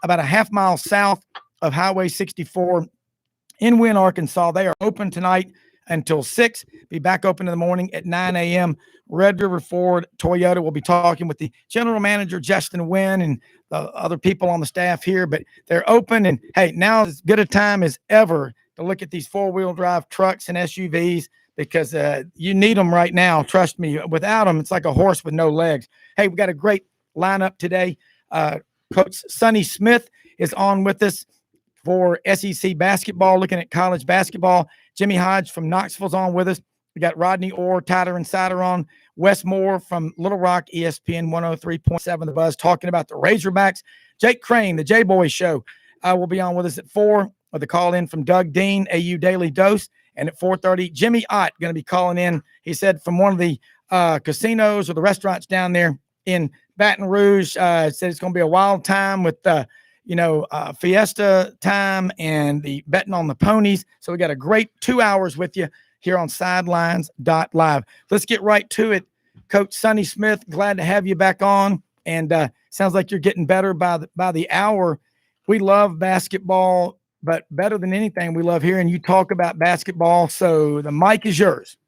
about a half mile south of Highway 64 in Wynne, Arkansas. They are open tonight until 6. Be back open in the morning at 9 a.m. Red River Ford Toyota will be talking with the general manager, Justin Wynn, and the other people on the staff here. But they're open. And, hey, now is as good a time as ever to look at these four-wheel drive trucks and SUVs because you need them right now. Trust me. Without them, it's like a horse with no legs. Hey, we got a great lineup today. Coach Sonny Smith is on with us for SEC basketball, looking at college basketball. Jimmy Hodge from Knoxville's on with us. We got Rodney Orr, Tighter Insider on. Wes Moore from Little Rock, ESPN 103.7 The Buzz, talking about the Razorbacks. Jake Crane, the J-Boy Show, will be on with us at 4 with a call in from Doug Dean, AU Daily Dose. And at 4:30, Jimmy Ott going to be calling in. He said from one of the casinos or the restaurants down there in Baton Rouge. Said it's going to be a wild time with Fiesta time and the betting on the ponies. So we got a great 2 hours with you here on Sidelines.live. Let's get right to it. Coach Sonny Smith, glad to have you back on. And sounds like you're getting better by the hour. We love basketball, but better than anything, we love hearing you talk about basketball. So the mic is yours.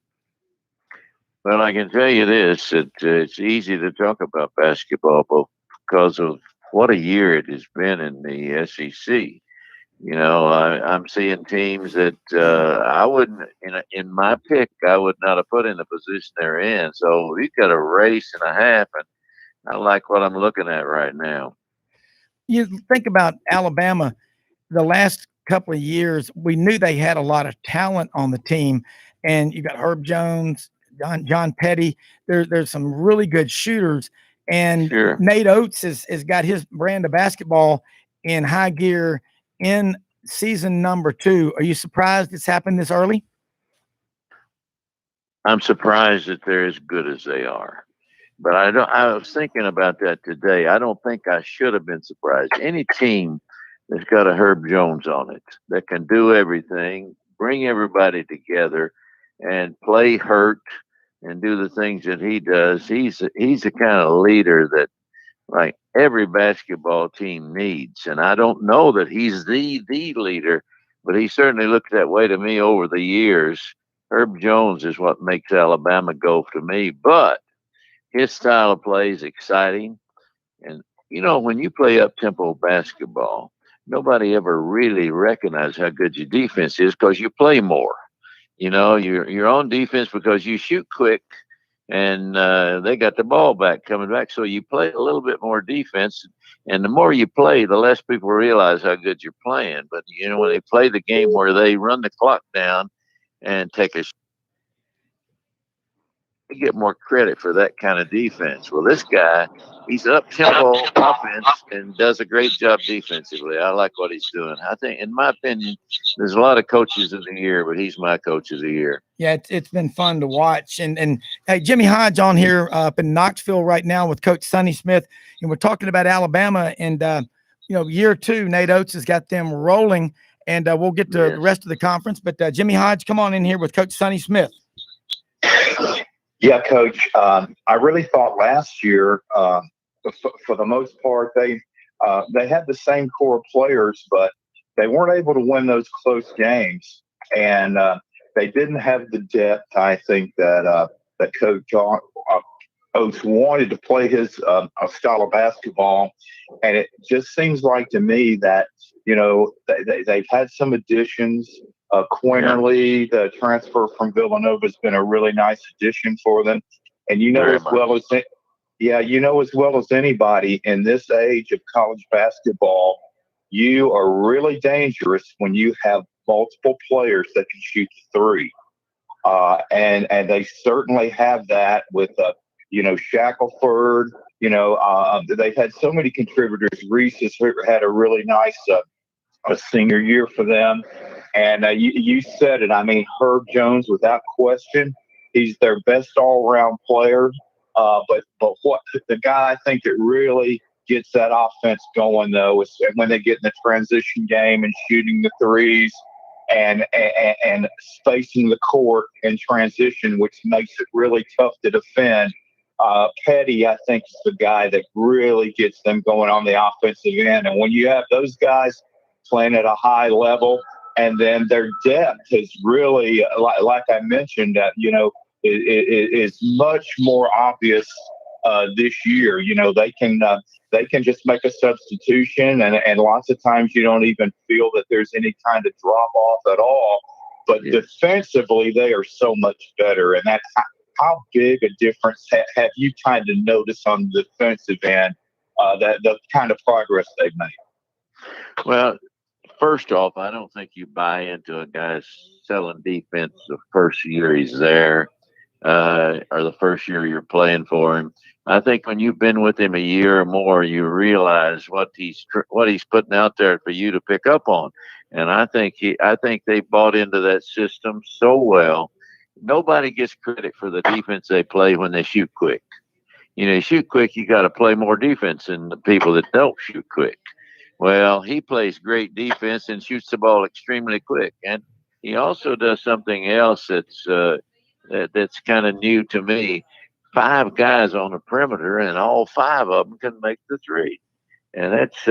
Well, I can tell you this, it's easy to talk about basketball because of what a year it has been in the SEC. I'm seeing teams that I wouldn't, in my pick, I would not have put in the position they're in. So we've got a race and a half, and I like what I'm looking at right now. You think about Alabama, the last couple of years, we knew they had a lot of talent on the team, and you got Herb Jones, John Petty. There's some really good shooters. And sure. Nate Oates has got his brand of basketball in high gear in season number 2. Are you surprised it's happened this early? I'm surprised that they're as good as they are. But I was thinking about that today. I don't think I should have been surprised. Any team that's got a Herb Jones on it that can do everything, bring everybody together and play hurt and do the things that he does. He's the kind of leader that like every basketball team needs. And I don't know that he's the leader, but he certainly looked that way to me over the years. Herb Jones is what makes Alabama go to me, but his style of play is exciting. And, when you play up-tempo basketball, nobody ever really recognizes how good your defense is because you play more. You're on defense because you shoot quick and they got the ball coming back. So you play a little bit more defense. And the more you play, the less people realize how good you're playing. But, when they play the game where they run the clock down and take a shot, you get more credit for that kind of defense. Well, this guy, he's up-tempo offense and does a great job defensively. I like what he's doing. I think, in my opinion, there's a lot of coaches of the year, but he's my coach of the year. Yeah, it's been fun to watch. And hey, Jimmy Hodge on here up in Knoxville right now with Coach Sonny Smith, and we're talking about Alabama. And year 2, Nate Oates has got them rolling, and we'll get to the rest of the conference. But Jimmy Hodge, come on in here with Coach Sonny Smith. Yeah, Coach. I really thought last year, for the most part, they had the same core of players, but they weren't able to win those close games, and they didn't have the depth. I think that Coach Oates wanted to play his style of basketball, and it just seems like to me that they've had some additions. Quinterly, the transfer from Villanova, has been a really nice addition for them. And as well as anybody in this age of college basketball, you are really dangerous when you have multiple players that can shoot the three. And they certainly have that with Shackelford. They've had so many contributors. Reese has had a really nice a senior year for them. And you said it. I mean, Herb Jones, without question, he's their best all-around player. But what the guy I think that really gets that offense going, though, is when they get in the transition game and shooting the threes and spacing the court in transition, which makes it really tough to defend. Petty, I think, is the guy that really gets them going on the offensive end. And when you have those guys playing at a high level, and then their depth is really, like I mentioned, that is much more obvious this year. They can just make a substitution, and lots of times you don't even feel that there's any kind of drop off at all. But defensively, they are so much better, and that's how big a difference have you kind of noticed on the defensive end, that the kind of progress they've made? Well, first off, I don't think you buy into a guy selling defense the first year he's there, or the first year you're playing for him. I think when you've been with him a year or more, you realize what he's putting out there for you to pick up on. And I think they bought into that system so well. Nobody gets credit for the defense they play when they shoot quick. You shoot quick, you got to play more defense than the people that don't shoot quick. Well, he plays great defense and shoots the ball extremely quick. And he also does something else that's kind of new to me. 5 guys on the perimeter, and all 5 of them can make the three. And that's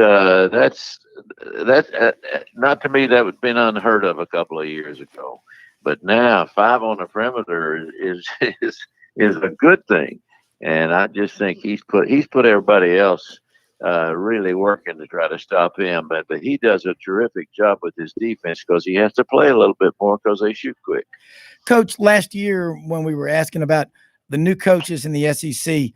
not, to me, that would have been unheard of a couple of years ago. But now 5 on the perimeter is a good thing. And I just think he's put everybody else really working to try to stop him. But he does a terrific job with his defense because he has to play a little bit more because they shoot quick. Coach, last year when we were asking about the new coaches in the SEC,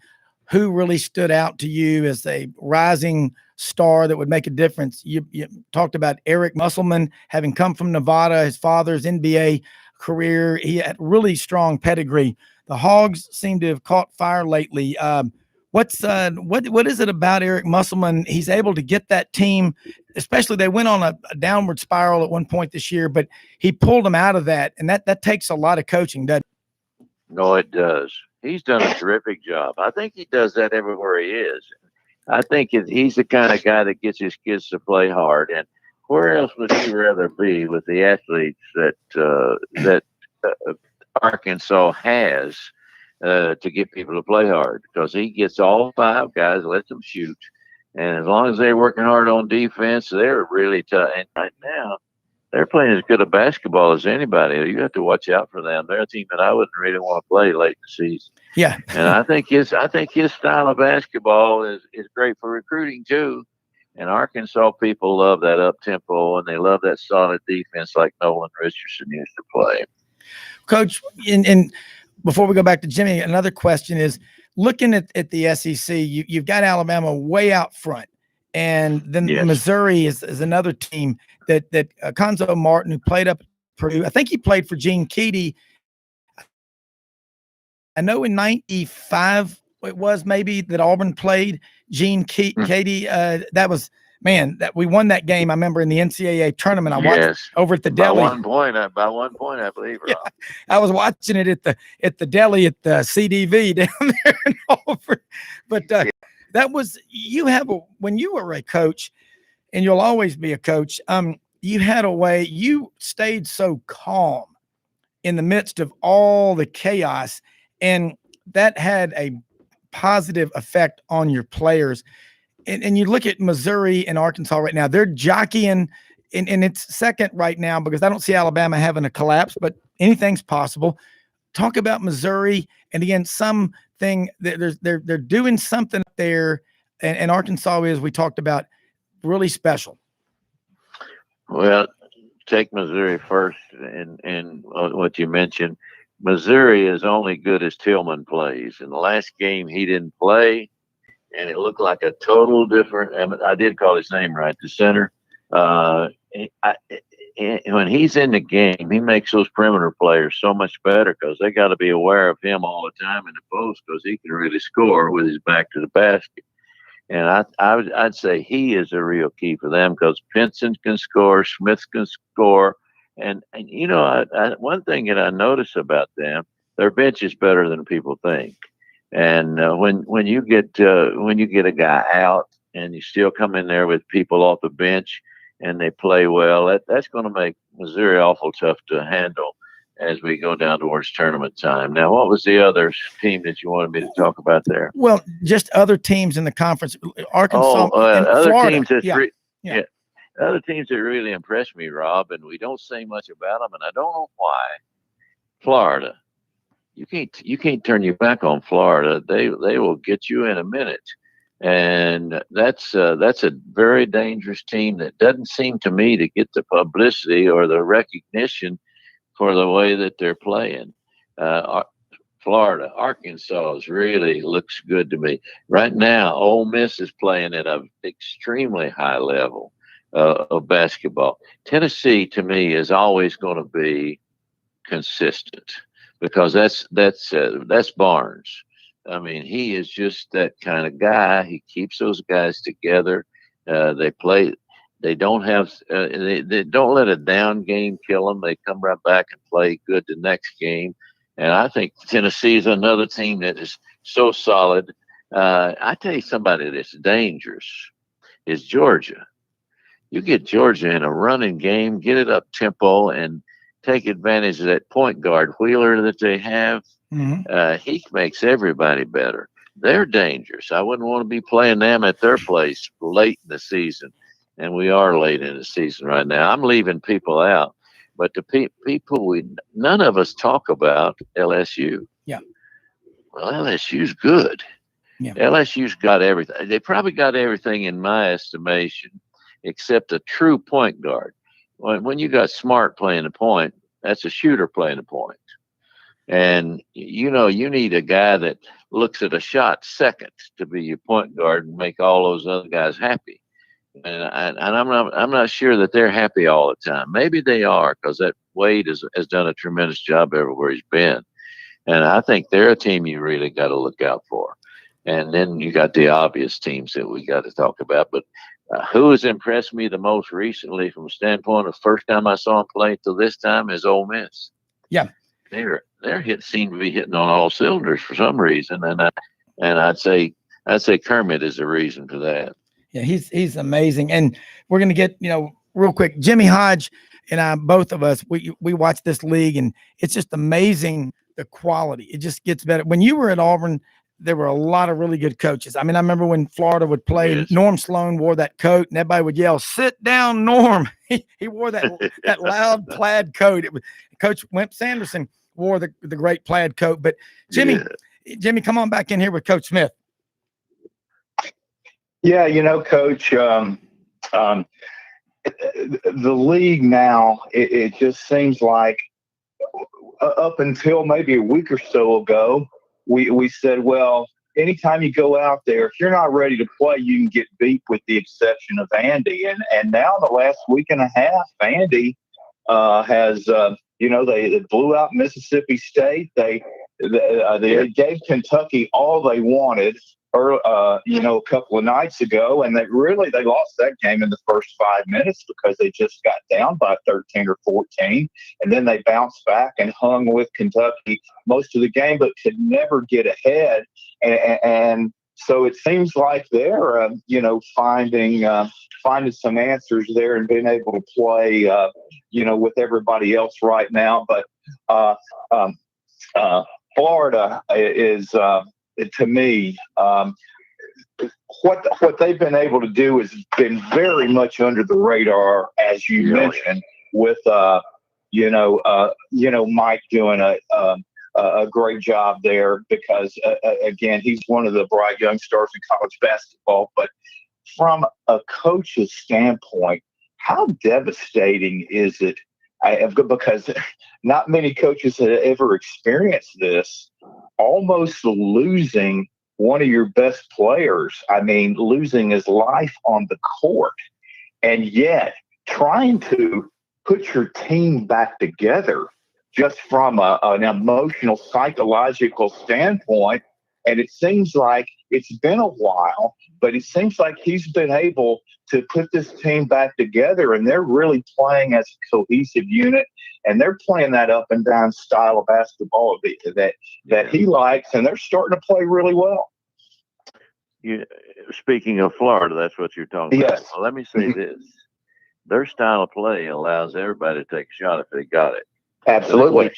who really stood out to you as a rising star that would make a difference? You talked about Eric Musselman, having come from Nevada, his father's NBA career. He had really strong pedigree. The Hogs seem to have caught fire lately. What is it about Eric Musselman? He's able to get that team, especially they went on a downward spiral at one point this year, but he pulled them out of that, and that takes a lot of coaching, doesn't it? No, it does. He's done a terrific job. I think he does that everywhere he is. I think he's the kind of guy that gets his kids to play hard. And where else would he rather be with the athletes that Arkansas has to get people to play hard? Because he gets all 5 guys, lets them shoot, and as long as they're working hard on defense, they're really tough. And right now, they're playing as good a basketball as anybody. You have to watch out for them. They're a team that I wouldn't really want to play late in the season. Yeah. And I think his style of basketball is great for recruiting too. And Arkansas people love that up tempo, and they love that solid defense like Nolan Richardson used to play. Coach, and before we go back to Jimmy, another question is, looking at the SEC, you've got Alabama way out front. And then Missouri is another team that Conzo Martin, who played up at Purdue, I think he played for Gene Keady. I know in 95 it was maybe that Auburn played Gene Keady. That was, man, that we won that game. I remember in the NCAA tournament. I watched over at the deli. By one point, I believe. Yeah, I was watching it at the deli at the CDV down there in Auburn. But that was, when you were a coach, and you'll always be a coach, you had a way, you stayed so calm in the midst of all the chaos, and that had a positive effect on your players. And you look at Missouri and Arkansas right now, they're jockeying, and it's second right now because I don't see Alabama having a collapse, but anything's possible. Talk about Missouri, and again, something they're doing something there, and Arkansas is, we talked about, really special. Well, take Missouri first, and what you mentioned. Missouri is only good as Tillman plays. In the last game, he didn't play, and it looked like a total different. I did call his name right, the center. When he's in the game, he makes those perimeter players so much better because they got to be aware of him all the time in the post because he can really score with his back to the basket. And I'd say he is a real key for them because Pinson can score, Smith can score. And one thing that I notice about them, their bench is better than people think. And when you get a guy out and you still come in there with people off the bench and they play well, that's going to make Missouri awful tough to handle. as we go down towards tournament time. Now, what was the other team that you wanted me to talk about there? Well, just other teams in the conference, Arkansas Oh, and other Florida. teams that Yeah. yeah, other teams that really impressed me, Rob, and we don't say much about them, and I don't know why. Florida, you can't turn your back on Florida. They will get you in a minute, and that's a very dangerous team that doesn't seem to me to get the publicity or the recognition for the way that they're playing. Florida, Arkansas really looks good to me right now. Ole Miss is playing at an extremely high level of basketball. Tennessee, to me, is always going to be consistent because that's Barnes. I mean, he is just that kind of guy. He keeps those guys together. They play. They don't have. They don't let a down game kill them. They come right back and play good the next game. And I think Tennessee is another team that is so solid. I tell you, somebody that's dangerous is Georgia. You get Georgia in a running game, get it up tempo, and take advantage of that point guard Wheeler that they have. He makes everybody better. They're dangerous. I wouldn't want to be playing them at their place late in the season, and we are late in the season right now. I'm leaving people out, but the people none of us talk about LSU. Yeah. Well, LSU's good. Yeah. LSU's got everything. They probably got everything in my estimation, except a true point guard. When you got Smart playing the point, that's a shooter playing the point. And, you need a guy that looks at a shot second to be your point guard and make all those other guys happy. And I'm not sure that they're happy all the time. Maybe they are, because that Wade has done a tremendous job everywhere he's been. And I think they're a team you really got to look out for. And then you got the obvious teams that we got to talk about. But who has impressed me the most recently from a standpoint of first time I saw him play till this time is Ole Miss. Yeah. Their seem to be hitting on all cylinders for some reason. And I'd say Kermit is the reason for that. Yeah, he's amazing. And we're going to get, real quick, Jimmy Hodge and I, both of us, we watch this league, and it's just amazing, the quality. It just gets better. When you were at Auburn, there were a lot of really good coaches. I mean, I remember when Florida would play, yes. Norm Sloan wore that coat, and everybody would yell, "Sit down, Norm." He wore that loud plaid coat. It was Coach Wimp Sanderson wore the great plaid coat. But Jimmy, come on back in here with Coach Smith. Yeah, Coach, the league now, it just seems like up until maybe a week or so ago, we said, well, anytime you go out there, if you're not ready to play, you can get beat, with the exception of Andy. And now the last week and a half, Andy has, they blew out Mississippi State. They gave Kentucky all they wanted, a couple of nights ago, and they lost that game in the first 5 minutes because they just got down by 13 or 14, and then they bounced back and hung with Kentucky most of the game, but could never get ahead. And so it seems like they're, finding some answers there and being able to play, with everybody else right now. But Florida is. To me, what they've been able to do has been very much under the radar, as you mentioned, with Mike doing a great job there, because again, he's one of the bright young stars in college basketball. But from a coach's standpoint, how devastating is it? Because not many coaches have ever experienced this, almost losing one of your best players. I mean, losing his life on the court, and yet trying to put your team back together just from an emotional, psychological standpoint. And it seems like it's been a while, but it seems like he's been able to put this team back together, and they're really playing as a cohesive unit, and they're playing that up and down style of basketball that he likes, and they're starting to play really well. Speaking of Florida, that's what you're talking about. Yes. Well, let me say this. Their style of play allows everybody to take a shot if they got it. Absolutely.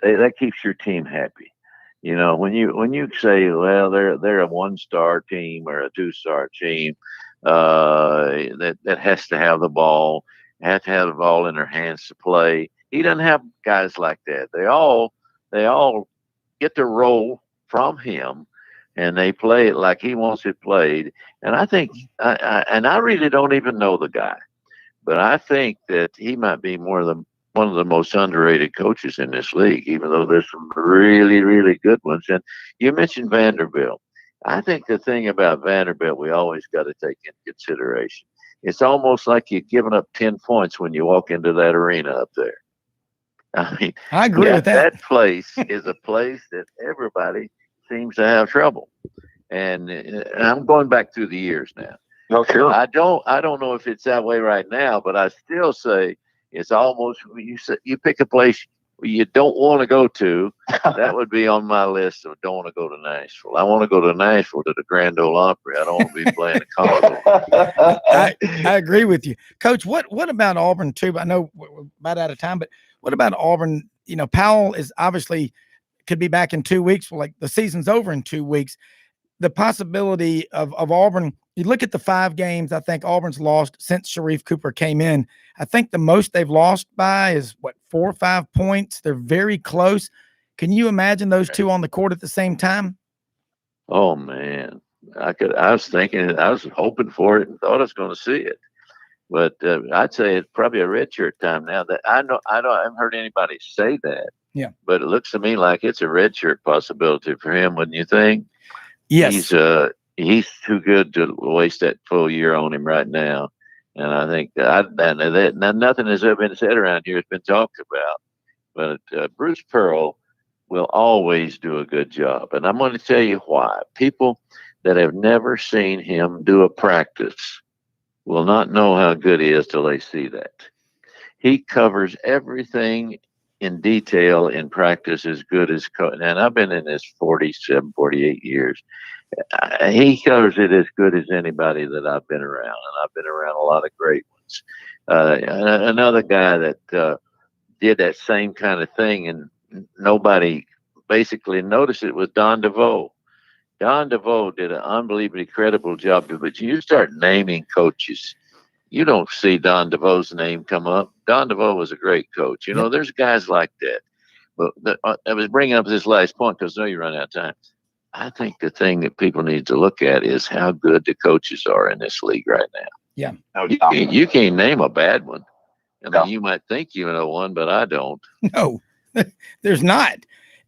That keeps your team happy. You know, when you say, well, they're a 1-star team or a 2-star team, that has to have the ball, have to have the ball in their hands to play. He doesn't have guys like that. They all get the role from him, and they play it like he wants it played. And I think, I really don't even know the guy, but I think that he might be one of the most underrated coaches in this league, even though there's some really, really good ones. And you mentioned Vanderbilt. I think the thing about Vanderbilt we always got to take into consideration. It's almost like you're giving up 10 points when you walk into that arena up there. I mean, I agree with that. That place is a place that everybody seems to have trouble. And I'm going back through the years now. No, sure. I don't know if it's that way right now, but I still say it's almost you pick a place you don't want to go to. That would be on my list of don't want to go to Nashville. I want to go to Nashville to the Grand Ole Opry. I don't want to be playing the Commodore. I agree with you, Coach. What about Auburn too? I know we're about out of time, but what about Auburn? You know, Powell is obviously could be back in 2 weeks. Well, like the season's over in 2 weeks. The possibility of Auburn, you look at the 5 games I think Auburn's lost since Sharif Cooper came in. I think the most they've lost by is 4 or 5 points. They're very close. Can you imagine those two on the court at the same time? Oh man, I was thinking, I was hoping for it and thought I was going to see it, but I'd say it's probably a redshirt time now. That I haven't heard anybody say that. Yeah, but it looks to me like it's a redshirt possibility for him, wouldn't you think? Yes. He's too good to waste that full year on him right now. And I think that nothing has ever been said around here has been talked about. But Bruce Pearl will always do a good job. And I'm going to tell you why. People that have never seen him do a practice will not know how good he is till they see that. He covers everything in detail in practice as good as and I've been in this 47, 48 years. He covers it as good as anybody that I've been around, and I've been around a lot of great ones. Another guy that did that same kind of thing and nobody basically noticed it was Don DeVoe. Don DeVoe did an unbelievably credible job, but you start naming coaches, you don't see Don DeVoe's name come up. Don DeVoe was a great coach. You know, there's guys like that. But I was bringing up this last point because I know you run out of time. I think the thing that people need to look at is how good the coaches are in this league right now. Yeah. You can't name a bad one. I mean, you might think you know one, but I don't. No, there's not.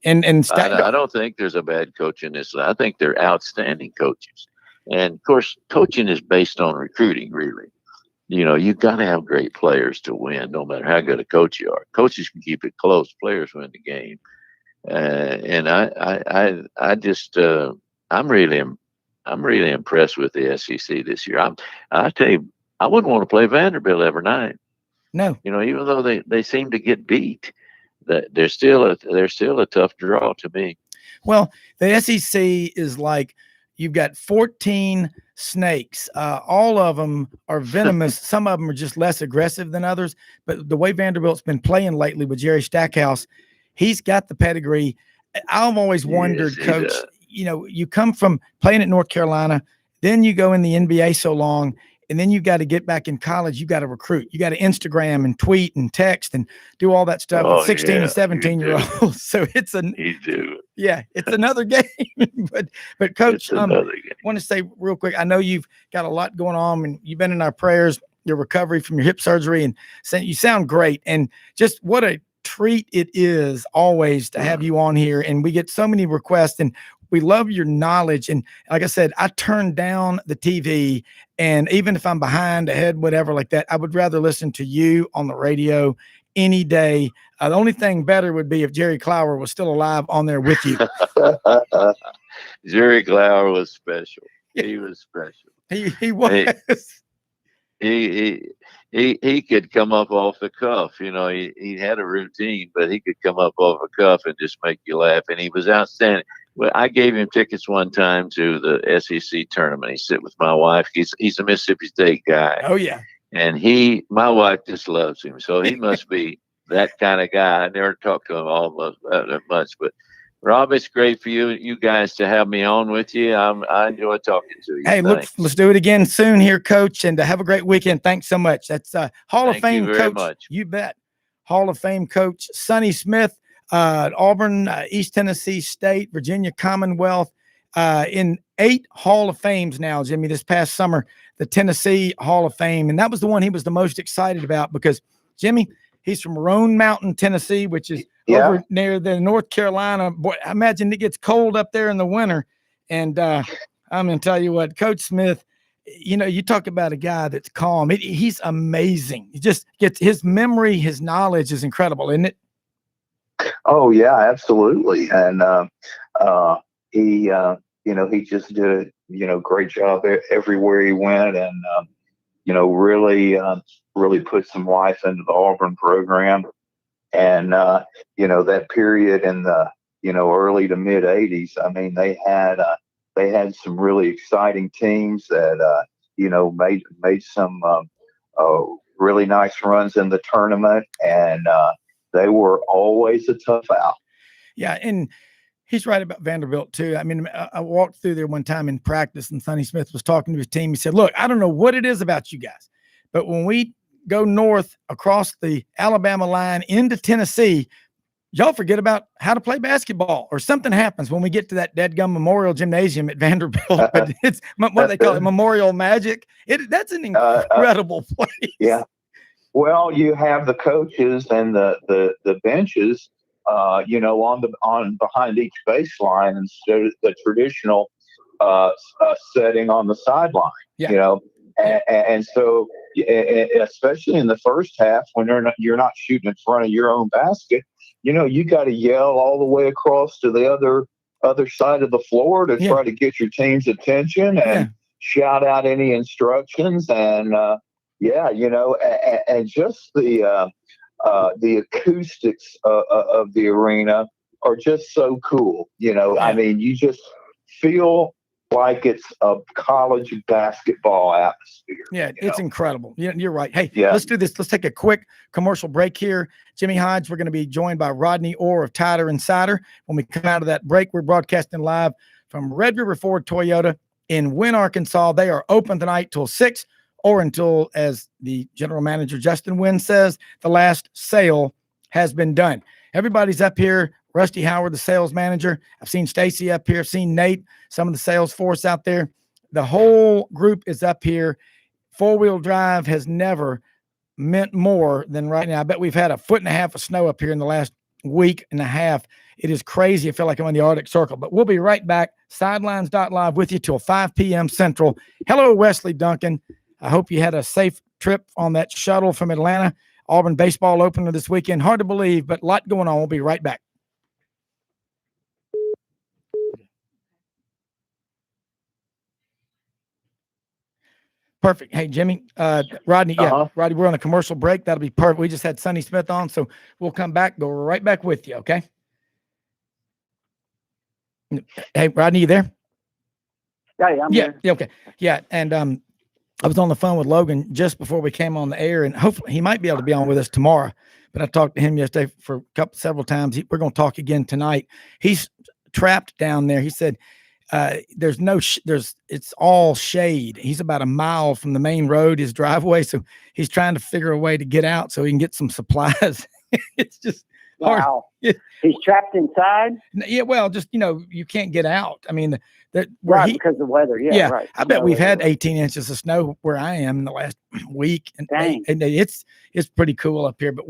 And I don't think there's a bad coach in this league. I think they're outstanding coaches. And, of course, coaching is based on recruiting, really. You know, you've got to have great players to win, no matter how good a coach you are. Coaches can keep it close. Players win the game. And I'm really impressed with the SEC this year. I tell you, I wouldn't want to play Vanderbilt every night. No, you know, even though they seem to get beat, that they're still a tough draw to me. Well, the SEC is like you've got 14 snakes. All of them are venomous. Some of them are just less aggressive than others. But the way Vanderbilt's been playing lately with Jerry Stackhouse, he's got the pedigree. I've always wondered, Coach, you know, you come from playing at North Carolina, then you go in the NBA so long, and then you got to get back in college. You got to recruit. You got to Instagram and tweet and text and do all that stuff with 16 and 17-year-olds. So it's it's another game. but Coach, I want to say real quick, I know you've got a lot going on and you've been in our prayers, your recovery from your hip surgery, and you sound great. And just what a treat it is always to have you on here. And we get so many requests and we love your knowledge. And like I said, I turn down the TV, and even if I'm behind, ahead, whatever like that, I would rather listen to you on the radio any day. The only thing better would be if Jerry Clower was still alive on there with you. Jerry Clower was special. He was special. He was. He could come up off the cuff. You know, he had a routine, but he could come up off the cuff and just make you laugh. And he was outstanding. Well, I gave him tickets one time to the SEC tournament. He sit with my wife. He's a Mississippi State guy. Oh yeah. And my wife just loves him. So he must be that kind of guy. I never talked to him almost that much, but Rob, it's great for you guys to have me on with you. I enjoy talking to you. Hey, Thanks. let's do it again soon here, Coach, and have a great weekend. Thanks so much. That's Hall of Fame very coach. much. You bet. Hall of Fame coach Sonny Smith, Auburn, East Tennessee State, Virginia Commonwealth, in 8 Hall of Fames now, Jimmy, this past summer, the Tennessee Hall of Fame. And that was the one he was the most excited about because, Jimmy, he's from Roan Mountain, Tennessee, which is over near the North Carolina. Boy, I imagine it gets cold up there in the winter. And I'm going to tell you what, Coach Smith, you know, you talk about a guy that's calm. He's amazing. He just gets his memory, his knowledge is incredible, isn't it? Oh yeah, absolutely. And he, you know, he just did a great job everywhere he went, and you know, really put some life into the Auburn program. And you know, that period in the early to mid '80s, I mean, they had some really exciting teams that made some really nice runs in the tournament, and they were always a tough out. Yeah, and he's right about Vanderbilt too. I mean, I walked through there one time in practice, and Sonny Smith was talking to his team. He said, "Look, I don't know what it is about you guys, but when we go north across the Alabama line into Tennessee, y'all forget about how to play basketball, or something happens when we get to that Dadgum Memorial Gymnasium at Vanderbilt." But it's what they call it, Memorial Magic. That's an incredible place. Yeah. Well, you have the coaches and the benches, on behind each baseline instead of the traditional setting on the sideline. Yeah. And so, especially in the first half, when you're not shooting in front of your own basket, you got to yell all the way across to the other side of the floor to try to get your team's attention and shout out any instructions. And and just the acoustics of the arena are just so cool. I mean, you just feel like it's a college basketball atmosphere. Yeah, it's incredible. You're right. Hey, let's do this. Let's take a quick commercial break here. Jimmy Hodge, we're going to be joined by Rodney Orr of Titer and Cider. When we come out of that break, we're broadcasting live from Red River Ford Toyota in Wynne, Arkansas. They are open tonight till 6, or until, as the general manager, Justin Wynn, says, the last sale has been done. Everybody's up here. Rusty Howard, the sales manager. I've seen Stacy up here. I've seen Nate, some of the sales force out there. The whole group is up here. 4-wheel drive has never meant more than right now. I bet we've had 1.5 feet of snow up here in the last week and a half. It is crazy. I feel like I'm in the Arctic Circle, but we'll be right back. Sidelines.live with you till 5 p.m. Central. Hello, Wesley Duncan. I hope you had a safe trip on that shuttle from Atlanta. Auburn baseball opener this weekend. Hard to believe, but a lot going on. We'll be right back. Perfect. Hey, Jimmy, Rodney. Yeah, Rodney, we're on a commercial break. That'll be perfect. We just had Sonny Smith on, so we'll come back, go right back with you. Okay. Hey, Rodney, you there? Yeah, I'm here. Yeah. Okay. Yeah. And, I was on the phone with Logan just before we came on the air, and hopefully he might be able to be on with us tomorrow. But I talked to him yesterday for several times. We're going to talk again tonight. He's trapped down there. He said, it's all shade. He's about a mile from the main road, his driveway. So he's trying to figure a way to get out so he can get some supplies. It's just hard. Wow. He's trapped inside? Yeah. Well, just, you can't get out. I mean, because of the weather. Yeah. Right. I bet we've had 18 inches of snow where I am in the last week. And it's pretty cool up here, but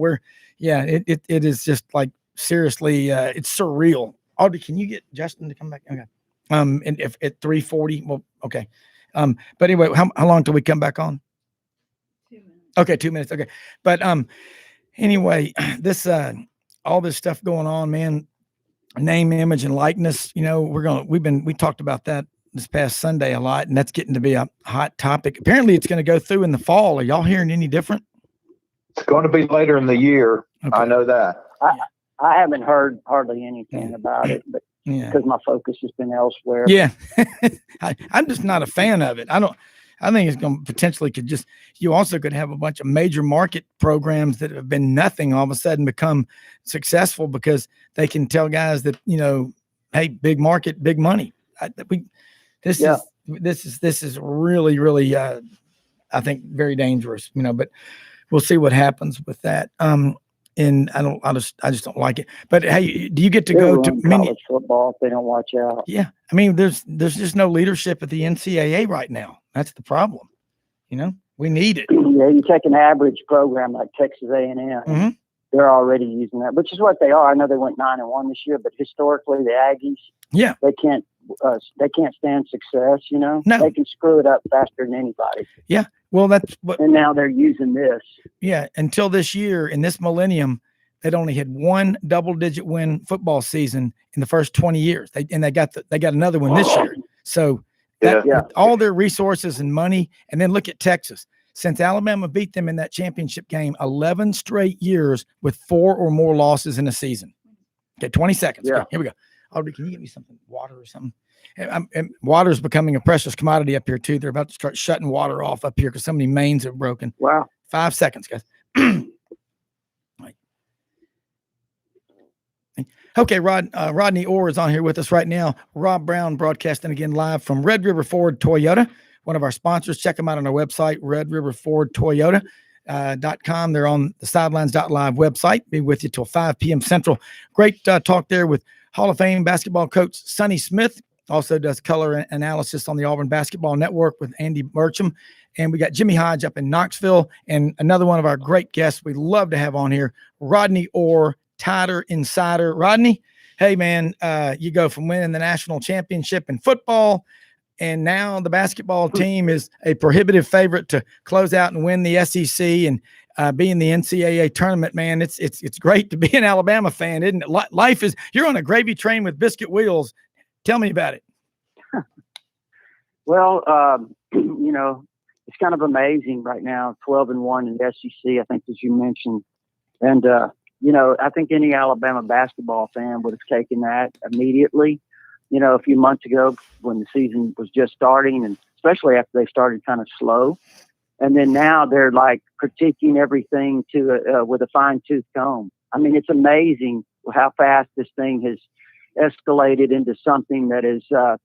it is just like, seriously, it's surreal. Audrey, can you get Justin to come back? Okay. And if at 3:40, well, okay. But anyway, how long till we come back on? 2 minutes. Okay, 2 minutes. Okay. But anyway, this all this stuff going on, man. Name, image, and likeness. We talked about that this past Sunday a lot, and that's getting to be a hot topic. Apparently, it's going to go through in the fall. Are y'all hearing any different? It's going to be later in the year. Okay. I know that. I haven't heard hardly anything about it, but because my focus has been elsewhere. Yeah, I'm just not a fan of it. I think it's going to potentially you also could have a bunch of major market programs that have been nothing all of a sudden become successful because they can tell guys that, hey, big market, big money. This is really, really, I think very dangerous, but we'll see what happens with that. And I just don't like it. But hey, do you get to go to college football if they don't watch out? Yeah, I mean, there's just no leadership at the NCAA right now. That's the problem. We need it. Yeah, you take an average program like Texas A&M. Mm-hmm. They're already using that, which is what they are. I know they went 9-1 this year, but historically the Aggies, they can't stand success. No. They can screw it up faster than anybody. Yeah. Well, that's what. And now they're using this. Yeah. Until this year, in this millennium, they'd only had one double-digit win football season in the first 20 years. They got another one this year. So with all their resources and money, and then look at Texas. Since Alabama beat them in that championship game, 11 straight years with 4 or more losses in a season. Okay, 20 seconds. Yeah. Okay, here we go. Audrey, can you get me something, water or something? And water's becoming a precious commodity up here too. They're about to start shutting water off up here because so many mains are broken. Wow. 5 seconds, guys. Okay, Rodney Orr is on here with us right now. Rob Brown broadcasting again live from Red River Ford Toyota, one of our sponsors. Check them out on our website, redriverfordtoyota.com. They're on the sidelines.live website. Be with you till 5 p.m. Central. Great talk there with Hall of Fame basketball coach Sonny Smith. Also does color analysis on the Auburn Basketball Network with Andy Burcham. And we got Jimmy Hodge up in Knoxville, and another one of our great guests we love to have on here, Rodney Orr, Tider Insider. Rodney, hey, man, you go from winning the national championship in football, and now the basketball team is a prohibitive favorite to close out and win the SEC and be in the NCAA tournament, man. It's great to be an Alabama fan, isn't it? Life is, you're on a gravy train with biscuit wheels. Tell me about it. Well, it's kind of amazing right now, 12-1 in the SEC, I think, as you mentioned. And, I think any Alabama basketball fan would have taken that immediately, a few months ago when the season was just starting, and especially after they started kind of slow. And then now they're like critiquing everything with a fine-tooth comb. I mean, it's amazing how fast this thing has escalated into something that is, the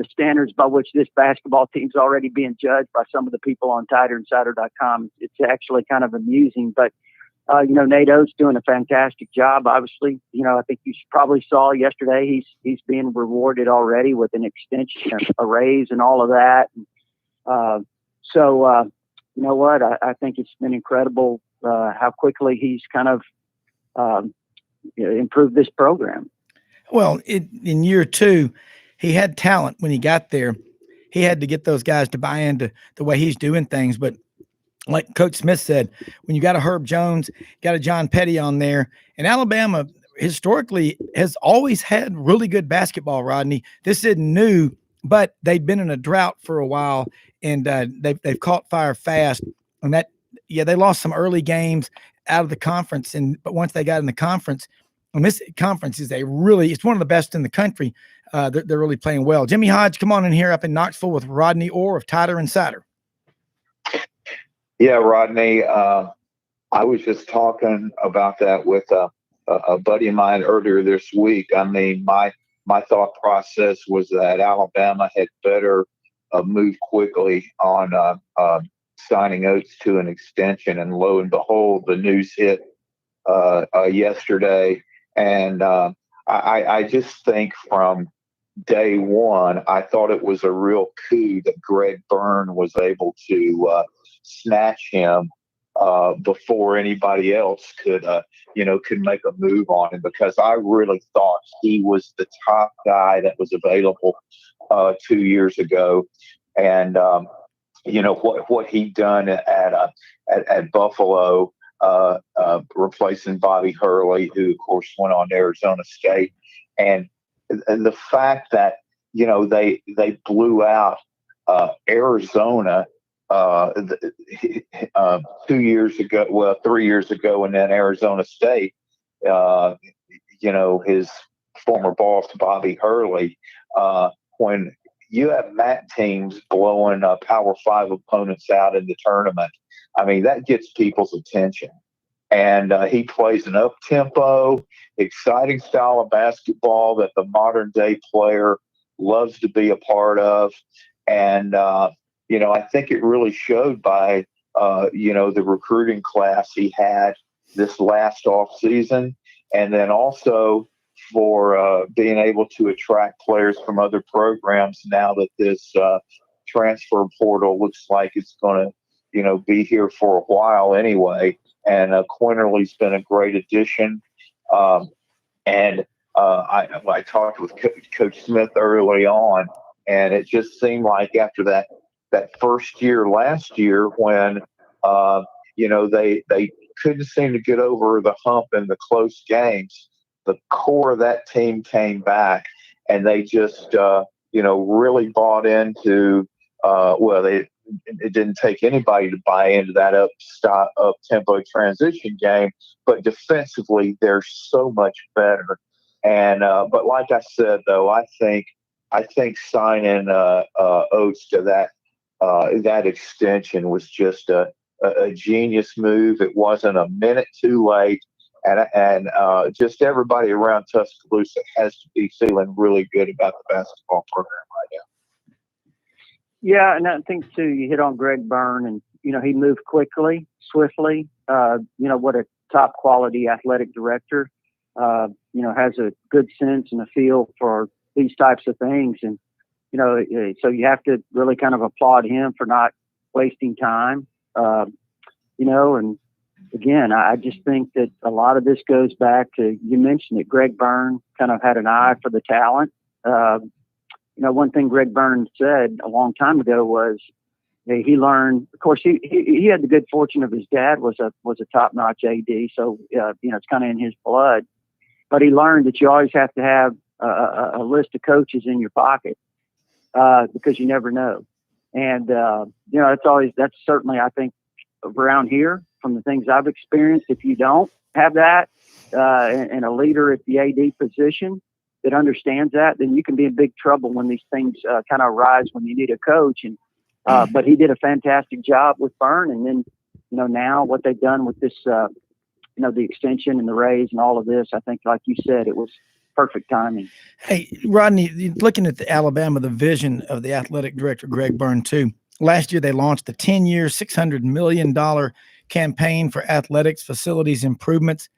standards by which this basketball team's already being judged by some of the people on TiderInsider.com. It's actually kind of amusing, but Nate Oates doing a fantastic job. Obviously, I think you probably saw yesterday he's being rewarded already with an extension, a raise, and all of that. So you know what? I think it's been incredible how quickly he's kind of improved this program. Well, in year 2, he had talent when he got there. He had to get those guys to buy into the way he's doing things, but like Coach Smith said, when you got a Herb Jones, got a John Petty on there, and Alabama historically has always had really good basketball, Rodney. This isn't new, but they've been in a drought for a while, and they've caught fire fast. And they lost some early games out of the conference, but once they got in the conference, and this conference is it's one of the best in the country. They're really playing well. Jimmy Hodge, come on in here up in Knoxville with Rodney Orr of Tider Insider. Yeah, Rodney, I was just talking about that with a buddy of mine earlier this week. I mean, my thought process was that Alabama had better move quickly on signing Oates to an extension, and lo and behold, the news hit yesterday. And I just think from day one, I thought it was a real coup that Greg Byrne was able to snatch him before anybody else could make a move on him, because I really thought he was the top guy that was available 2 years ago. And what he'd done at Buffalo, replacing Bobby Hurley, who of course went on to Arizona State, and the fact that they blew out Arizona 2 years ago, 3 years ago, and then Arizona State, his former boss Bobby Hurley, when you have MAC teams blowing Power 5 opponents out in the tournament. I mean, that gets people's attention. And he plays an up-tempo, exciting style of basketball that the modern-day player loves to be a part of. And, I think it really showed by, the recruiting class he had this last offseason. And then also for being able to attract players from other programs now that this transfer portal looks like it's going to, be here for a while anyway. And Quinterly's been a great addition. I talked with Coach Smith early on, and it just seemed like after that first year last year when, they couldn't seem to get over the hump in the close games, the core of that team came back, and they just, really bought into, it didn't take anybody to buy into that up-tempo transition game, but defensively, they're so much better. And but like I said, though, I think signing Oates to that extension was just a genius move. It wasn't a minute too late, and just everybody around Tuscaloosa has to be feeling really good about the basketball program right now. Yeah, and I think too, you hit on Greg Byrne, and he moved quickly, swiftly. What a top quality athletic director. Has a good sense and a feel for these types of things, and so you have to really kind of applaud him for not wasting time. And again, I just think that a lot of this goes back to, you mentioned it, Greg Byrne kind of had an eye for the talent. One thing Greg Byrne said a long time ago was he learned, of course, he had the good fortune of his dad was a top-notch AD. So, it's kind of in his blood, but he learned that you always have to have a list of coaches in your pocket, because you never know. And, that's certainly, I think, around here from the things I've experienced, if you don't have that, and a leader at the AD position that understands that, then you can be in big trouble when these things kind of arise when you need a coach. And but he did a fantastic job with Byrne, and then now what they've done with this, the extension and the raise and all of this, I think, like you said, it was perfect timing. Hey, Rodney, looking at the Alabama, the vision of the athletic director Greg Byrne too. Last year they launched the 10-year, $600 million campaign for athletics facilities improvements.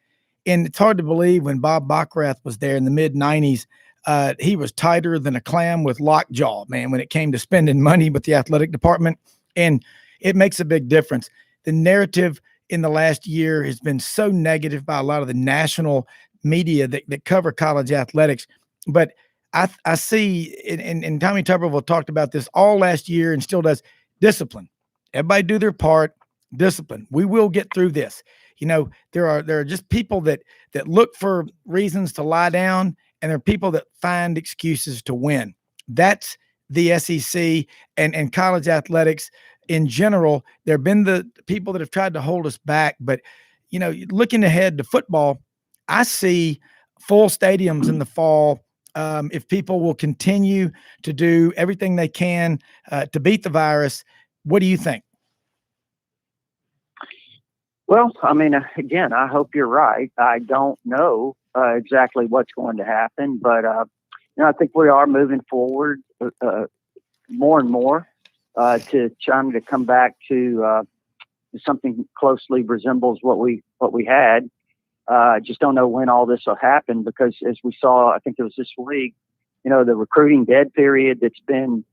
And it's hard to believe when Bob Backrath was there in the mid-'90s, he was tighter than a clam with lockjaw, man, when it came to spending money with the athletic department. And it makes a big difference. The narrative in the last year has been so negative by a lot of the national media that cover college athletics. But I see, and Tommy Tuberville talked about this all last year and still does, discipline. Everybody do their part, discipline. We will get through this. There are just people that look for reasons to lie down, and there are people that find excuses to win. That's the SEC and college athletics in general. There have been the people that have tried to hold us back, but looking ahead to football, I see full stadiums in the fall. If people will continue to do everything they can to beat the virus, what do you think? Well, I mean, again, I hope you're right. I don't know exactly what's going to happen, but I think we are moving forward more and more to trying to come back to something closely resembles what we had. Just don't know when all this will happen, because as we saw, I think it was this week, the recruiting dead period that's been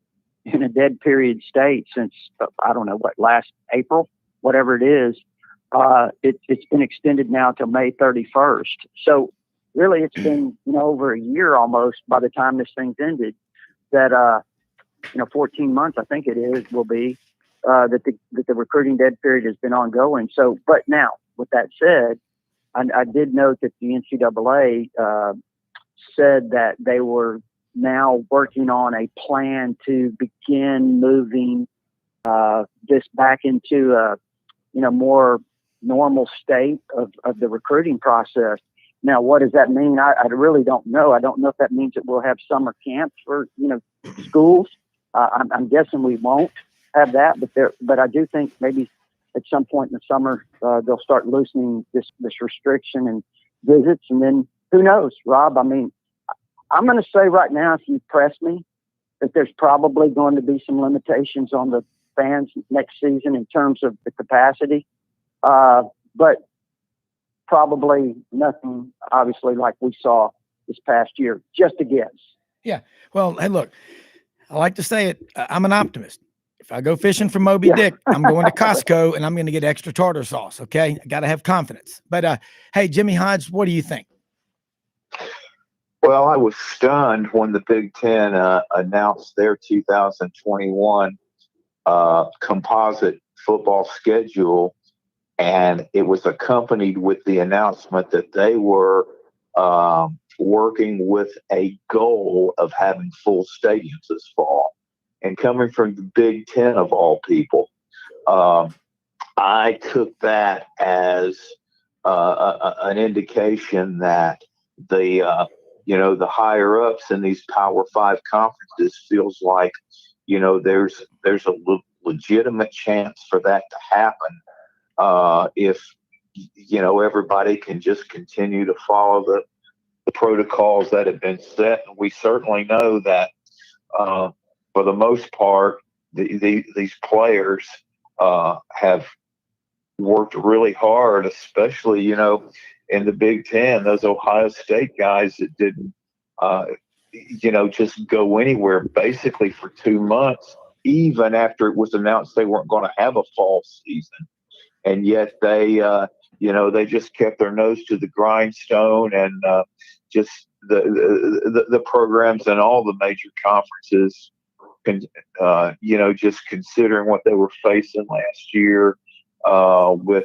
in a dead period state since, I don't know what, last April, whatever it is. It's been extended now till May 31st. So really it's been, over a year almost by the time this thing's ended, that, 14 months, I think it is, will be, that the recruiting dead period has been ongoing. So, but now with that said, I did note that the NCAA said that they were now working on a plan to begin moving this back into a more normal state of the recruiting process. Now, what does that mean? I really don't know. I don't know if that means that we'll have summer camps for schools. I'm guessing we won't have that, but I do think maybe at some point in the summer they'll start loosening this restriction and visits, and then who knows, Rob? I mean, I'm going to say right now, if you press me, that there's probably going to be some limitations on the fans next season in terms of the capacity, but probably nothing, obviously, like we saw this past year. Just a guess. Yeah. Well, hey, look, I like to say it. I'm an optimist. If I go fishing for Moby Dick, I'm going to Costco and I'm going to get extra tartar sauce. Okay. I got to have confidence. But hey, Jimmy Hodge, what do you think? Well, I was stunned when the Big Ten announced their 2021 composite football schedule, and it was accompanied with the announcement that they were working with a goal of having full stadiums this fall. And coming from the Big Ten of all people, I took that as an indication that the higher ups in these Power 5 conferences feels like, there's a legitimate chance for that to happen if, everybody can just continue to follow the protocols that have been set. And we certainly know that for the most part, these players have worked really hard, especially, in the Big Ten, those Ohio State guys that didn't, just go anywhere basically for 2 months, even after it was announced they weren't going to have a fall season. And yet they just kept their nose to the grindstone, and just the programs in all the major conferences, just considering what they were facing last year with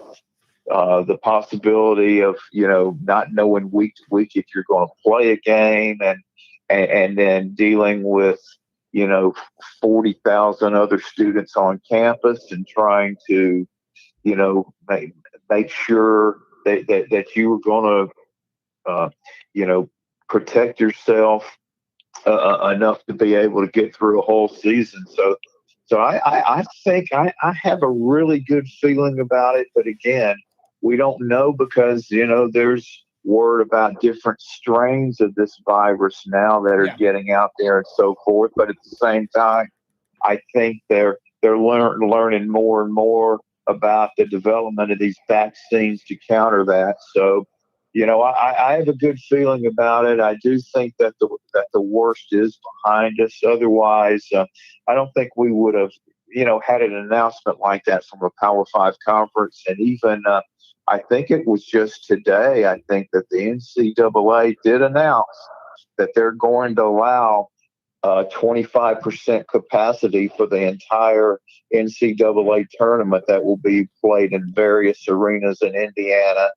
the possibility of, not knowing week to week if you're going to play a game, and then dealing with, 40,000 other students on campus and trying to, make sure that you were going to, protect yourself enough to be able to get through a whole season. So I think I have a really good feeling about it. But again, we don't know because, there's word about different strains of this virus now that are getting out there and so forth. But at the same time, I think they're learning more and more about the development of these vaccines to counter that. So, I have a good feeling about it. I do think that the worst is behind us. Otherwise, I don't think we would have, had an announcement like that from a Power 5 conference. And even I think it was just today, I think that the NCAA did announce that they're going to allow 25% capacity for the entire NCAA tournament that will be played in various arenas in Indiana,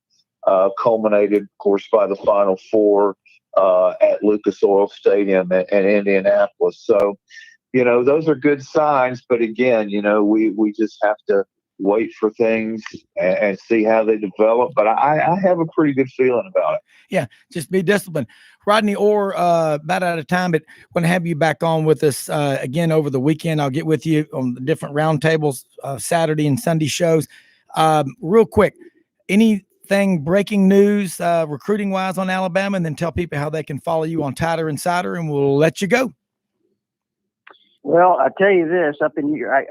culminated, of course, by the Final Four at Lucas Oil Stadium in Indianapolis. So, those are good signs. But again, we just have to wait for things and see how they develop. But I have a pretty good feeling about it. Yeah, just be disciplined. Rodney Orr, about out of time, but want to have you back on with us again over the weekend. I'll get with you on the different roundtables, Saturday and Sunday shows. Real quick, anything breaking news recruiting wise on Alabama, and then tell people how they can follow you on Tighter Insider, and we'll let you go. Well, I tell you this, up in here, I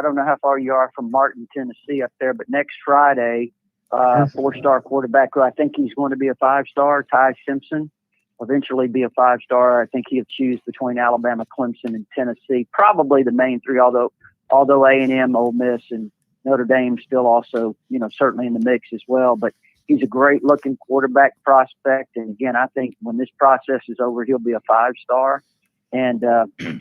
don't know how far you are from Martin, Tennessee, up there, but next Friday, 4-star quarterback who I think he's going to be a 5-star, Ty Simpson, eventually be a 5-star. I think he'll choose between Alabama, Clemson, and Tennessee, probably the main three. Although A&M, Ole Miss, and Notre Dame still also, certainly in the mix as well. But he's a great looking quarterback prospect, and again, I think when this process is over, he'll be a 5-star. And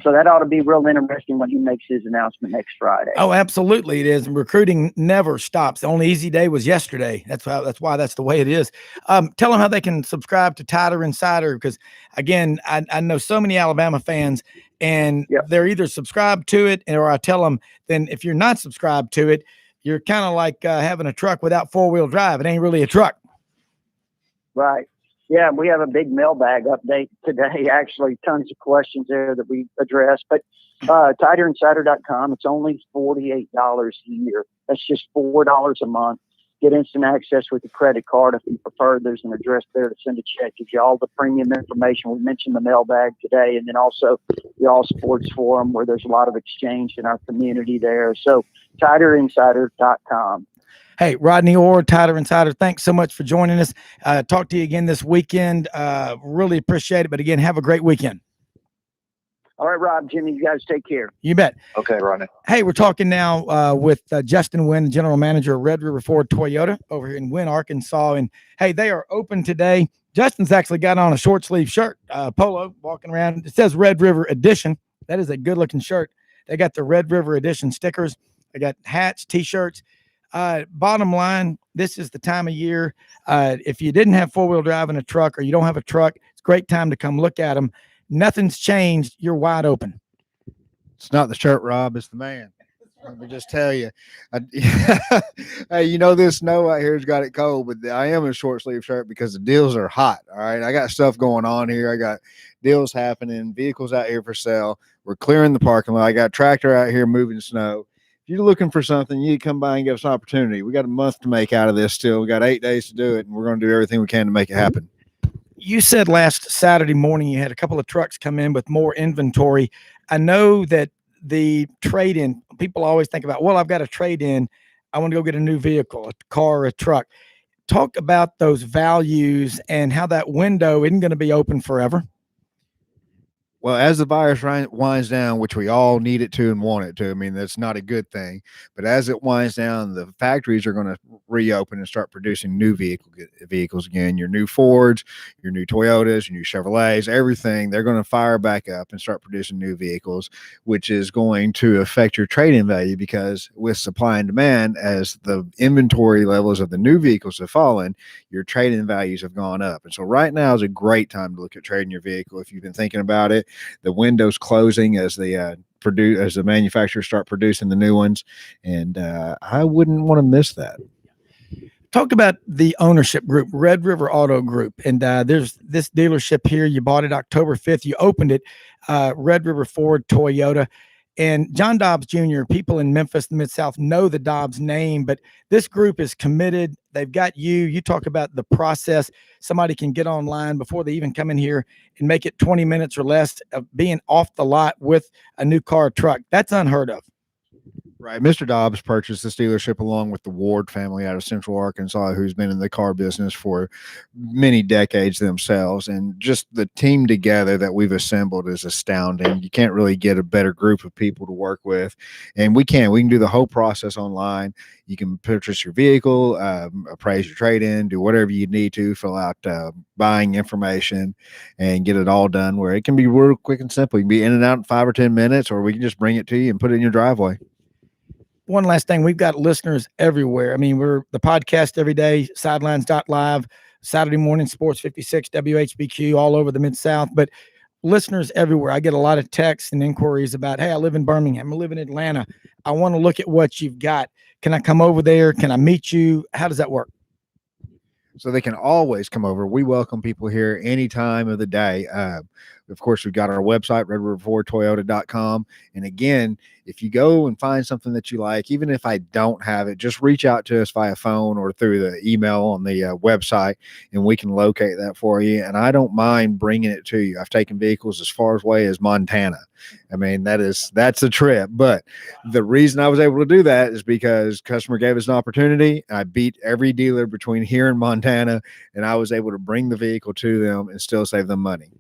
so that ought to be real interesting when he makes his announcement next Friday. Oh, absolutely, it is. Recruiting never stops. The only easy day was yesterday. That's why that's the way it is. Tell them how they can subscribe to Tighter Insider, because again, I know so many Alabama fans, and they're either subscribed to it, or I tell them, then if you're not subscribed to it, you're kind of like having a truck without 4-wheel drive. It ain't really a truck. Right. Yeah, we have a big mailbag update today. Actually, tons of questions there that we addressed. But TighterInsider.com, it's only $48 a year. That's just $4 a month. Get instant access with a credit card if you prefer. There's an address there to send a check. Gives you all the premium information. We mentioned the mailbag today, and then also the All Sports Forum, where there's a lot of exchange in our community there. So TighterInsider.com. Hey, Rodney Orr, Tyler Insider, thanks so much for joining us. Talk to you again this weekend. Really appreciate it. But again, have a great weekend. All right, Rob, Jimmy, you guys take care. You bet. Okay, Rodney. Hey, we're talking now with Justin Wynn, the general manager of Red River Ford Toyota over here in Wynn, Arkansas. And hey, they are open today. Justin's actually got on a short sleeve shirt, polo, walking around. It says Red River Edition. That is a good looking shirt. They got the Red River Edition stickers. They got hats, t-shirts. Bottom line, this is the time of year. If you didn't have four-wheel drive in a truck, or you don't have a truck, it's a great time to come look at them. Nothing's changed. You're wide open. It's not the shirt, Rob. It's the man. Let me just tell you. Hey, you know, this snow out here has got it cold, but I am in a short sleeve shirt because the deals are hot. All right. I got stuff going on here. I got deals happening, vehicles out here for sale. We're clearing the parking lot. I got a tractor out here moving snow. If you're looking for something, you come by and give us an opportunity. We got a month to make out of this still. We got 8 days to do it, and we're going to do everything we can to make it happen. You said last Saturday morning you had a couple of trucks come in with more inventory. I know that the trade-in, people always think about, well, I've got a trade-in. I want to go get a new vehicle, a car, or a truck. Talk about those values and how that window isn't going to be open forever. Well, as the virus winds down, which we all need it to and want it to, I mean, that's not a good thing. But as it winds down, the factories are going to reopen and start producing new vehicles again. Your new Fords, your new Toyotas, your new Chevrolets, everything. They're going to fire back up and start producing new vehicles, which is going to affect your trade-in value, because with supply and demand, as the inventory levels of the new vehicles have fallen, your trade-in values have gone up. And so right now is a great time to look at trading your vehicle. If you've been thinking about it, the window's closing as the manufacturers start producing the new ones, and I wouldn't want to miss that. Talk about the ownership group, Red River Auto Group, and there's this dealership here. You bought it October 5th. You opened it, Red River Ford Toyota. And John Dobbs Jr., people in Memphis, the Mid-South, know the Dobbs name, but this group is committed. They've got you. You talk about the process. Somebody can get online before they even come in here and make it 20 minutes or less of being off the lot with a new car or truck. That's unheard of. Right. Mr. Dobbs purchased this dealership along with the Ward family out of Central Arkansas, who's been in the car business for many decades themselves. And just the team together that we've assembled is astounding. You can't really get a better group of people to work with. And we can do the whole process online. You can purchase your vehicle, appraise your trade-in, do whatever you need to, fill out buying information, and get it all done where it can be real quick and simple. You can be in and out in 5 or 10 minutes, or we can just bring it to you and put it in your driveway. One last thing, we've got listeners everywhere. I mean, we're the podcast every day, sidelines.live, Saturday morning, Sports 56, WHBQ, all over the Mid-South, but listeners everywhere. I get a lot of texts and inquiries about, hey, I live in Birmingham, I live in Atlanta. I want to look at what you've got. Can I come over there? Can I meet you? How does that work? So they can always come over. We welcome people here any time of the day. Of course, we've got our website, redriverfordtoyota.com. And again, if you go and find something that you like, even if I don't have it, just reach out to us via phone or through the email on the website, and we can locate that for you. And I don't mind bringing it to you. I've taken vehicles as far away as Montana. I mean, that's a trip. But the reason I was able to do that is because customer gave us an opportunity. I beat every dealer between here and Montana, and I was able to bring the vehicle to them and still save them money.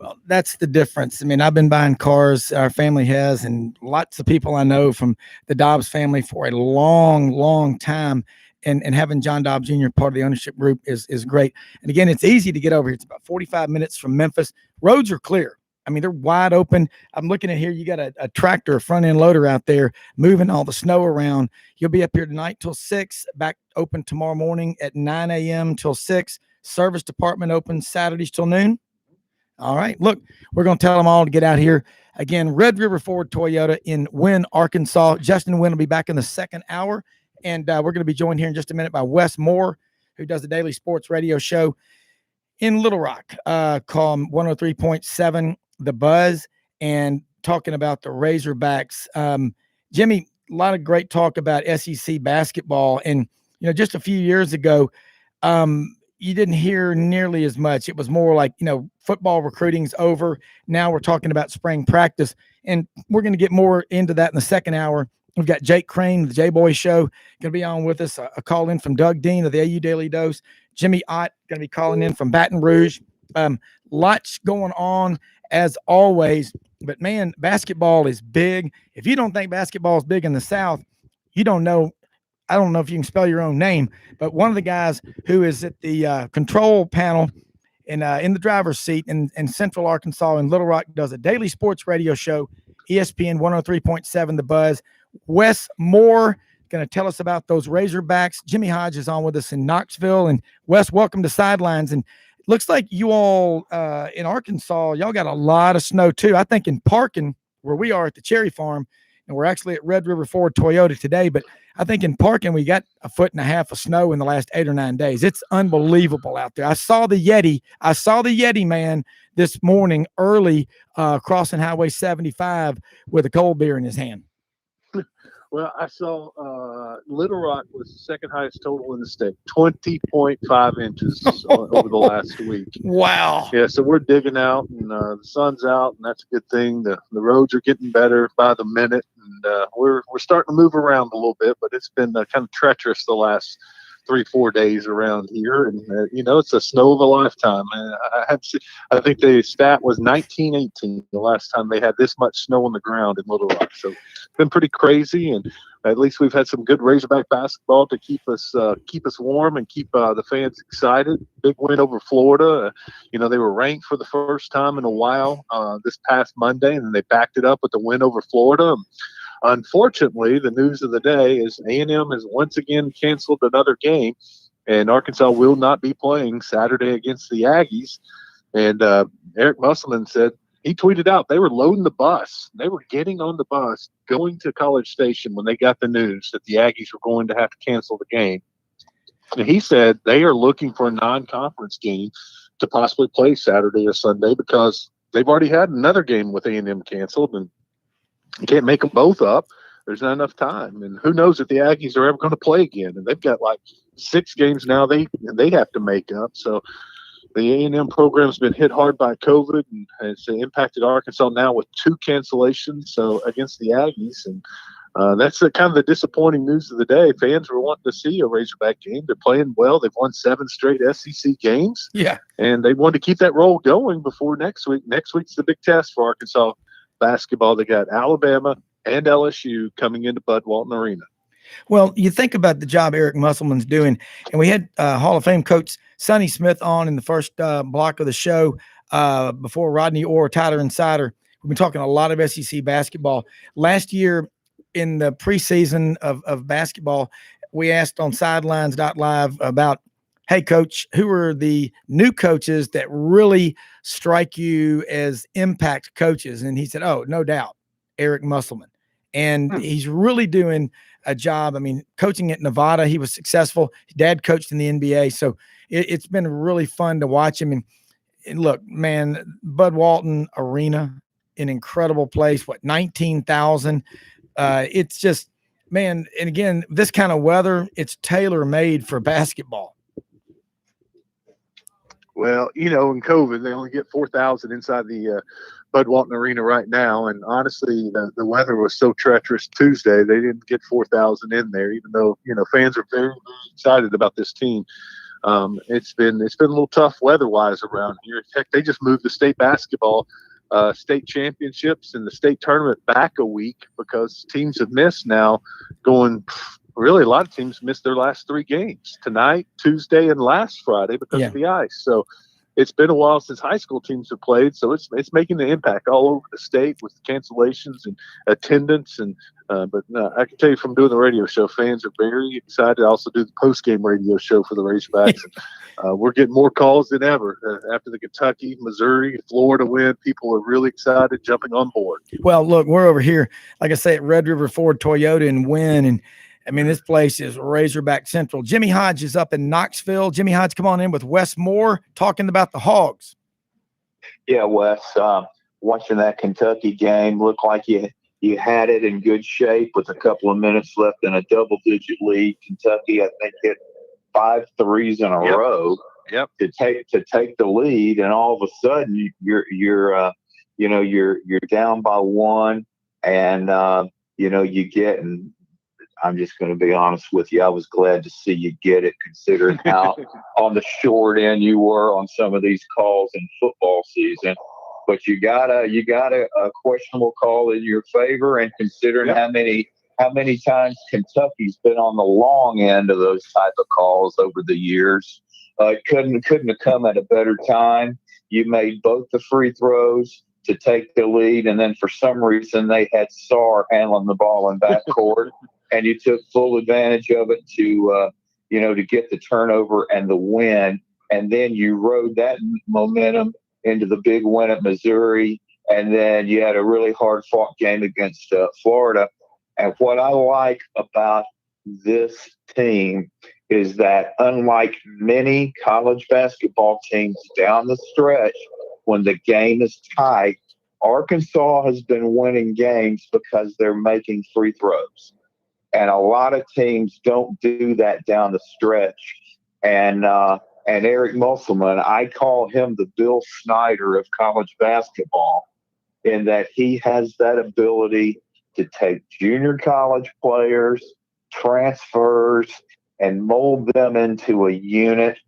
Well, that's the difference. I mean, I've been buying cars, our family has, and lots of people I know from the Dobbs family for a long, long time. And having John Dobbs Jr. part of the ownership group is great. And again, it's easy to get over here. It's about 45 minutes from Memphis. Roads are clear. I mean, they're wide open. I'm looking at here. You got a tractor, a front end loader out there moving all the snow around. You'll be up here tonight till 6, back open tomorrow morning at 9 a.m. till 6. Service department open Saturdays till noon. All right. Look, we're going to tell them all to get out here. Again, Red River Ford Toyota in Wynn, Arkansas. Justin Wynn will be back in the second hour. And we're going to be joined here in just a minute by Wes Moore, who does the Daily Sports Radio Show. in Little Rock, called 103.7 The Buzz, and talking about the Razorbacks. Jimmy, a lot of great talk about SEC basketball. And, just a few years ago, you didn't hear nearly as much. It was more like, football recruiting's over. Now we're talking about spring practice, and we're going to get more into that in the second hour. We've got Jake Crane, the J-Boy Show, going to be on with us. A call in from Doug Dean of the AU Daily Dose. Jimmy Ott going to be calling in from Baton Rouge. Lots going on as always. But, man, basketball is big. If you don't think basketball is big in the South, you don't know. I don't know if you can spell your own name, but one of the guys who is at the control panel and in the driver's seat in Central Arkansas in Little Rock does a daily sports radio show, ESPN 103.7 The Buzz. Wes Moore going to tell us about those Razorbacks. Jimmy Hodge is on with us in Knoxville. And Wes, welcome to Sidelines. And looks like you all in Arkansas, y'all got a lot of snow too. I think in Parkin, where we are at the Cherry Farm, and we're actually at Red River Ford Toyota today, but I think in Parkin we got 1.5 feet of snow in the last 8 or 9 days. It's unbelievable out there. I saw the Yeti man this morning early crossing Highway 75 with a cold beer in his hand. Well, I saw Little Rock was the second highest total in the state, 20.5 inches over the last week. Wow. Yeah, so we're digging out, and the sun's out, and that's a good thing. The roads are getting better by the minute, and we're starting to move around a little bit, but it's been kind of treacherous the last 3-4 days around here, and it's a snow of a lifetime. And I think the stat was 1918 the last time they had this much snow on the ground in Little Rock. So it's been pretty crazy, and at least we've had some good Razorback basketball to keep us warm and keep the fans excited. Big win over Florida. They were ranked for the first time in a while this past Monday, and they backed it up with the win over Florida. Unfortunately, the news of the day is A&M has once again canceled another game, and Arkansas will not be playing Saturday against the Aggies. And Eric Musselman said, he tweeted out they were loading the bus. They were getting on the bus, going to College Station when they got the news that the Aggies were going to have to cancel the game. And he said they are looking for a non-conference game to possibly play Saturday or Sunday because they've already had another game with A&M canceled, and you can't make them both up. There's not enough time. And who knows if the Aggies are ever going to play again. And they've got like 6 games now they have to make up. So the A&M program's been hit hard by COVID, and it's impacted Arkansas now with 2 cancellations against the Aggies. And that's kind of the disappointing news of the day. Fans were wanting to see a Razorback game. They're playing well. They've won 7 straight SEC games. Yeah. And they wanted to keep that roll going before next week. Next week's the big test for Arkansas basketball. They got Alabama and LSU coming into Bud Walton Arena. Well, you think about the job Eric Musselman's doing, and we had Hall of Fame coach Sonny Smith on in the first block of the show before Rodney Orr, Tyler Insider. We've been talking a lot of SEC basketball. Last year in the preseason of basketball, we asked on Sidelines.live about, hey, coach, who are the new coaches that really strike you as impact coaches? And he said, oh, no doubt, Eric Musselman. And he's really doing a job. I mean, coaching at Nevada, he was successful. His dad coached in the NBA. So it's been really fun to watch him. And look, man, Bud Walton Arena, an incredible place. 19,000. It's just, man, and again, this kind of weather, it's tailor-made for basketball. Well, in COVID, they only get 4,000 inside the Bud Walton Arena right now. And honestly, the weather was so treacherous Tuesday, they didn't get 4,000 in there, even though, fans are very, very excited about this team. It's been a little tough weather-wise around here. Heck, they just moved the state basketball state championships and the state tournament back a week because teams have missed now going – really, a lot of teams missed their last 3 games tonight, Tuesday, and last Friday because of the ice. So it's been a while since high school teams have played. So it's making the impact all over the state with cancellations and attendance. And but I can tell you from doing the radio show, fans are very excited. I also do the post-game radio show for the Razorbacks. And, we're getting more calls than ever after the Kentucky, Missouri, Florida win. People are really excited, jumping on board. Well, look, we're over here, like I say, at Red River Ford Toyota and Wynn, and I mean, this place is Razorback Central. Jimmy Hodge is up in Knoxville. Jimmy Hodge, come on in with Wes Moore talking about the Hogs. Yeah, Wes, watching that Kentucky game, looked like you had it in good shape with a couple of minutes left in a double-digit lead. Kentucky, I think, hit 5 threes in a row to take the lead, and all of a sudden you're down by 1, and you get. And I'm just going to be honest with you, I was glad to see you get it, considering how on the short end you were on some of these calls in football season. But you got a questionable call in your favor, and considering how many times Kentucky's been on the long end of those type of calls over the years, couldn't have come at a better time. You made both the free throws to take the lead, and then for some reason they had Sarr handling the ball in backcourt, and you took full advantage of it to get the turnover and the win, and then you rode that momentum into the big win at Missouri, and then you had a really hard-fought game against Florida. And what I like about this team is that, unlike many college basketball teams down the stretch, when the game is tight, Arkansas has been winning games because they're making free throws. And a lot of teams don't do that down the stretch. And Eric Musselman, I call him the Bill Snyder of college basketball, in that he has that ability to take junior college players, transfers, and mold them into a unit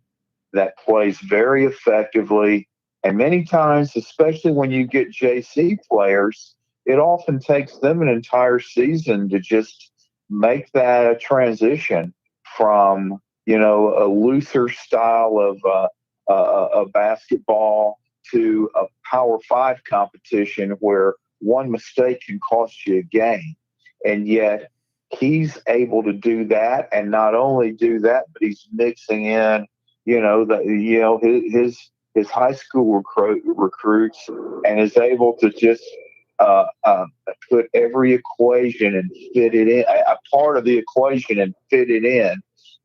that plays very effectively. And many times, especially when you get JC players, it often takes them an entire season to just make that transition from a looser style of basketball to a Power 5 competition where one mistake can cost you a game. And yet he's able to do that, and not only do that, but he's mixing in, his high school recruits, and is able to just put every equation and fit it in, a part of the equation, and fit it in.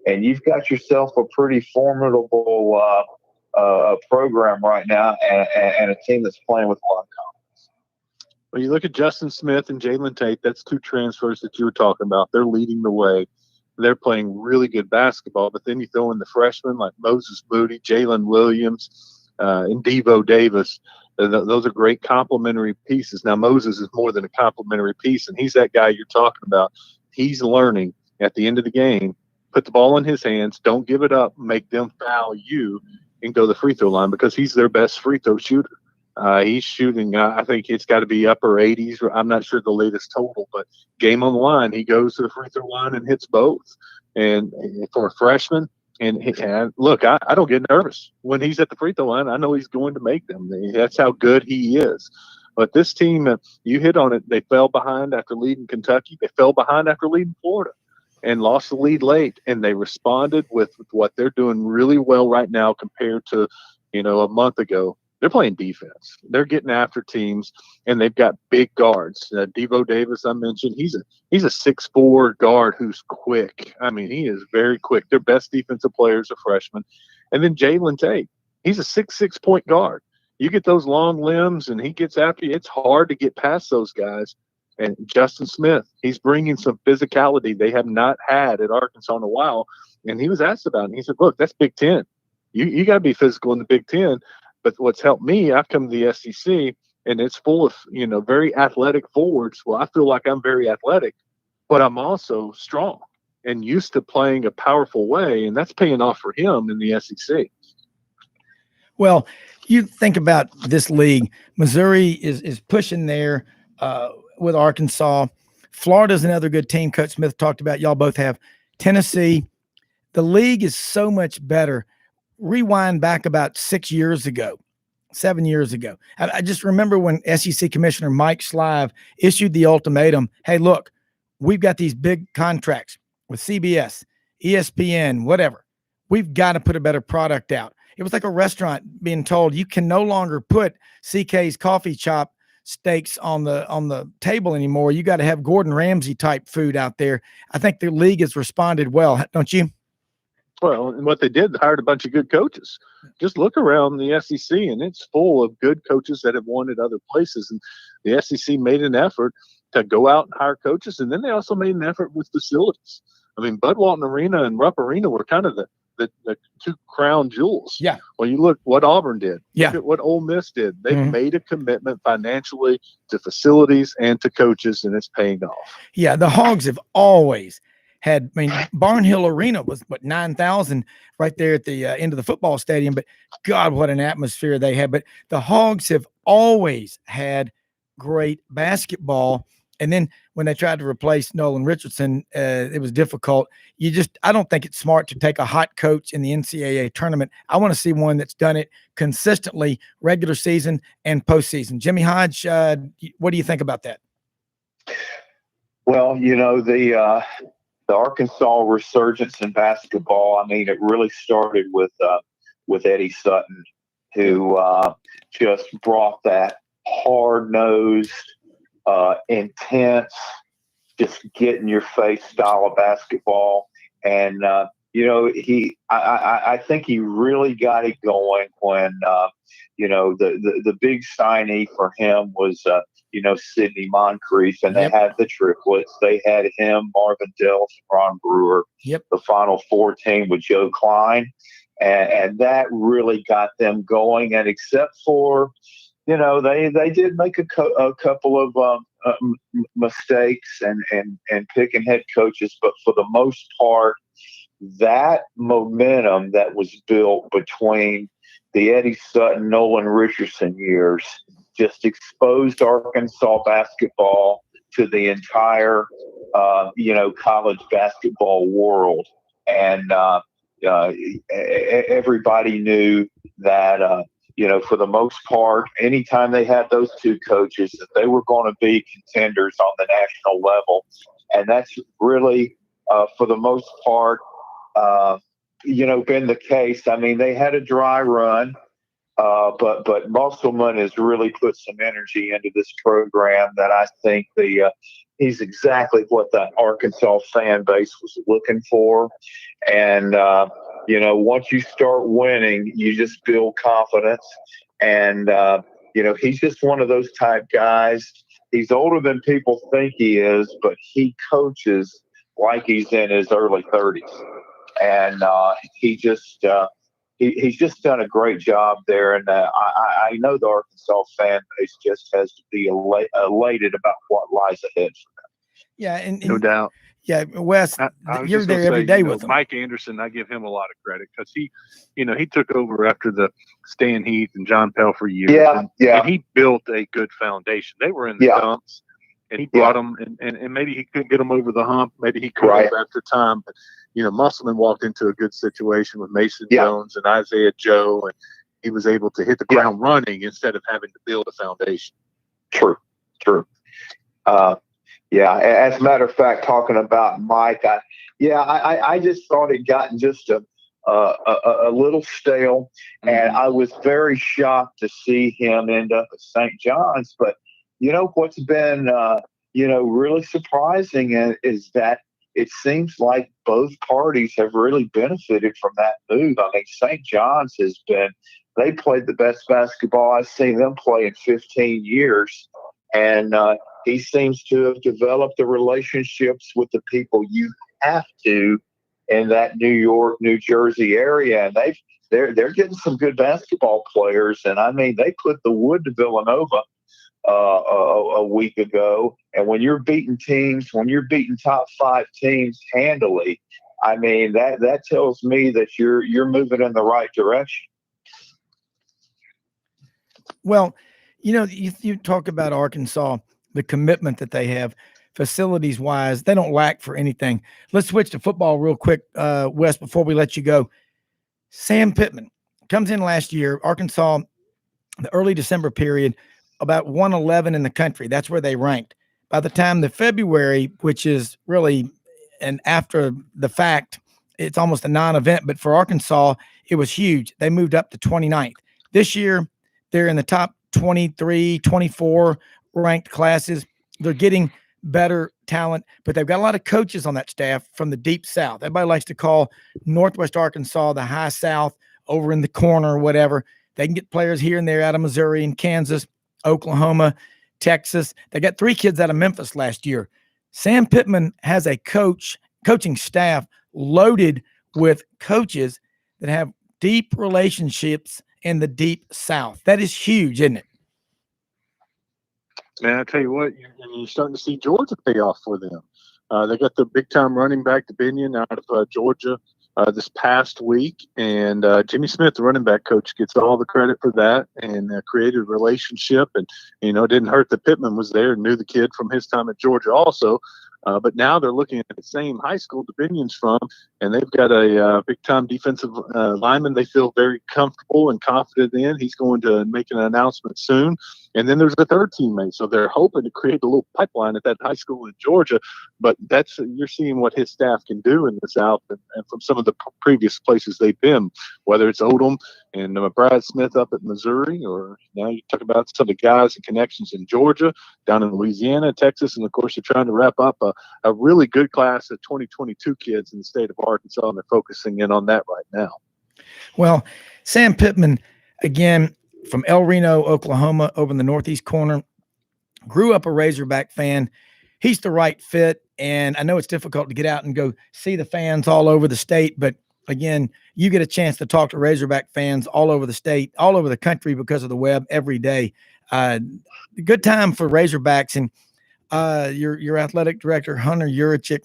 And you've got yourself a pretty formidable program right now, and a team that's playing with a lot of confidence. Well, you look at Justin Smith and Jalen Tate, that's 2 transfers that you were talking about. They're leading the way. They're playing really good basketball. But then you throw in the freshmen like Moses Moody, Jalen Williams, and Devo Davis. Those are great complementary pieces. Now, Moses is more than a complementary piece, and he's that guy you're talking about. He's learning at the end of the game, put the ball in his hands, don't give it up, make them foul you, and go to the free throw line, because he's their best free throw shooter. He's shooting, I think it's got to be upper 80s. I'm not sure the latest total, but game on the line, he goes to the free throw line and hits both. And for a freshman, and look, I don't get nervous when he's at the free throw line. I know he's going to make them. That's how good he is. But this team, you hit on it, they fell behind after leading Kentucky. They fell behind after leading Florida and lost the lead late. And they responded with what they're doing really well right now compared to, a month ago. They're playing defense. They're getting after teams, and they've got big guards. Devo Davis, I mentioned, he's a 6'4" guard who's quick. I mean, he is very quick. Their best defensive player is a freshman. And then Jalen Tate, he's a 6'6" point guard. You get those long limbs, and he gets after you. It's hard to get past those guys. And Justin Smith, he's bringing some physicality they have not had at Arkansas in a while. And he was asked about it. And he said, look, that's Big Ten. You got to be physical in the Big Ten. But what's helped me, I've come to the SEC, and it's full of, very athletic forwards. Well, I feel like I'm very athletic, but I'm also strong and used to playing a powerful way, and that's paying off for him in the SEC. Well, you think about this league. Missouri is pushing there with Arkansas. Florida's another good team. Coach Smith talked about. Y'all both have Tennessee. The league is so much better. Rewind back about 7 years ago. I just remember when SEC Commissioner Mike Slive issued the ultimatum, hey, look, we've got these big contracts with CBS, ESPN, whatever. We've got to put a better product out. It was like a restaurant being told you can no longer put CK's Coffee Shop steaks on the table anymore. You got to have Gordon Ramsay type food out there. I think the league has responded well, don't you? Well, and what they did, hired a bunch of good coaches. Just look around the SEC, and it's full of good coaches that have won at other places. And the SEC made an effort to go out and hire coaches, and then they also made an effort with facilities. I mean, Bud Walton Arena and Rupp Arena were kind of the two crown jewels. Yeah. Well, you look what Auburn did. Yeah. Look at what Ole Miss did. They made a commitment financially to facilities and to coaches, and it's paying off. Yeah, the Hogs have always had, I mean, Barnhill Arena was 9,000 right there at the end of the football stadium, but God, what an atmosphere they had. But the Hogs have always had great basketball. And then when they tried to replace Nolan Richardson, it was difficult. I don't think it's smart to take a hot coach in the NCAA tournament. I want to see one that's done it consistently, regular season and postseason. Jimmy Hodge, what do you think about that? Well, the Arkansas resurgence in basketball, I mean, it really started with Eddie Sutton, who just brought that hard-nosed, intense, just get in your face style of basketball. And, I think he really got it going when, the big signee for him was, Sidney Moncrief, and they had the triplets. They had him, Marvin Delf, Ron Brewer. Yep. The Final Four team with Joe Klein. And that really got them going. And except for, they did make a couple of mistakes and picking head coaches, but for the most part, that momentum that was built between the Eddie Sutton, Nolan Richardson years just exposed Arkansas basketball to the entire, college basketball world, and everybody knew that. For the most part, anytime they had those two coaches, that they were going to be contenders on the national level. And that's really, for the most part, been the case. I mean, they had a dry run, but Musselman has really put some energy into this program that I think he's exactly what the Arkansas fan base was looking for. And, once you start winning, you just build confidence. And, he's just one of those type guys. He's older than people think he is, but he coaches like he's in his early 30s. And he's just done a great job there. And I know the Arkansas fan base just has to be elated about what lies ahead for them. Yeah, and No doubt. Yeah, Wes, you're there every day with him. Mike Anderson, I give him a lot of credit because he took over after the Stan Heath and John Pelfrey years. And he built a good foundation. They were in the dumps, and he brought them, and maybe he couldn't get them over the hump. Maybe he could have after time. But, Musselman walked into a good situation with Mason Jones and Isaiah Joe, and he was able to hit the ground running instead of having to build a foundation. True. As a matter of fact, talking about Mike, I just thought it gotten just a little stale, and I was very shocked to see him end up at St. John's. But what's been really surprising is that it seems like both parties have really benefited from that move. I mean, St. John's they played the best basketball I've seen them play in 15 years, and he seems to have developed the relationships with the people you have to in that New York, New Jersey area. And they're getting some good basketball players. And I mean, they put the wood to Villanova a week ago. And when you're beating top 5 teams handily, I mean, that tells me that you're moving in the right direction. Well, you talk about Arkansas, the commitment that they have facilities wise, they don't lack for anything. Let's switch to football real quick, Wes, before we let you go. Sam Pittman comes in last year, Arkansas, the early December period, about 111 in the country. That's where they ranked. By the time the February, which is really, and after the fact, it's almost a non-event, but for Arkansas, it was huge. They moved up to 29th. This year, they're in the top 23, 24 ranked classes. They're getting better talent, but they've got a lot of coaches on that staff from the deep South. Everybody likes to call Northwest Arkansas the high South, over in the corner or whatever. They can get players here and there out of Missouri and Kansas, Oklahoma, Texas. They got 3 kids out of Memphis last year. Sam Pittman has a coaching staff loaded with coaches that have deep relationships in the deep South. That is huge, isn't it? Man, I tell you what, you're starting to see Georgia pay off for them. They got the big-time running back, Binion, out of Georgia this past week. And Jimmy Smith, the running back coach, gets all the credit for that and created a relationship. And, it didn't hurt that Pittman was there and knew the kid from his time at Georgia also. But now they're looking at the same high school Binion's from, and they've got a big-time defensive lineman they feel very comfortable and confident in. He's going to make an announcement soon. And then there's a third teammate. So they're hoping to create a little pipeline at that high school in Georgia. But you're seeing what his staff can do in the South and from some of the previous places they've been, whether it's Odom and Brad Smith up at Missouri, or now you talk about some of the guys and connections in Georgia, down in Louisiana, Texas, and of course, they're trying to wrap up a really good class of 2022 kids in the state of Arkansas, and they're focusing in on that right now. Well, Sam Pittman, again, from El Reno, Oklahoma, over in the northeast corner, grew up a Razorback fan. He's the right fit, and I know it's difficult to get out and go see the fans all over the state, but again, you get a chance to talk to Razorback fans all over the state, all over the country because of the web every day. Good time for Razorbacks. And your athletic director, Hunter Urachik,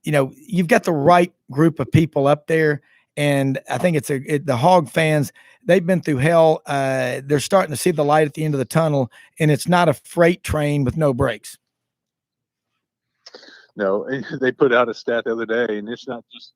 you've got the right group of people up there. And I think the Hog fans, they've been through hell. They're starting to see the light at the end of the tunnel, and it's not a freight train with no brakes. No, they put out a stat the other day, and it's not just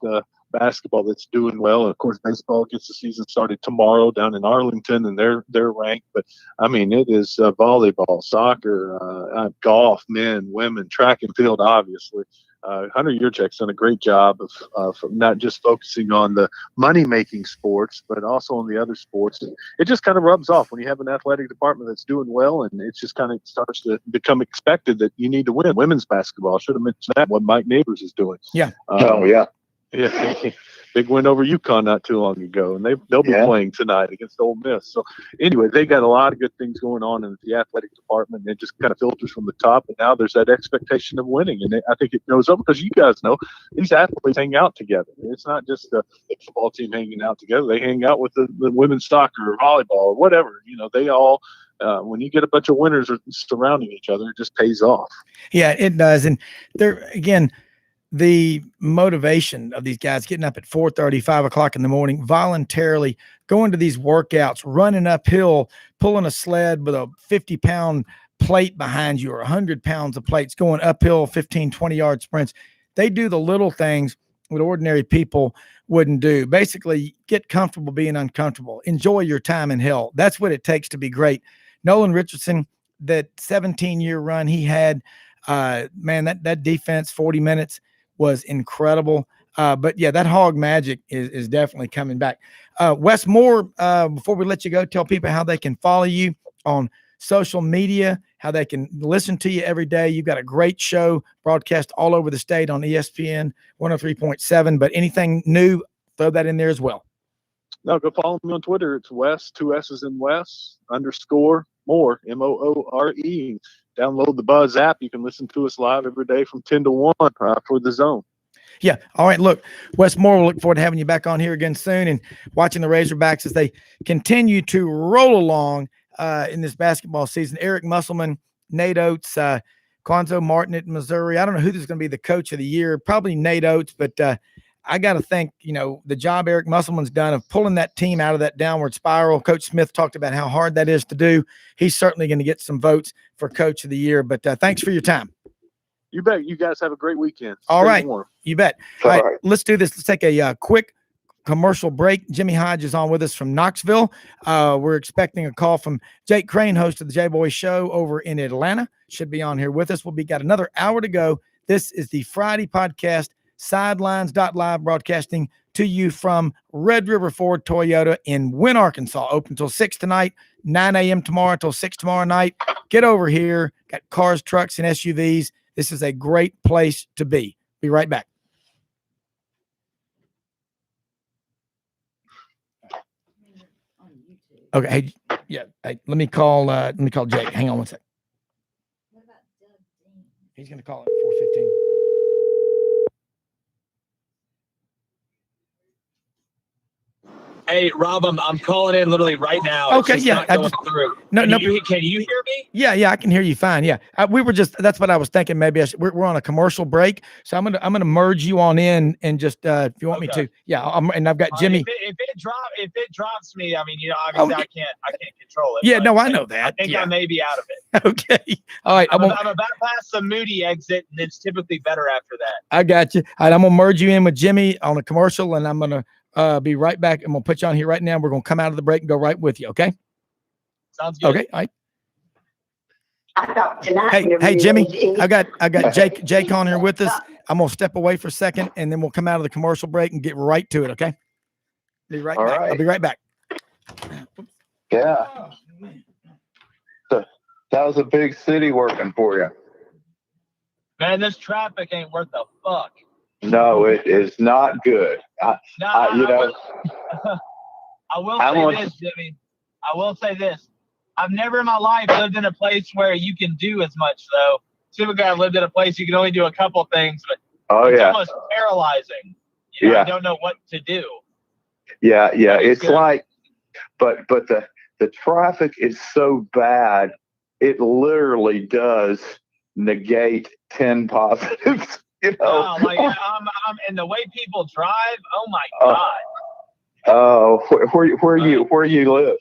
basketball that's doing well. Of course, baseball gets the season started tomorrow down in Arlington, and they're ranked. But I mean, it is volleyball, soccer, golf, men, women, track and field, obviously. Hunter Urachek's done a great job of not just focusing on the money-making sports, but also on the other sports. And it just kind of rubs off when you have an athletic department that's doing well, and it just kind of starts to become expected that you need to win. Women's basketball, I should have mentioned that, what Mike Neighbors is doing. Yeah. Yeah, big win over UConn not too long ago, and they'll be playing tonight against Ole Miss. So anyway, they got a lot of good things going on in the athletic department, and it just kind of filters from the top. And now there's that expectation of winning, and I think it goes up because you guys know these athletes hang out together. It's not just the football team hanging out together; they hang out with the women's soccer or volleyball or whatever. They all. When you get a bunch of winners surrounding each other, it just pays off. Yeah, it does, and there again. The motivation of these guys getting up at 4:30, 5 o'clock in the morning, voluntarily going to these workouts, running uphill, pulling a sled with a 50-pound plate behind you or 100 pounds of plates, going uphill 15, 20-yard sprints. They do the little things that ordinary people wouldn't do. Basically, get comfortable being uncomfortable. Enjoy your time in hell. That's what it takes to be great. Nolan Richardson, that 17-year run he had, man, that defense, 40 minutes, was incredible. But yeah, that Hog magic is definitely coming back. Wes Moore, before we let you go, tell people how they can follow you on social media, how they can listen to you every day. You've got a great show broadcast all over the state on ESPN 103.7, but anything new, throw that in there as well. No, go follow me on Twitter. It's Wes, 2 S's in Wes, _Moore, Moore. Download the Buzz app. You can listen to us live every day from 10 to 1 for the Zone. Yeah. All right. Look, Wes Moore, we'll look forward to having you back on here again soon and watching the Razorbacks as they continue to roll along in this basketball season. Eric Musselman, Nate Oates, Quanzo Martin at Missouri. I don't know who's going to be the coach of the year. Probably Nate Oates, but I got to think, the job Eric Musselman's done of pulling that team out of that downward spiral. Coach Smith talked about how hard that is to do. He's certainly going to get some votes for coach of the year, but thanks for your time. You bet. You guys have a great weekend. All right. Warm. You bet. All right. Let's do this. Let's take a quick commercial break. Jimmy Hodge is on with us from Knoxville. We're expecting a call from Jake Crane, host of the J-Boy Show over in Atlanta. Should be on here with us. Got another hour to go. This is the Friday podcast, Sidelines.live, broadcasting to you from Red River Ford Toyota in Wynne, Arkansas. Open till 6 tonight, 9 a.m. tomorrow till 6 tomorrow night. Get over here. Got cars, trucks, and SUVs. This is a great place to be. Be right back. Okay. Hey, yeah. Hey, let me call Jake. Hang on one sec. He's going to call it 4:15. Hey, Rob, I'm calling in literally right now. Okay, it's yeah, not going through. No, Can you hear me? Yeah, I can hear you fine. Yeah, that's what I was thinking. Maybe we're on a commercial break, so I'm gonna merge you on in and just if you want me to, yeah. And I've got Jimmy. If it drops me, I mean, obviously I can't control it. Yeah, no, I know that. I think I may be out of it. Okay, all right. I'm about past the Moody exit, and it's typically better after that. I got you. All right, I'm gonna merge you in with Jimmy on a commercial, and I'm gonna be right back. I'm gonna put you on here right now. We're gonna come out of the break and go right with you. Okay. Sounds good. Okay. All right. Hey, Jimmy, I got Jake on here with us. I'm gonna step away for a second, and then we'll come out of the commercial break and get right to it. Okay. Be right back. Right. I'll be right back. Yeah. So that was a big city working for you. Man, this traffic ain't worth a fuck. No, it is not good. I will say this, Jimmy. I will say this. I've never in my life lived in a place where you can do as much, though. Typically, I've lived in a place you can only do a couple things, but it's almost paralyzing. I don't know what to do. Yeah. It's good. Like, but the traffic is so bad, it literally does negate 10 positives. And the way people drive, oh my God. Where you live?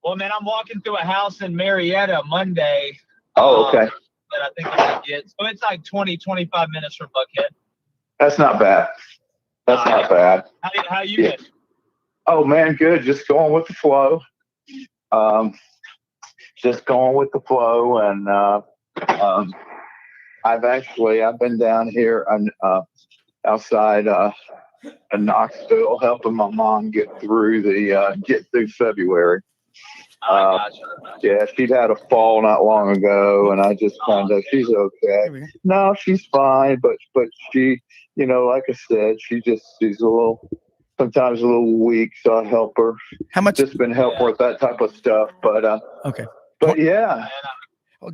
Well, man, I'm walking through a house in Marietta Monday. Oh, okay. That I think I'm gonna get. So it's like 20-25 minutes from Buckhead. That's not bad. Not bad. How you been? Oh man, good. Just going with the flow. And I've been down here outside in Knoxville helping my mom get through February. Yeah, she'd had a fall not long ago, and I just she's okay. No, she's fine, but she, like I said, she's sometimes a little weak, so I help her. How much? Just been helping with that type of stuff, but okay. But yeah.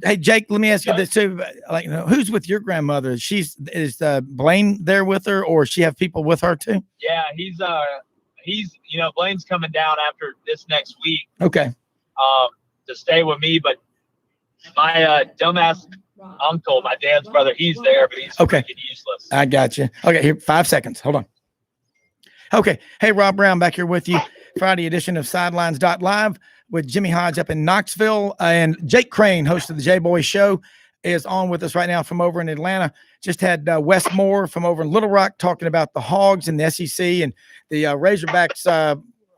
Hey, Jake, let me ask you this too. Like, who's with your grandmother? Is Blaine there with her, or she have people with her too? Yeah, he's Blaine's coming down after this next week. Okay. To stay with me, but my dumbass uncle, my dad's brother, he's there, but he's freaking useless. I got you. Okay, here, 5 seconds. Hold on. Okay. Hey, Rob Brown back here with you. Friday edition of Sidelines.live with Jimmy Hodge up in Knoxville, and Jake Crane, host of the J-Boy Show, is on with us right now from over in Atlanta. Just had Wes Moore from over in Little Rock talking about the Hogs and the SEC and the Razorbacks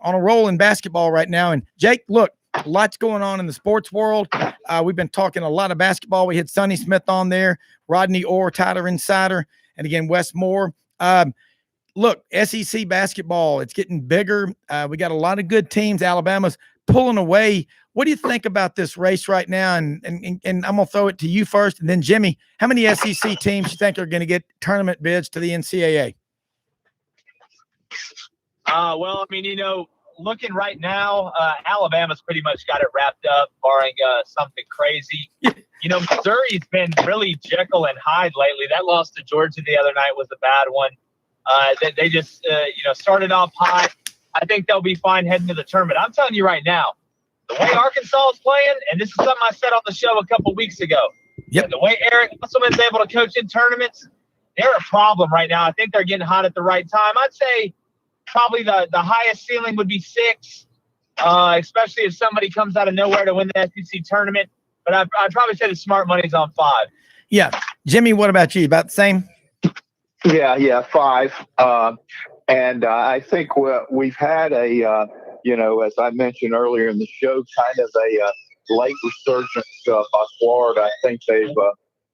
on a roll in basketball right now. And Jake, look, lots going on in the sports world. We've been talking a lot of basketball. We had Sonny Smith on there, Rodney Orr, Tyler Insider, and again, Wes Moore. Look, SEC basketball, it's getting bigger. We got a lot of good teams. Alabama's pulling away. What do you think about this race right now? And I'm going to throw it to you first, and then Jimmy, how many SEC teams you think are going to get tournament bids to the NCAA? Well, I mean, looking right now, Alabama's pretty much got it wrapped up, barring something crazy. Missouri's been really Jekyll and Hyde lately. That loss to Georgia the other night was a bad one. They just, started off hot. I think they'll be fine heading to the tournament. I'm telling you right now, the way Arkansas is playing, and this is something I said on the show a couple weeks ago. Yep. The way Eric Musselman's able to coach in tournaments, they're a problem right now. I think they're getting hot at the right time. I'd say probably the highest ceiling would be 6, especially if somebody comes out of nowhere to win the SEC tournament. But I'd probably say the smart money's on 5. Yeah. Jimmy, what about you? About the same? Yeah, 5. And I think we've had as I mentioned earlier in the show, kind of a late resurgence by Florida. I think they've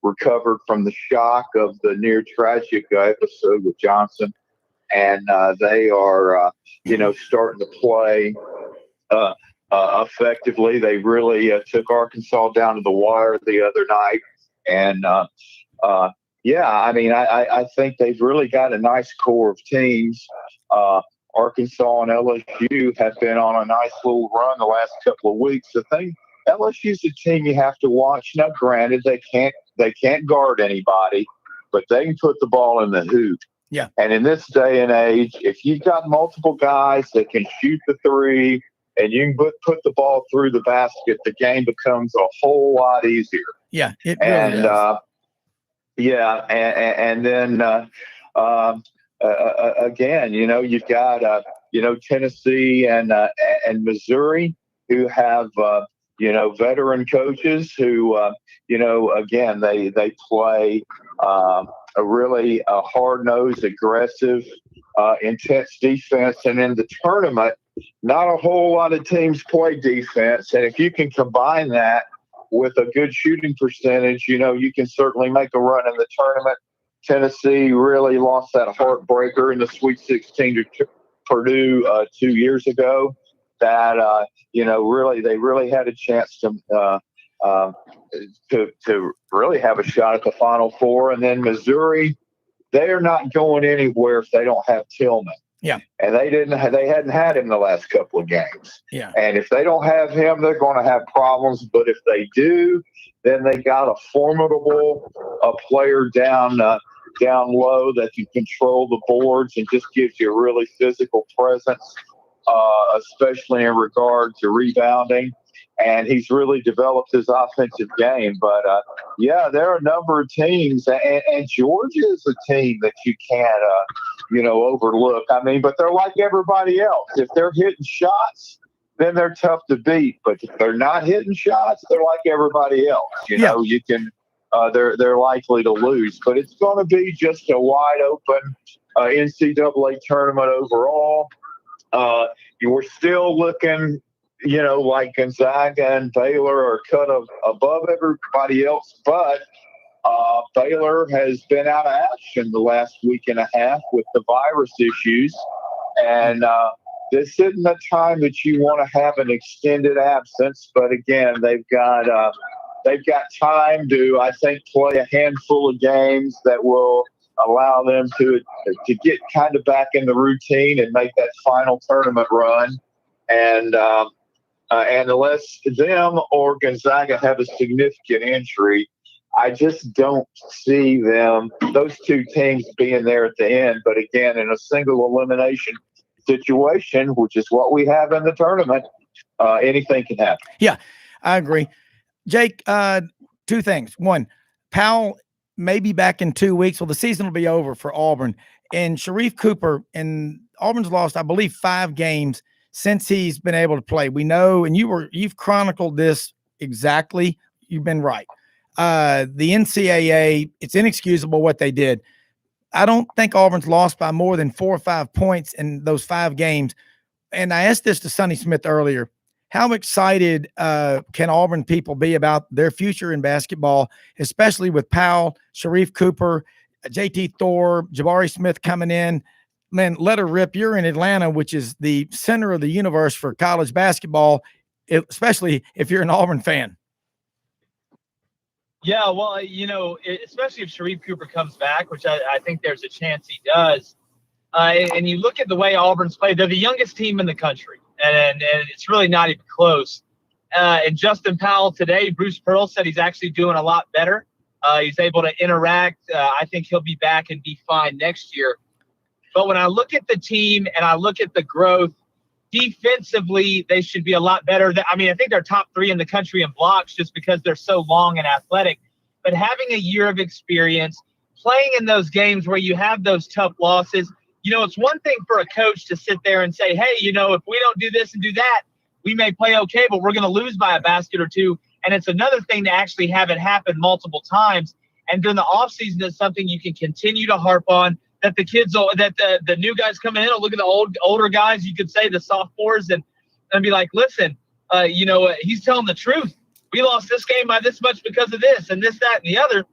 recovered from the shock of the near tragic episode with Johnson. and they are, starting to play effectively. They really took Arkansas down to the wire the other night, and I think they've really got a nice core of teams. Arkansas and LSU have been on a nice little run the last couple of weeks. The thing, LSU's a team you have to watch. Now, granted, they can't guard anybody, but they can put the ball in the hoop. Yeah. And in this day and age, if you've got multiple guys that can shoot the three and you can put the ball through the basket, the game becomes a whole lot easier. Yeah, it really does. And then again, you've got Tennessee and Missouri, who have veteran coaches who again they play a really hard-nosed, aggressive, intense defense, and in the tournament, not a whole lot of teams play defense, and if you can combine that with a good shooting percentage, you can certainly make a run in the tournament. Tennessee really lost that heartbreaker in the Sweet 16 to Purdue 2 years ago. That they really had a chance to really have a shot at the Final Four. And then Missouri, they are not going anywhere if they don't have Tillman. Yeah. And they hadn't had him the last couple of games. Yeah. And if they don't have him, they're going to have problems. But if they do, then they got a formidable player down low that can control the boards and just gives you a really physical presence, especially in regard to rebounding. And he's really developed his offensive game. But, there are a number of teams, and Georgia is a team that you can't, overlook. I mean, but they're like everybody else. If they're hitting shots, then they're tough to beat. But if they're not hitting shots, they're like everybody else. You can they're likely to lose. But it's going to be just a wide open NCAA tournament overall. You were still looking, like Gonzaga and Baylor are cut above everybody else, but Baylor has been out of action the last week and a half with the virus issues, and this isn't a time that you want to have an extended absence. But again, they've got time to, I think, play a handful of games that will allow them to get kind of back in the routine and make that final tournament run. And unless them or Gonzaga have a significant injury, I just don't see those two teams being there at the end. But again, in a single elimination situation, which is what we have in the tournament, anything can happen. Yeah, I agree. Jake, two things. One, Powell may be back in 2 weeks. Well, the season will be over for Auburn. And Sharif Cooper, and Auburn's lost, I believe, 5 games since he's been able to play. We know, and you've chronicled this exactly. You've been right. The NCAA, it's inexcusable what they did. I don't think Auburn's lost by more than 4 or 5 points in those 5 games. And I asked this to Sonny Smith earlier. How excited can Auburn people be about their future in basketball, especially with Powell, Sharif Cooper, JT Thor, Jabari Smith coming in? Man, let her rip. You're in Atlanta, which is the center of the universe for college basketball, especially if you're an Auburn fan. Yeah, well, especially if Sharif Cooper comes back, which I think there's a chance he does. And you look at the way Auburn's played, they're the youngest team in the country, and it's really not even close. And Justin Powell today, Bruce Pearl said he's actually doing a lot better. He's able to interact. I think he'll be back and be fine next year. But when I look at the team and I look at the growth, defensively, they should be a lot better. I think they're top 3 in the country in blocks just because they're so long and athletic. But having a year of experience, playing in those games where you have those tough losses, it's one thing for a coach to sit there and say, hey, if we don't do this and do that, we may play okay, but we're going to lose by a basket or 2. And it's another thing to actually have it happen multiple times. And during the offseason, it's something you can continue to harp on, that the kids, that the new guys coming in will look at the older guys, you could say the sophomores, and be like, listen, he's telling the truth. We lost this game by this much because of this and this, that, and the other.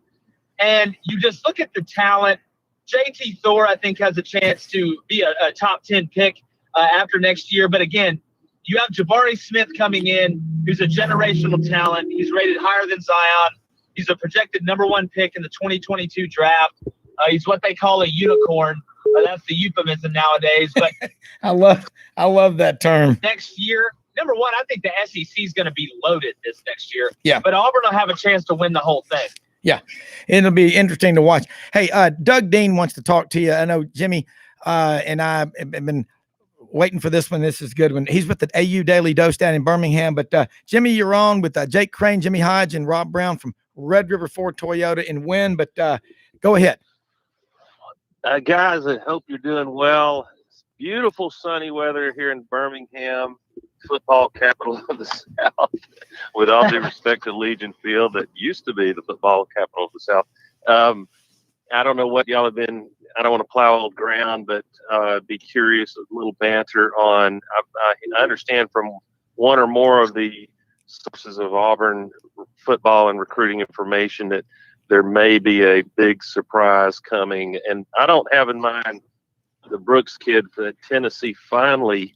And you just look at the talent JT Thor, I think, has a chance to be a top 10 pick after next year. But again, you have Jabari Smith coming in, who's a generational talent. He's rated higher than Zion. He's a projected number 1 pick in the 2022 draft. He's what they call a unicorn. That's the euphemism nowadays. But I love that term. next year, number one, I think the SEC is going to be loaded this next year. Yeah. But Auburn will have a chance to win the whole thing. Yeah, it'll be interesting to watch. Hey, Doug Dean wants to talk to you. I know Jimmy and I have been waiting for this one. This is a good one. He's with the AU Daily Dose down in Birmingham. But Jimmy, you're on with Jake Crane, Jimmy Hodge, and Rob Brown from Red River Ford Toyota in Wynn. But go ahead. Guys, I hope you're doing well. It's beautiful sunny weather here in Birmingham, football capital of the South, with all due respect to Legion Field that used to be the football capital of the South. I don't know what y'all have been, I don't want to plow old ground, but be curious, a little banter on, I understand from one or more of the sources of Auburn football and recruiting information that there may be a big surprise coming. And I don't have in mind the Brooks kid that Tennessee finally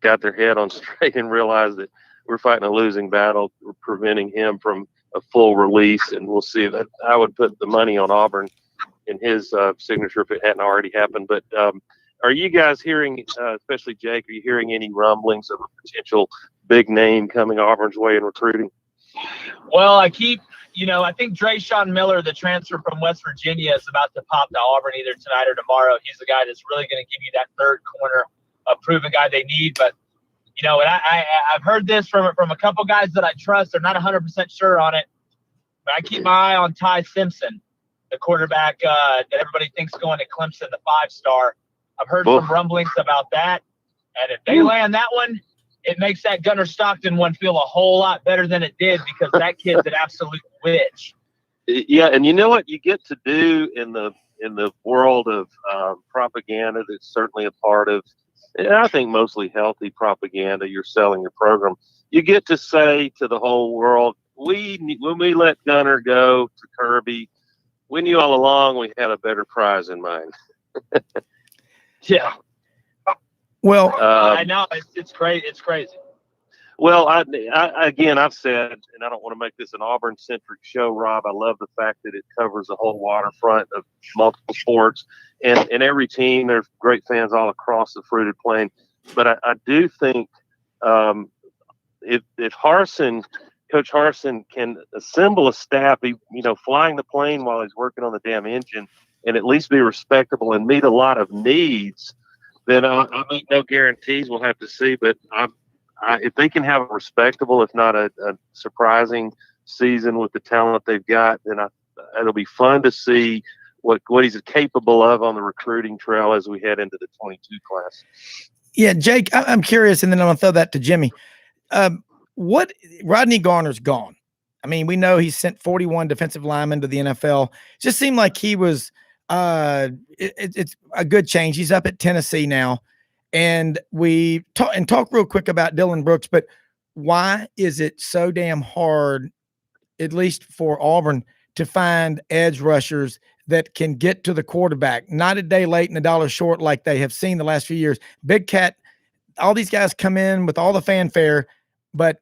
got their head on straight and realized that we're fighting a losing battle, preventing him from a full release. And we'll see that. I would put the money on Auburn in his signature if it hadn't already happened. But are you guys hearing, especially Jake, are you hearing any rumblings of a potential big name coming Auburn's way in recruiting? Well, I think Drayshawn Miller, the transfer from West Virginia, is about to pop to Auburn either tonight or tomorrow. He's the guy that's really going to give you that third corner, a proven guy they need. But, and I've heard this from a couple guys that I trust. They're not 100% sure on it. But I keep my eye on Ty Simpson, the quarterback that everybody thinks going to Clemson, the 5-star. I've heard some rumblings about that. And if they land that one, it makes that Gunnar Stockton one feel a whole lot better than it did, because that kid's an absolute witch. Yeah, and you know what you get to do in the world of propaganda that's certainly a part of, and I think mostly healthy propaganda, you're selling your program. You get to say to the whole world, when we let Gunnar go to Kirby, we knew all along we had a better prize in mind. Yeah. Well, I know it's crazy. It's crazy. Well, I've said, and I don't want to make this an Auburn-centric show, Rob. I love the fact that it covers the whole waterfront of multiple sports, and every team. There's great fans all across the fruited plain. But I do think if Coach Harsin can assemble a staff, flying the plane while he's working on the damn engine, and at least be respectable and meet a lot of needs, then I make no guarantees. We'll have to see. But if they can have a respectable, if not a surprising season with the talent they've got, then it'll be fun to see what he's capable of on the recruiting trail as we head into the 22 class. Yeah, Jake, I'm curious, and then I'm going to throw that to Jimmy. What Rodney Garner's gone. I mean, we know he sent 41 defensive linemen to the NFL. It just seemed like he was it's a good change. He's up at Tennessee now. And we talk real quick about Dylan Brooks, but why is it so damn hard, at least for Auburn, to find edge rushers that can get to the quarterback, not a day late and a dollar short like they have seen the last few years? Big Cat, all these guys come in with all the fanfare, but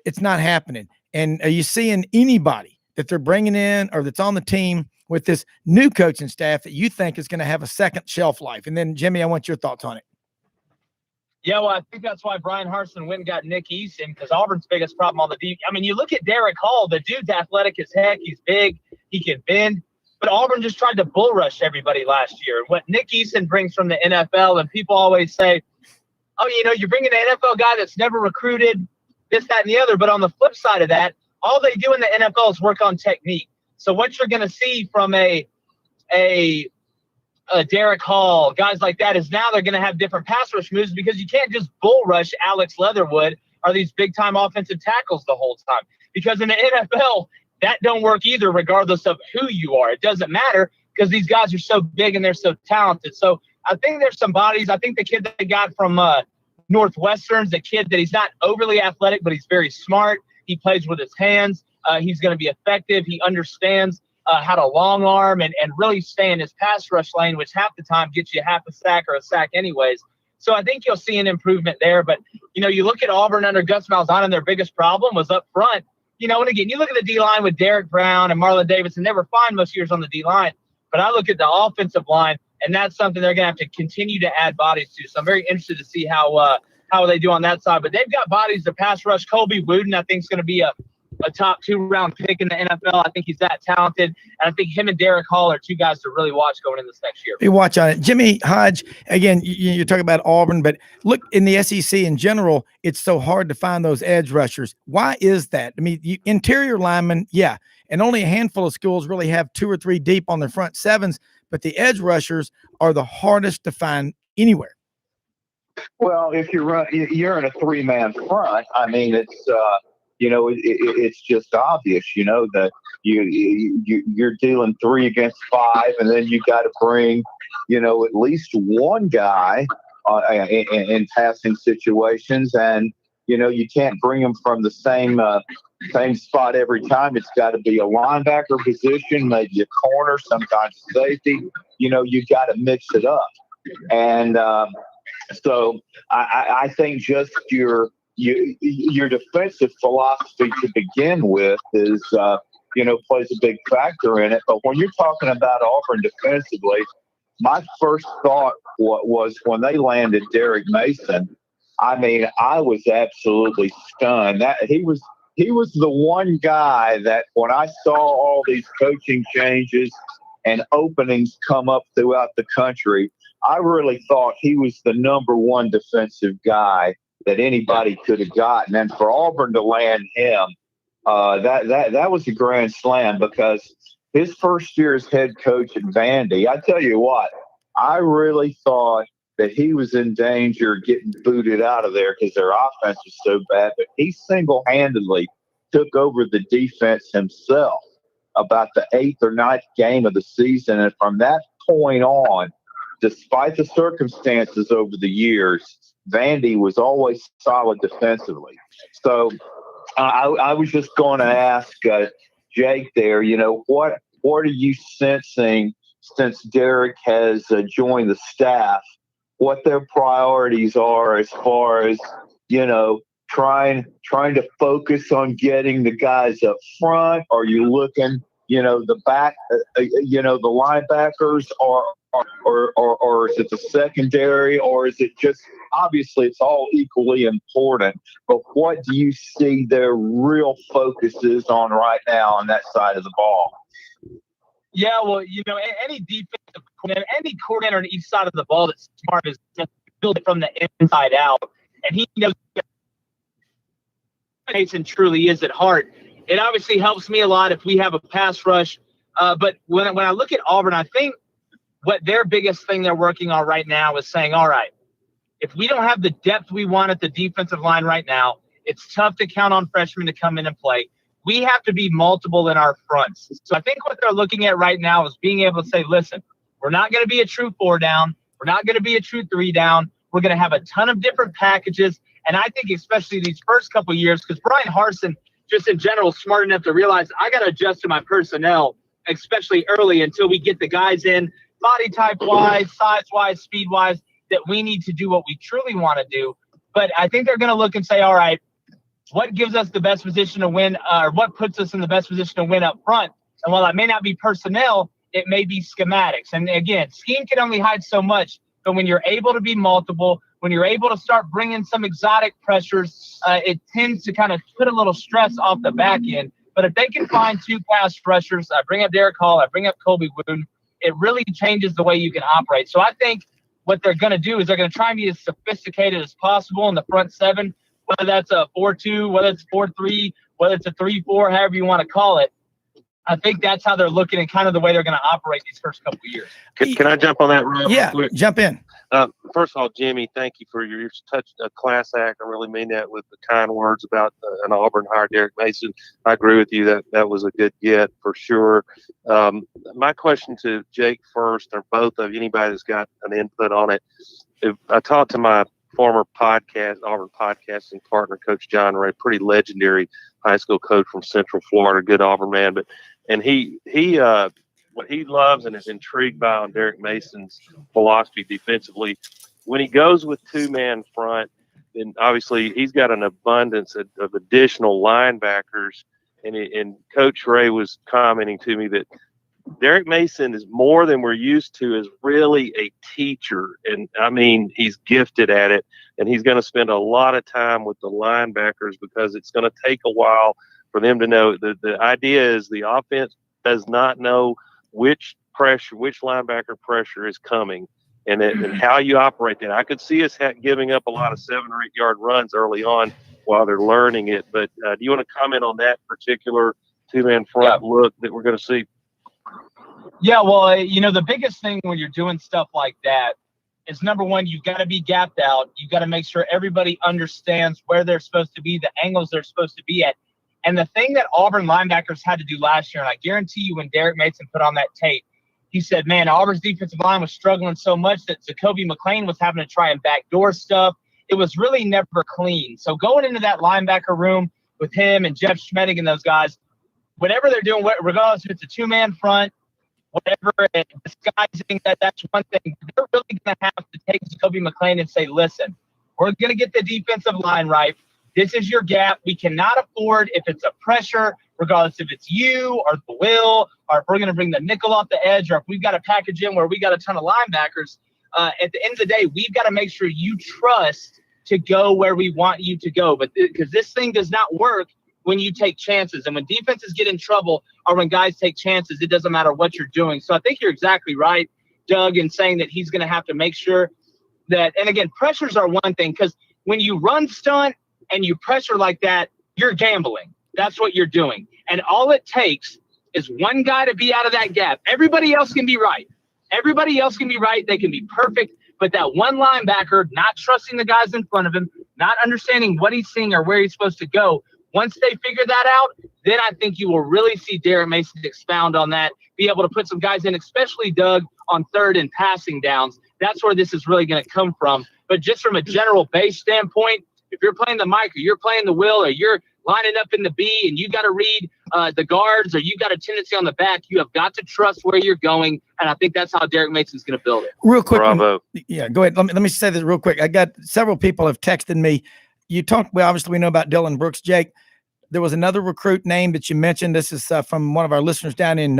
it's not happening. And are you seeing anybody that they're bringing in or that's on the team with this new coaching staff that you think is going to have a second shelf life? And then, Jimmy, I want your thoughts on it. Yeah, well, I think that's why Brian Harsin went and got Nick Easton, because Auburn's biggest problem on the deep. I mean, you look at Derek Hall, the dude's athletic as heck. He's big. He can bend. But Auburn just tried to bull rush everybody last year. What Nick Easton brings from the NFL, and people always say, oh, you're bringing an NFL guy that's never recruited, this, that, and the other. But on the flip side of that, all they do in the NFL is work on technique. So what you're going to see from a Derek Hall, guys like that, is now they're going to have different pass rush moves, because you can't just bull rush Alex Leatherwood or these big-time offensive tackles the whole time. Because in the NFL, that don't work either, regardless of who you are. It doesn't matter, because these guys are so big and they're so talented. So I think there's some bodies. I think the kid that they got from Northwestern's the kid that he's not overly athletic, but he's very smart. He plays with his hands. He's going to be effective. He understands how to long arm and really stay in his pass rush lane, which half the time gets you half a sack or a sack anyways. So I think you'll see an improvement there. But, you look at Auburn under Gus Malzahn, and their biggest problem was up front. And again, you look at the D-line with Derek Brown and Marlon Davis, and they were fine most years on the D-line. But I look at the offensive line, and that's something they're going to have to continue to add bodies to. So I'm very interested to see how they do on that side. But they've got bodies to pass rush. Colby Boudin, I think, is going to be a top 2-round pick in the NFL. I think he's that talented. And I think him and Derek Hall are two guys to really watch going into this next year. You watch on it. Jimmy Hodge, again, you're talking about Auburn, but look, in the SEC in general, it's so hard to find those edge rushers. Why is that? I mean, interior linemen, yeah, and only a handful of schools really have 2 or 3 deep on their front sevens, but the edge rushers are the hardest to find anywhere. Well, if you're in a 3-man front, I mean, it's it's just obvious, that you're dealing 3 against 5, and then you got to bring, at least one guy in passing situations, and you can't bring them from the same spot every time. It's got to be a linebacker position, maybe a corner, sometimes safety. You got to mix it up, and so I think just your defensive philosophy to begin with is, plays a big factor in it. But when you're talking about Auburn defensively, my first thought was when they landed Derek Mason, I mean, I was absolutely stunned. That he was the one guy that when I saw all these coaching changes and openings come up throughout the country, I really thought he was the number one defensive guy that anybody could have gotten. And for Auburn to land him, that was a grand slam, because his first year as head coach at Vandy, I tell you what, I really thought that he was in danger of getting booted out of there because their offense was so bad. But he single-handedly took over the defense himself about the 8th or 9th game of the season. And from that point on, despite the circumstances over the years, Vandy was always solid defensively. So I was just going to ask Jake there, what are you sensing since Derek has joined the staff, what their priorities are as far as, trying to focus on getting the guys up front? Are you looking, the back, the linebackers, or is it the secondary, or is it just, obviously it's all equally important, but what do you see their real focus is on right now on that side of the ball? Yeah, well, any defensive coordinator, any coordinator on each side of the ball that's smart is just build it from the inside out, and he knows Mason truly is at heart. It obviously helps me a lot if we have a pass rush, but when I look at Auburn, I think what their biggest thing they're working on right now is saying, all right, if we don't have the depth we want at the defensive line right now, it's tough to count on freshmen to come in and play. We have to be multiple in our fronts. So I think what they're looking at right now is being able to say, listen, we're not going to be a true 4 down. We're not going to be a true 3 down. We're going to have a ton of different packages. And I think especially these first couple of years, because Brian Harsin, just in general, is smart enough to realize I got to adjust to my personnel, especially early until we get the guys in body type wise, size wise, speed wise, that we need to do what we truly want to do. But I think they're going to look and say, all right, what gives us the best position to win, or what puts us in the best position to win up front? And while that may not be personnel, it may be schematics. And again, scheme can only hide so much. But when you're able to be multiple, when you're able to start bringing some exotic pressures, it tends to kind of put a little stress off the back end. But if they can find 2 pass rushers, I bring up Derek Hall, I bring up Colby Boudin, it really changes the way you can operate. So I think what they're going to do is they're going to try and be as sophisticated as possible in the front 7, whether that's a 4-2, whether it's 4-3, whether it's a 3-4, however you want to call it. I think that's how they're looking and kind of the way they're going to operate these first couple of years. Can I jump on that real quick? Jump in. First of all, Jimmy, thank you for your class act. I really mean that with the kind words about an Auburn hire, Derek Mason. I agree with you that was a good get for sure. My question to Jake first, or both of you, anybody that's got an input on it. If I talked to my former Auburn podcasting partner, Coach John Ray, pretty legendary high school coach from Central Florida, good Auburn man. But he what he loves and is intrigued by on Derek Mason's philosophy defensively, when he goes with 2-man front, then obviously he's got an abundance of additional linebackers. And Coach Ray was commenting to me that Derek Mason is more than we're used to, is really a teacher. And I mean, he's gifted at it, and he's going to spend a lot of time with the linebackers because it's going to take a while for them to know. The idea is the offense does not know which linebacker pressure is coming and how you operate that. I could see us giving up a lot of 7 or 8 yard runs early on while they're learning it. But do you want to comment on that particular 2-man front look that we're going to see? Yeah, well, the biggest thing when you're doing stuff like that is, number one, you've got to be gapped out. You've got to make sure everybody understands where they're supposed to be, the angles they're supposed to be at. And the thing that Auburn linebackers had to do last year, and I guarantee you when Derek Mason put on that tape, he said, man, Auburn's defensive line was struggling so much that Jacoby McClain was having to try and backdoor stuff. It was really never clean. So going into that linebacker room with him and Jeff Schmedding and those guys, whatever they're doing, regardless if it's a 2-man front, whatever, and disguising that's one thing. They're really going to have to take Jacoby McClain and say, listen, we're going to get the defensive line right. This is your gap. We cannot afford, if it's a pressure, regardless if it's you or the will, or if we're going to bring the nickel off the edge, or if we've got a package in where we got a ton of linebackers. At the end of the day, we've got to make sure you trust to go where we want you to go. But because this thing does not work when you take chances. And when defenses get in trouble or when guys take chances, it doesn't matter what you're doing. So I think you're exactly right, Doug, in saying that he's going to have to make sure that, and again, pressures are one thing, because when you run stunt and you pressure like that, you're gambling. That's what you're doing. And all it takes is one guy to be out of that gap. Everybody else can be right. Everybody else can be right. They can be perfect. But that one linebacker, not trusting the guys in front of him, not understanding what he's seeing or where he's supposed to go, once they figure that out, then I think you will really see Derek Mason expound on that, be able to put some guys in, especially Doug, on third and passing downs. That's where this is really going to come from. But just from a general base standpoint, if you're playing the Mike or you're playing the Will or you're lining up in the B and you got to read the guards or you got a tendency on the back, you have got to trust where you're going. And I think that's how Derek Mason's going to build it. Real quick. Bravo. Yeah, go ahead. Let me say this real quick. I got several people have texted me. Obviously we know about Dylan Brooks. Jake, there was another recruit name that you mentioned. This is from one of our listeners down in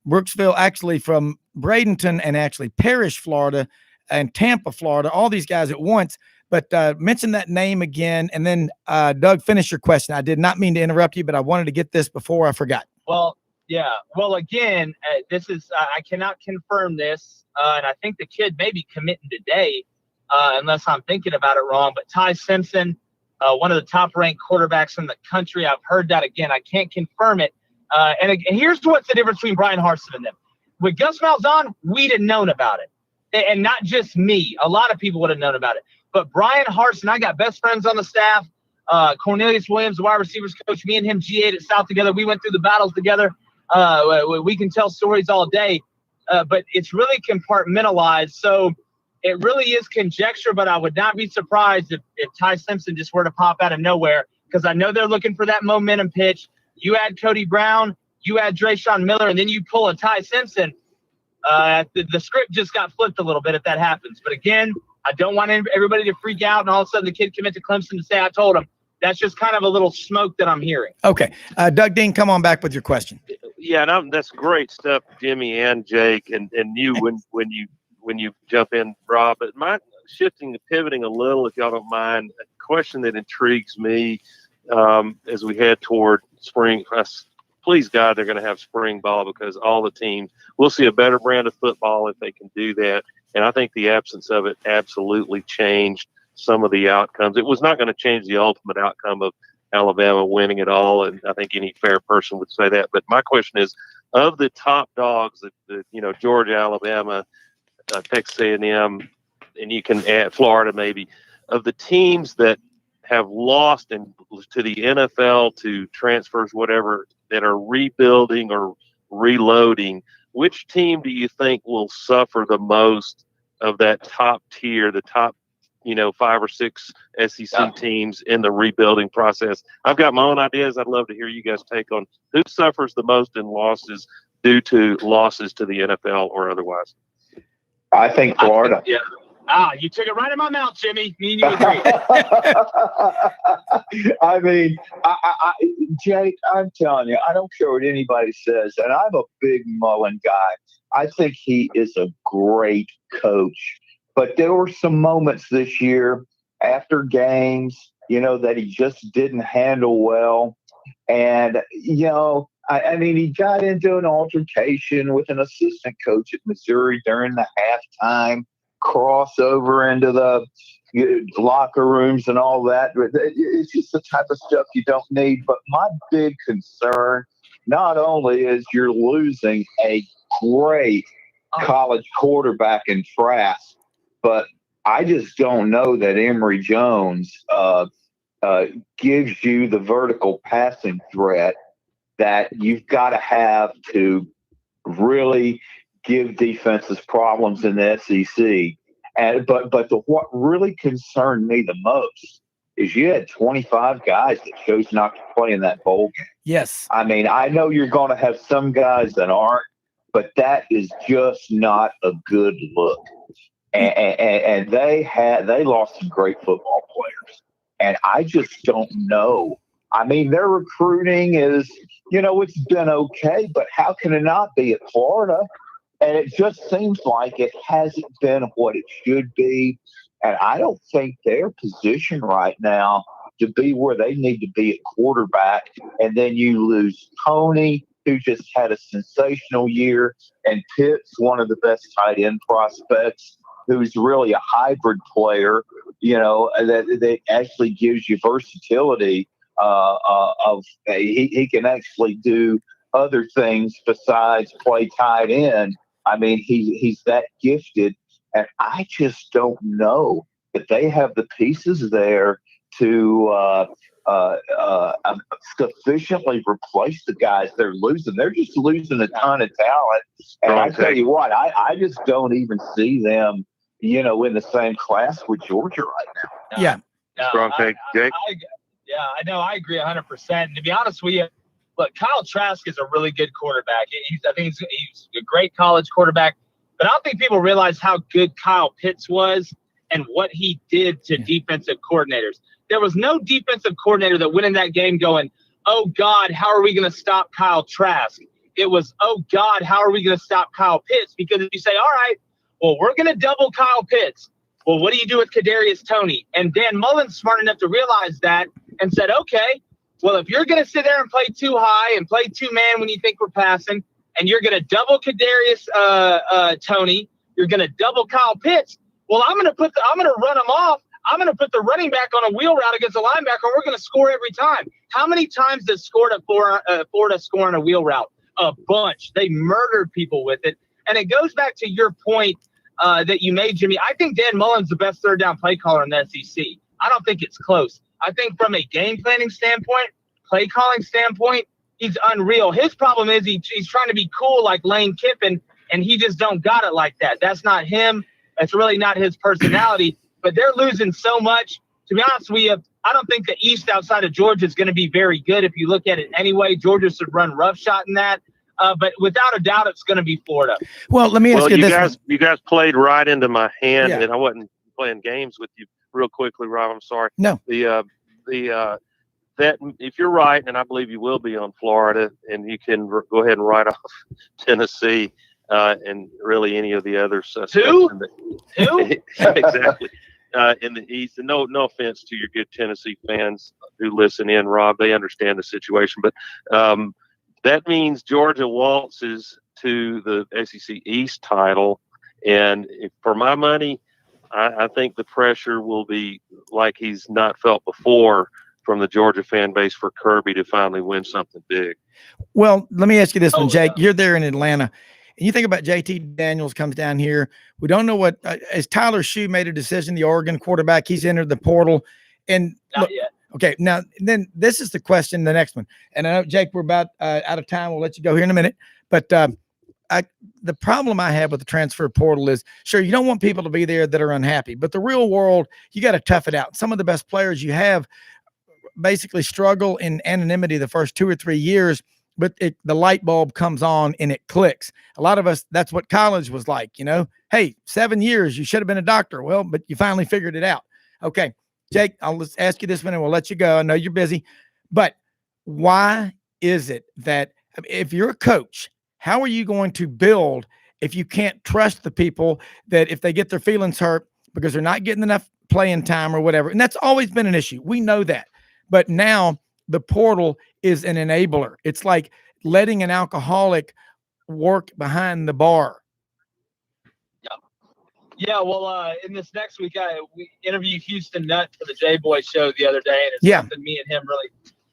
Brooksville, actually from Bradenton and actually Parrish, Florida, and Tampa, Florida, all these guys at once. But mention that name again. And then, Doug, finish your question. I did not mean to interrupt you, but I wanted to get this before I forgot. Well, yeah. Well, again, this is I cannot confirm this. And I think the kid may be committing today, unless I'm thinking about it wrong. But Ty Simpson, one of the top-ranked quarterbacks in the country. I've heard that again. I can't confirm it. And here's what's the difference between Brian Harsin and them. With Gus Malzahn, we'd have known about it. And not just me. A lot of people would have known about it. But Brian Harsin, I got best friends on the staff. Cornelius Williams, the wide receivers coach, me and him G8 at South together. We went through the battles together. We can tell stories all day. But it's really compartmentalized. So it really is conjecture, but I would not be surprised if Ty Simpson just were to pop out of nowhere, because I know they're looking for that momentum pitch. You add Cody Brown, you add Drayshawn Miller, and then you pull a Ty Simpson. The script just got flipped a little bit if that happens. But again, I don't want everybody to freak out and all of a sudden the kid commit to Clemson to say I told him. That's just kind of a little smoke that I'm hearing. Okay. Doug Dean, come on back with your question. Yeah, that's great stuff, Jimmy and Jake, and you when you jump in, Rob. But my pivoting a little, if y'all don't mind, a question that intrigues me as we head toward spring. Please God, they're going to have spring ball, because all the teams will see a better brand of football if they can do that. And I think the absence of it absolutely changed some of the outcomes. It was not going to change the ultimate outcome of Alabama winning it all, and I think any fair person would say that. But my question is, of the top dogs, Georgia, Alabama, Texas A&M, and you can add Florida maybe, of the teams that have lost to the NFL, to transfers, whatever, that are rebuilding or reloading, which team do you think will suffer the most of that top tier, the top 5 or 6 SEC teams in the rebuilding process. I've got my own ideas. I'd love to hear you guys take on who suffers the most in losses due to losses to the NFL or otherwise. I think Florida. Yeah. You took it right in my mouth, Jimmy. Me and you agree. I mean, Jake, I'm telling you, I don't care what anybody says, and I'm a big Mullen guy. I think he is a great coach. But there were some moments this year after games, that he just didn't handle well. And, I mean, he got into an altercation with an assistant coach at Missouri during the halftime, crossover into the locker rooms and all that. It's just the type of stuff you don't need. But my big concern not only is you're losing a great college quarterback in Trask, but I just don't know that Emory Jones gives you the vertical passing threat that you've got to have to really give defenses problems in the SEC. But what really concerned me the most is you had 25 guys that chose not to play in that bowl game. Yes. I mean, I know you're going to have some guys that aren't, but that is just not a good look. And they lost some great football players. And I just don't know. I mean, their recruiting is, it's been okay, but how can it not be at Florida? And it just seems like it hasn't been what it should be. And I don't think they're positioned right now to be where they need to be at quarterback. And then you lose Tony, who just had a sensational year, and Pitt's one of the best tight end prospects, who's really a hybrid player, that actually gives you versatility he can actually do other things besides play tight end. I mean, he's that gifted, and I just don't know that they have the pieces there to sufficiently replace the guys they're losing. They're just losing a ton of talent, and I tell you what, I just don't even see them, in the same class with Georgia right now. Yeah. Strong take, Jake. I know. I agree 100%. And to be honest with you, look, Kyle Trask is a really good quarterback. I think he's a great college quarterback. But I don't think people realize how good Kyle Pitts was and what he did to defensive coordinators. There was no defensive coordinator that went in that game going, oh, God, how are we going to stop Kyle Trask? It was, oh, God, how are we going to stop Kyle Pitts? Because if you say, all right, well, we're going to double Kyle Pitts. Well, what do you do with Kadarius Toney? And Dan Mullen's smart enough to realize that and said, okay, well, if you're going to sit there and play too high and play two-man when you think we're passing, and you're going to double Kadarius Toney, you're going to double Kyle Pitts, well, I'm going to run him off. I'm going to put the running back on a wheel route against a linebacker, and we're going to score every time. How many times does Florida score on a wheel route? A bunch. They murdered people with it. And it goes back to your point that you made, Jimmy. I think Dan Mullen's the best third down play caller in the SEC. I don't think it's close. I think from a game planning standpoint, play calling standpoint, he's unreal. His problem is he's trying to be cool like Lane Kiffin, and he just don't got it like that. That's not him. That's really not his personality. But they're losing so much. To be honest with you, I don't think the East outside of Georgia is going to be very good if you look at it anyway. Georgia should run roughshod in that. But without a doubt, it's going to be Florida. Well, let me ask you this. You guys played right into my hand, and I wasn't playing games with you. Real quickly, Rob, I'm sorry. No. That if you're right, and I believe you will be on Florida, and you can go ahead and write off Tennessee and really any of the other suspects. Who? Exactly. In the East, and no offense to your good Tennessee fans who listen in, Rob, they understand the situation, but that means Georgia waltzes to the SEC East title, and for my money, I think the pressure will be like he's not felt before from the Georgia fan base for Kirby to finally win something big. Well, let me ask you this one, Jake. You're there in Atlanta. And you think about JT Daniels comes down here. We don't know what as Tyler Shue made a decision, the Oregon quarterback, he's entered the portal. And not yet. Okay, now then this is the question, the next one. And I know, Jake, we're about out of time. We'll let you go here in a minute. But the problem I have with the transfer portal is, sure, you don't want people to be there that are unhappy, but the real world, you got to tough it out. Some of the best players you have basically struggle in anonymity the first 2 or 3 years, but the light bulb comes on and it clicks. A lot of us, that's what college was like, hey, 7 years, you should have been a doctor. Well, but you finally figured it out. Okay, Jake, I'll just ask you this one and we'll let you go. I know you're busy, but why is it that if you're a coach, how are you going to build if you can't trust the people that if they get their feelings hurt because they're not getting enough playing time or whatever? And that's always been an issue. We know that. But now the portal is an enabler. It's like letting an alcoholic work behind the bar. Yeah, well, in this next week, we interviewed Houston Nutt for the J-Boy show the other day, and it's something me and him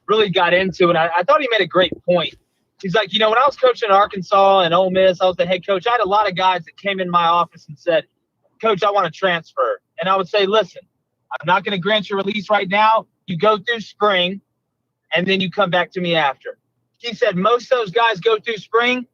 really got into, and I thought he made a great point. He's like, when I was coaching Arkansas and Ole Miss, I was the head coach. I had a lot of guys that came in my office and said, Coach, I want to transfer. And I would say, listen, I'm not going to grant your release right now. You go through spring, and then you come back to me after. He said most of those guys go through spring,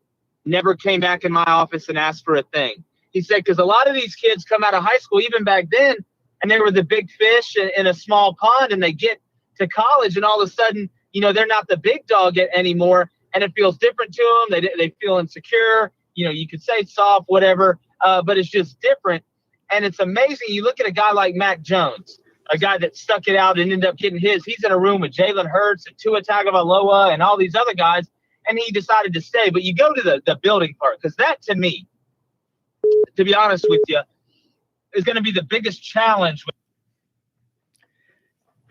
never came back in my office and asked for a thing. He said, because a lot of these kids come out of high school, even back then, and they were the big fish in a small pond, and they get to college, and all of a sudden, they're not the big dog anymore. And it feels different to them. They feel insecure. You could say soft, whatever, but it's just different. And it's amazing. You look at a guy like Mac Jones, a guy that stuck it out and ended up getting his. He's in a room with Jalen Hurts and Tua Tagovailoa and all these other guys, and he decided to stay. But you go to the building part, because that, to me, to be honest with you, is going to be the biggest challenge.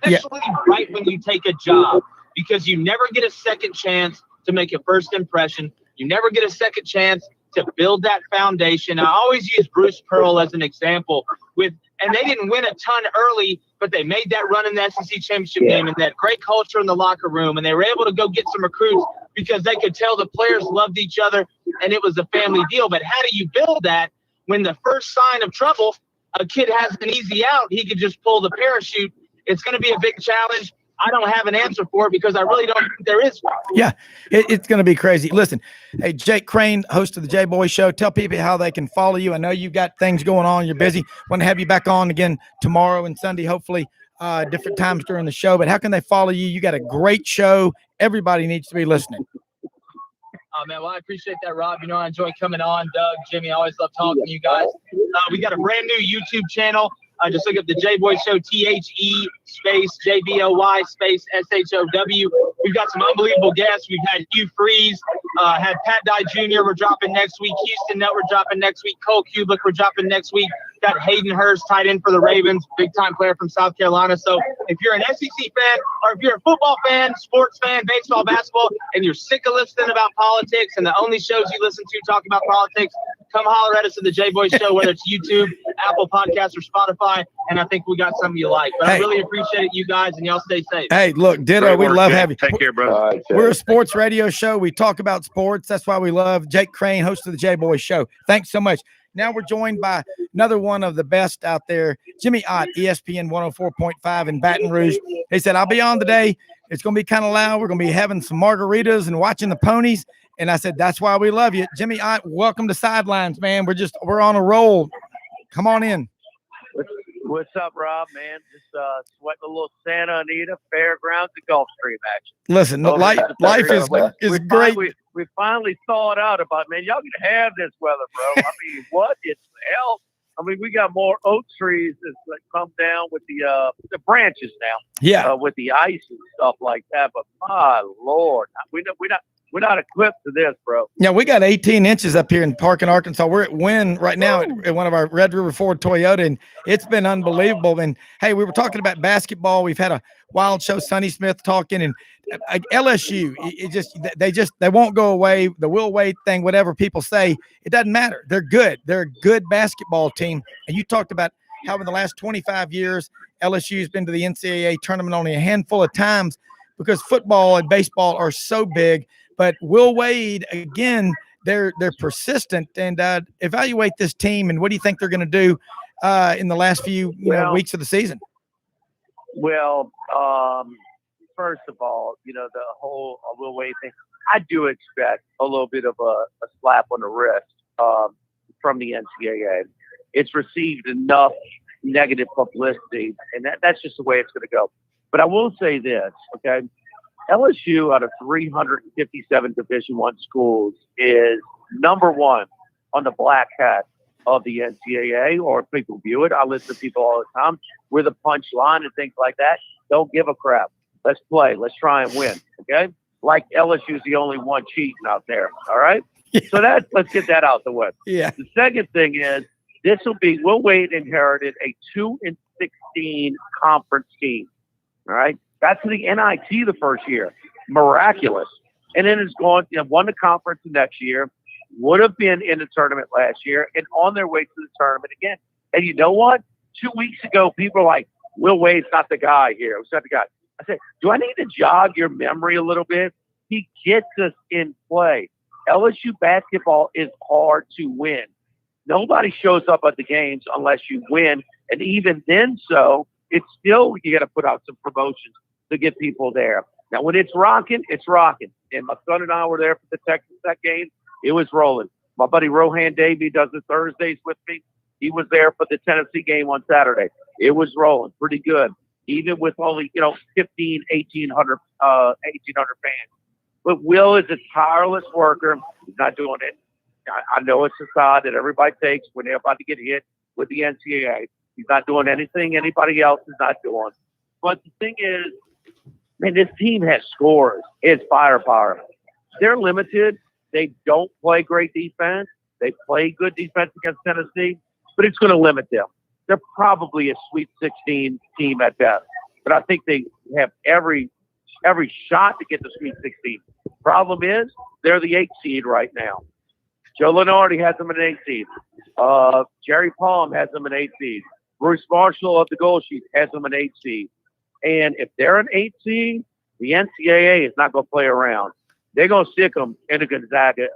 Especially right when you take a job, because you never get a second chance to make a first impression. You never get a second chance to build that foundation. I always use Bruce Pearl as an example and they didn't win a ton early, but they made that run in the SEC championship game and that great culture in the locker room. And they were able to go get some recruits because they could tell the players loved each other and it was a family deal. But how do you build that when the first sign of trouble, a kid has an easy out, he could just pull the parachute? It's going to be a big challenge. I don't have an answer for it because I really don't think there is one. Yeah, it's going to be crazy. Listen, hey, Jake Crane, host of the J-Boy Show, tell people how they can follow you. I know you've got things going on. You're busy. Want to have you back on again tomorrow and Sunday, hopefully different times during the show. But how can they follow you? You got a great show. Everybody needs to be listening. Oh, man, well, I appreciate that, Rob. I enjoy coming on. Doug, Jimmy, I always love talking to you guys. We got a brand new YouTube channel. Just look up the J-Boy Show, THE space JBOY space SHOW. We've got some unbelievable guests. We've had Hugh Freeze, had Pat Dye Jr. We're dropping next week. Houston Nutt, we're dropping next week. Cole Kubick, we're dropping next week. Got Hayden Hurst, tight end for the Ravens, big-time player from South Carolina. So if you're an SEC fan or if you're a football fan, sports fan, baseball, basketball, and you're sick of listening about politics and the only shows you listen to talk about politics, come holler at us at the J-Boy Show, whether it's YouTube, Apple Podcasts, or Spotify, and I think we got something you like. But I really appreciate you guys, and y'all stay safe. Hey, look, ditto. We love having you. Take care, bro. We're a sports radio show. We talk about sports. That's why we love Jake Crane, host of the J-Boy Show. Thanks so much. Now we're joined by another one of the best out there, Jimmy Ott, ESPN 104.5 in Baton Rouge. He said, I'll be on today. It's going to be kind of loud. We're going to be having some margaritas and watching the ponies. And I said, that's why we love you. Jimmy Ott, welcome to Sidelines, man. We're on a roll. Come on in. What's up, Rob, man? Just sweating a little Santa Anita, fairgrounds, and Gulfstream action. Listen, life is great. We finally thawed out about, man, y'all can have this weather, bro. I mean, what in the hell? I mean, we got more oak trees that come down with the branches now. With the ice and stuff like that. But my Lord, we're not equipped to this, bro. Yeah, we got 18 inches up here in Parkin, Arkansas. We're at Wynn right now at one of our Red River Ford Toyota, and it's been unbelievable. And, hey, we were talking about basketball. We've had a wild show, Sonny Smith talking, and LSU, they won't go away. The Will Wade thing, whatever people say, it doesn't matter. They're good. They're a good basketball team. And you talked about how in the last 25 years, LSU has been to the NCAA tournament only a handful of times because football and baseball are so big. But Will Wade, again, they're persistent. And evaluate this team, and what do you think they're going to do in the last few weeks of the season? Well, first of all, the whole Will Wade thing, I do expect a little bit of a slap on the wrist from the NCAA. It's received enough negative publicity, and that's just the way it's going to go. But I will say this, okay? LSU, out of 357 Division I schools, is number one on the black hat of the NCAA, or people view it. I listen to people all the time. We're the punchline and things like that. Don't give a crap. Let's play. Let's try and win, okay? Like LSU's the only one cheating out there, all right? So let's get that out the way. Yeah. The second thing is, Will Wade inherited a 2-16 conference team, all right? Got to the NIT the first year. Miraculous. And then it's gone, won the conference the next year, would have been in the tournament last year, and on their way to the tournament again. And you know what? 2 weeks ago, people were like, Will Wade's not the guy here. It's not the guy. I said, do I need to jog your memory a little bit? He gets us in play. LSU basketball is hard to win. Nobody shows up at the games unless you win. And even then, it's still, you got to put out some promotions to get people there. Now, when it's rocking, it's rocking. And my son and I were there for the Texas Tech game. It was rolling. My buddy Rohan Davey does the Thursdays with me. He was there for the Tennessee game on Saturday. It was rolling pretty good, even with only, 1,800 fans. But Will is a tireless worker. He's not doing it. I know it's a side that everybody takes when they're about to get hit with the NCAA. He's not doing anything anybody else is not doing. But the thing is, man, this team has scores. It's firepower. They're limited. They don't play great defense. They play good defense against Tennessee, but it's going to limit them. They're probably a Sweet 16 team at best. But I think they have every shot to get the Sweet 16. Problem is, they're the 8th seed right now. Joe Lenardi has them an 8th seed. Jerry Palm has them an 8th seed. Bruce Marshall of the Gold Sheet has them an 8th seed. And if they're an 8th seed, the NCAA is not going to play around. They're going to stick them in the Gonzaga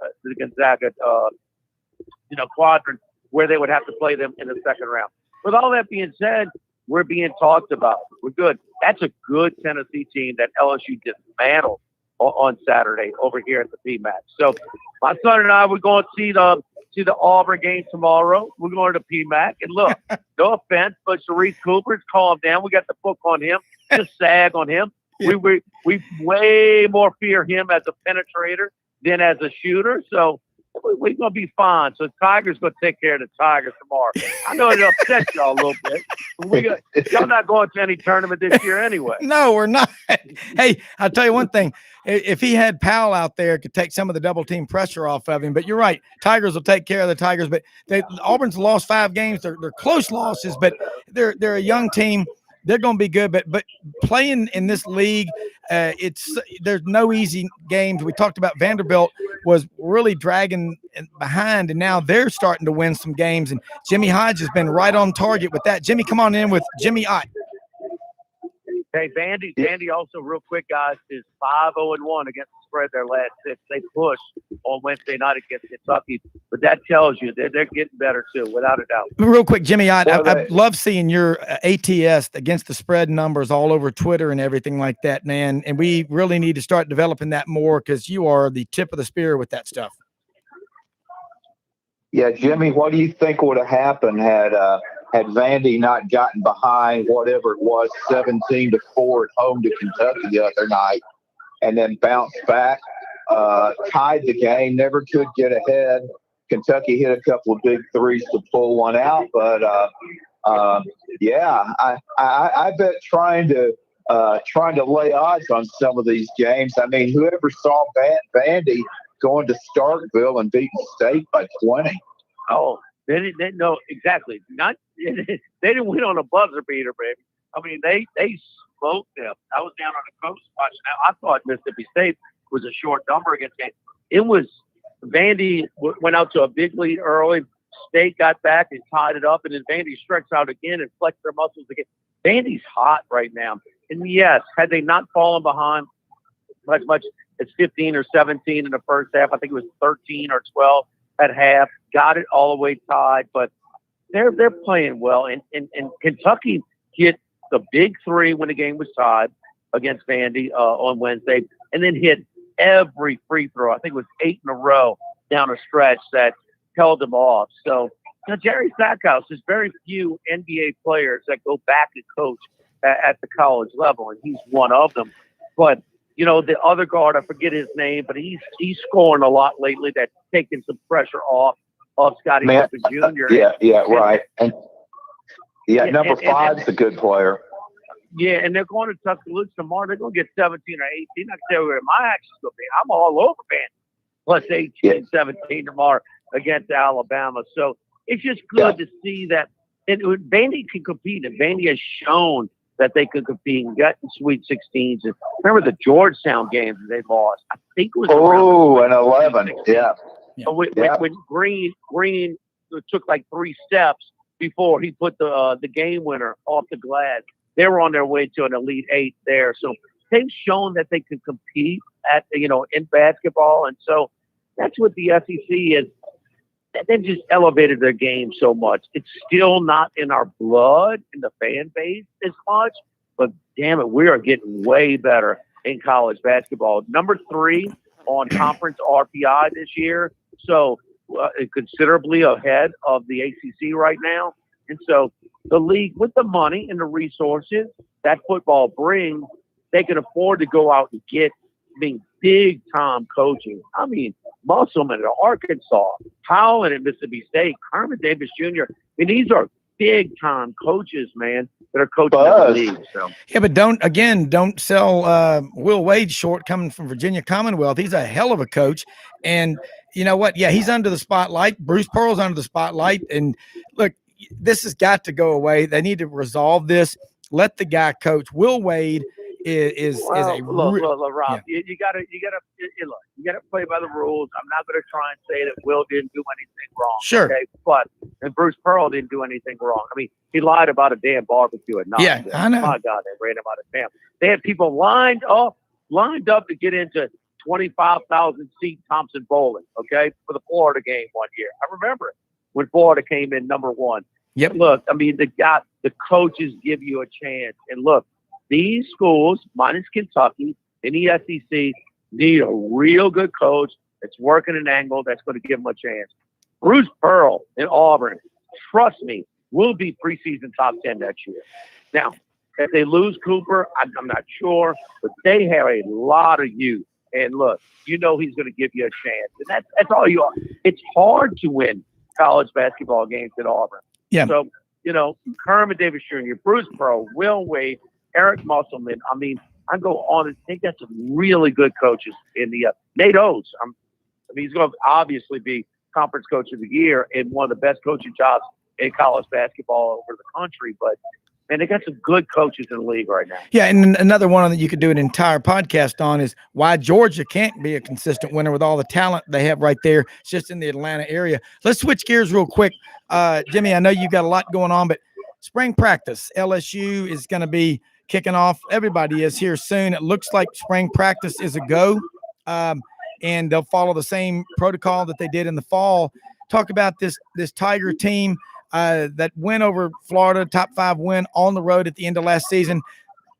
quadrant where they would have to play them in the second round. With all that being said, we're being talked about. We're good. That's a good Tennessee team that LSU dismantled on Saturday over here at the PMAC. So my son and I, we're going to see the Auburn game tomorrow. We're going to the PMAC. And look, no offense, but Sharice Cooper's calmed down. We got the book on him, just sag on him. Yeah. We way more fear him as a penetrator than as a shooter. So we're going to be fine. So Tiger's going to take care of the Tigers tomorrow. I know it upsets y'all a little bit. Y'all not going to any tournament this year anyway. No, we're not. Hey, I'll tell you one thing. If he had Powell out there, it could take some of the double team pressure off of him. But you're right. Tigers will take care of the Tigers. But Auburn's lost 5 games. They're close losses, but they're a young team. They're going to be good, but playing in this league, there's no easy games. We talked about Vanderbilt was really dragging behind, and now they're starting to win some games. And Jimmy Hodge has been right on target with that. Jimmy, come on in with Jimmy Ott. Hey, Vandy also, real quick, guys, is 5-0-1 against the spread their last 6. They pushed on Wednesday night against Kentucky, but that tells you they're getting better too, without a doubt. Real quick, Jimmy, I love seeing your ATS against the spread numbers all over Twitter and everything like that, man. And we really need to start developing that more because you are the tip of the spear with that stuff. Yeah, Jimmy, what do you think would have happened had Vandy not gotten behind whatever it was, 17-4 at home to Kentucky the other night, and then bounced back, tied the game, never could get ahead. Kentucky hit a couple of big threes to pull one out, but I bet trying to lay odds on some of these games. I mean, whoever saw Vandy going to Starkville and beating State by 20. Oh, they didn't know exactly. They didn't win on a buzzer beater, baby. I mean, they smoked them. I was down on the coast watching. I thought Mississippi State was a short number against them. It was Vandy went out to a big lead early. State got back and tied it up, and then Vandy stretched out again and flexed their muscles again. Vandy's hot right now. And yes, had they not fallen behind as much as 15 or 17 in the first half, I think it was 13 or 12 at half, got it all the way tied, but they're playing well. And Kentucky hit the big 3 when the game was tied. against Vandy on Wednesday, and then hit every free throw. I think it was 8 in a row down a stretch that held him off. So, Jerry Stackhouse, there's very few NBA players that go back and coach at the college level, and he's one of them. But, the other guard, I forget his name, but he's scoring a lot lately. That's taking some pressure off Scottie Pippen Jr. Right. And number 5's a good player. Yeah, and they're going to Tuscaloosa tomorrow. They're going to get 17 or 18. I can tell you where my action's going to be. I'm all over Vandy. Plus 18, 17 tomorrow against Alabama. So it's just good to see that Vandy can compete, and Vandy has shown that they could compete and get in Sweet 16s. And remember the Georgetown games that they lost? I think it was and 11. When Green took like 3 steps before he put the game winner off the glass. They were on their way to an Elite 8 there. So they've shown that they can compete at, in basketball. And so that's what the SEC is. They've just elevated their game so much. It's still not in our blood, in the fan base as much, but damn it, we are getting way better in college basketball. Number 3 on conference RPI this year. So considerably ahead of the ACC right now. And so the league, with the money and the resources that football brings, they can afford to go out and get, big-time coaching. Musselman at Arkansas, Howland at Mississippi State, Kermit Davis Jr. These are big-time coaches, man, that are coaching the league. So. Yeah, but don't sell Will Wade short coming from Virginia Commonwealth. He's a hell of a coach. And you know what? Yeah, he's under the spotlight. Bruce Pearl's under the spotlight. And look, this has got to go away. They need to resolve this. Let the guy coach. Will Wade is a look, Rob. Yeah. You gotta play by the rules. I'm not gonna try and say that Will didn't do anything wrong. Sure. Okay? And Bruce Pearl didn't do anything wrong. He lied about a damn barbecue at night. Yeah, I know. My God, they ran him out of town. They had people lined up to get into 25,000 seat Thompson Bowling, okay, for the Florida game one year. I remember it when Florida came in number 1. Yep. Look, the coaches give you a chance. And look, these schools, minus Kentucky and the SEC, need a real good coach that's working an angle that's going to give them a chance. Bruce Pearl in Auburn, trust me, will be preseason top 10 next year. Now, if they lose Cooper, I'm not sure, but they have a lot of youth. And look, he's going to give you a chance. And that's all you are. It's hard to win college basketball games at Auburn. Yeah. So, Kermit Davis Jr., Bruce Pearl, Will Wade, Eric Musselman. I go on and think that's some really good coaches in the Nate Oates. He's going to obviously be conference coach of the year and one of the best coaching jobs in college basketball over the country. But man, they got some good coaches in the league right now. Yeah, and another one that you could do an entire podcast on is why Georgia can't be a consistent winner with all the talent they have right there. It's just in the Atlanta area. Let's switch gears real quick. Jimmy, I know you've got a lot going on, but spring practice, LSU is going to be kicking off. Everybody is here soon. It looks like spring practice is a go, and they'll follow the same protocol that they did in the fall. Talk about this Tiger team that went over Florida, top 5 win on the road at the end of last season.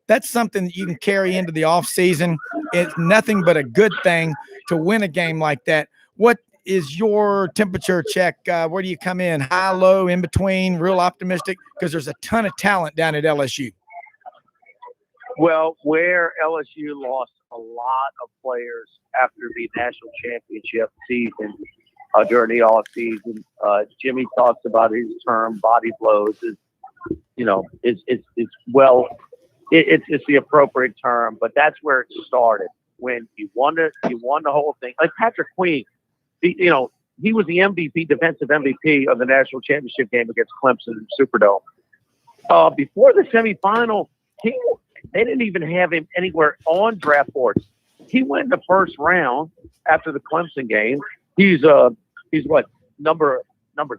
That's something that you can carry into the off season. It's nothing but a good thing to win a game like that. What is your temperature check? Where do you come in? High, low, in between, real optimistic? Because there's a ton of talent down at LSU. Well, where LSU lost a lot of players after the national championship season during the off season, Jimmy talks about his term body blows. It's the appropriate term, but that's where it started when you won the whole thing. Like Patrick Queen, he was the MVP, defensive MVP of the national championship game against Clemson in the Superdome. Before the semifinal, they didn't even have him anywhere on draft boards. He went in the first round after the Clemson game. He's what, number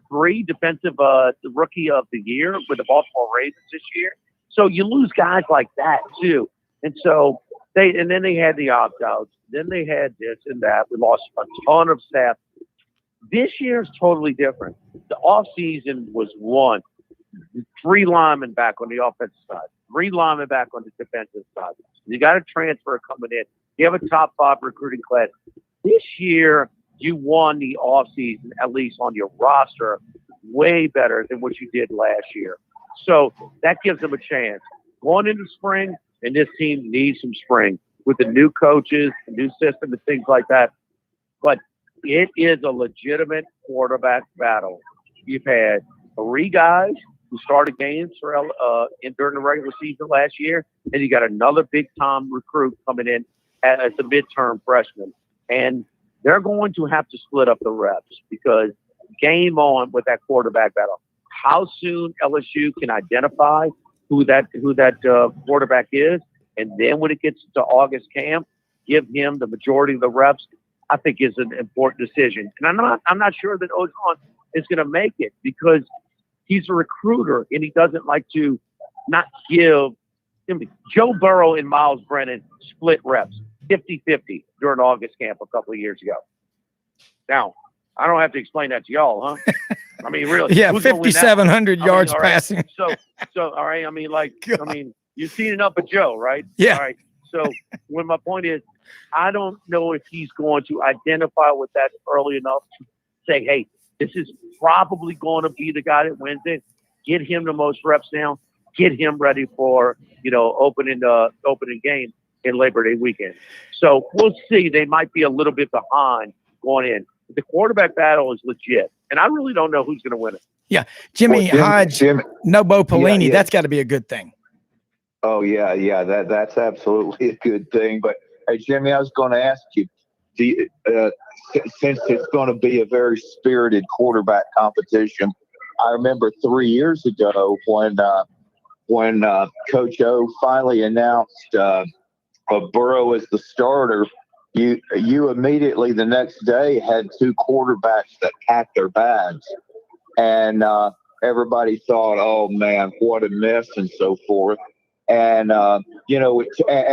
3 defensive rookie of the year with the Baltimore Ravens this year. So you lose guys like that too. And so then they had the opt-outs. Then they had this and that. We lost a ton of staff. This year is totally different. The offseason was 3 linemen back on the offensive side, 3 linemen back on the defensive side. You got a transfer coming in. You have a top 5 recruiting class. This year, you won the offseason, at least on your roster, way better than what you did last year. So that gives them a chance. Going into spring, and this team needs some spring with the new coaches, the new system, and things like that. But it is a legitimate quarterback battle. You've had 3 guys who started games during the regular season last year, and you got another big-time recruit coming in as a midterm freshman. And they're going to have to split up the reps because game on with that quarterback battle. How soon LSU can identify who that quarterback is, and then when it gets to August camp, give him the majority of the reps, I think is an important decision. And I'm not sure that Ozone is going to make it because he's a recruiter and he doesn't like to not give. Joe Burrow and Miles Brennan split reps 50-50 during August camp a couple of years ago. Now, I don't have to explain that to y'all, huh? I mean, really. Yeah, 5,700 yards passing. So, all right. I mean, you've seen enough of Joe, right? Yeah. All right. So, when my point is, I don't know if he's going to identify with that early enough to say, hey, this is probably going to be the guy that wins it. Get him the most reps now. Get him ready for, opening game in Labor Day weekend. So we'll see. They might be a little bit behind going in. The quarterback battle is legit, and I really don't know who's going to win it. Yeah, Jimmy Hodge, no Bo Pelini. That's got to be a good thing. Oh yeah, that's absolutely a good thing. But hey, Jimmy, I was going to ask you, since it's going to be a very spirited quarterback competition, I remember 3 years ago when Coach O finally announced Burrow as the starter. You immediately the next day had 2 quarterbacks that packed their bags, and everybody thought, "Oh man, what a mess," and so forth. And and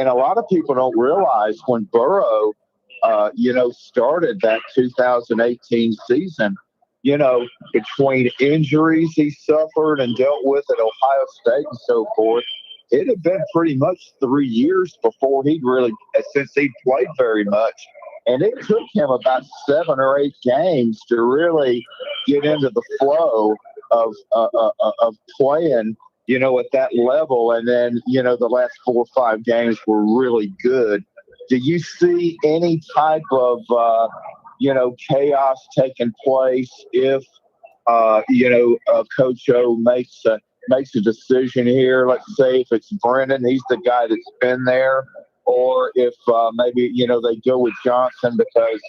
a lot of people don't realize when Burrow, started that 2018 season, between injuries he suffered and dealt with at Ohio State and so forth, it had been pretty much 3 years before since he'd played very much. And it took him about 7 or 8 games to really get into the flow of playing, at that level. And then, the last 4 or 5 games were really good. Do you see any type of, chaos taking place if, Coach O makes a decision here? Let's say if it's Brennan, he's the guy that's been there, or if maybe they go with Johnson because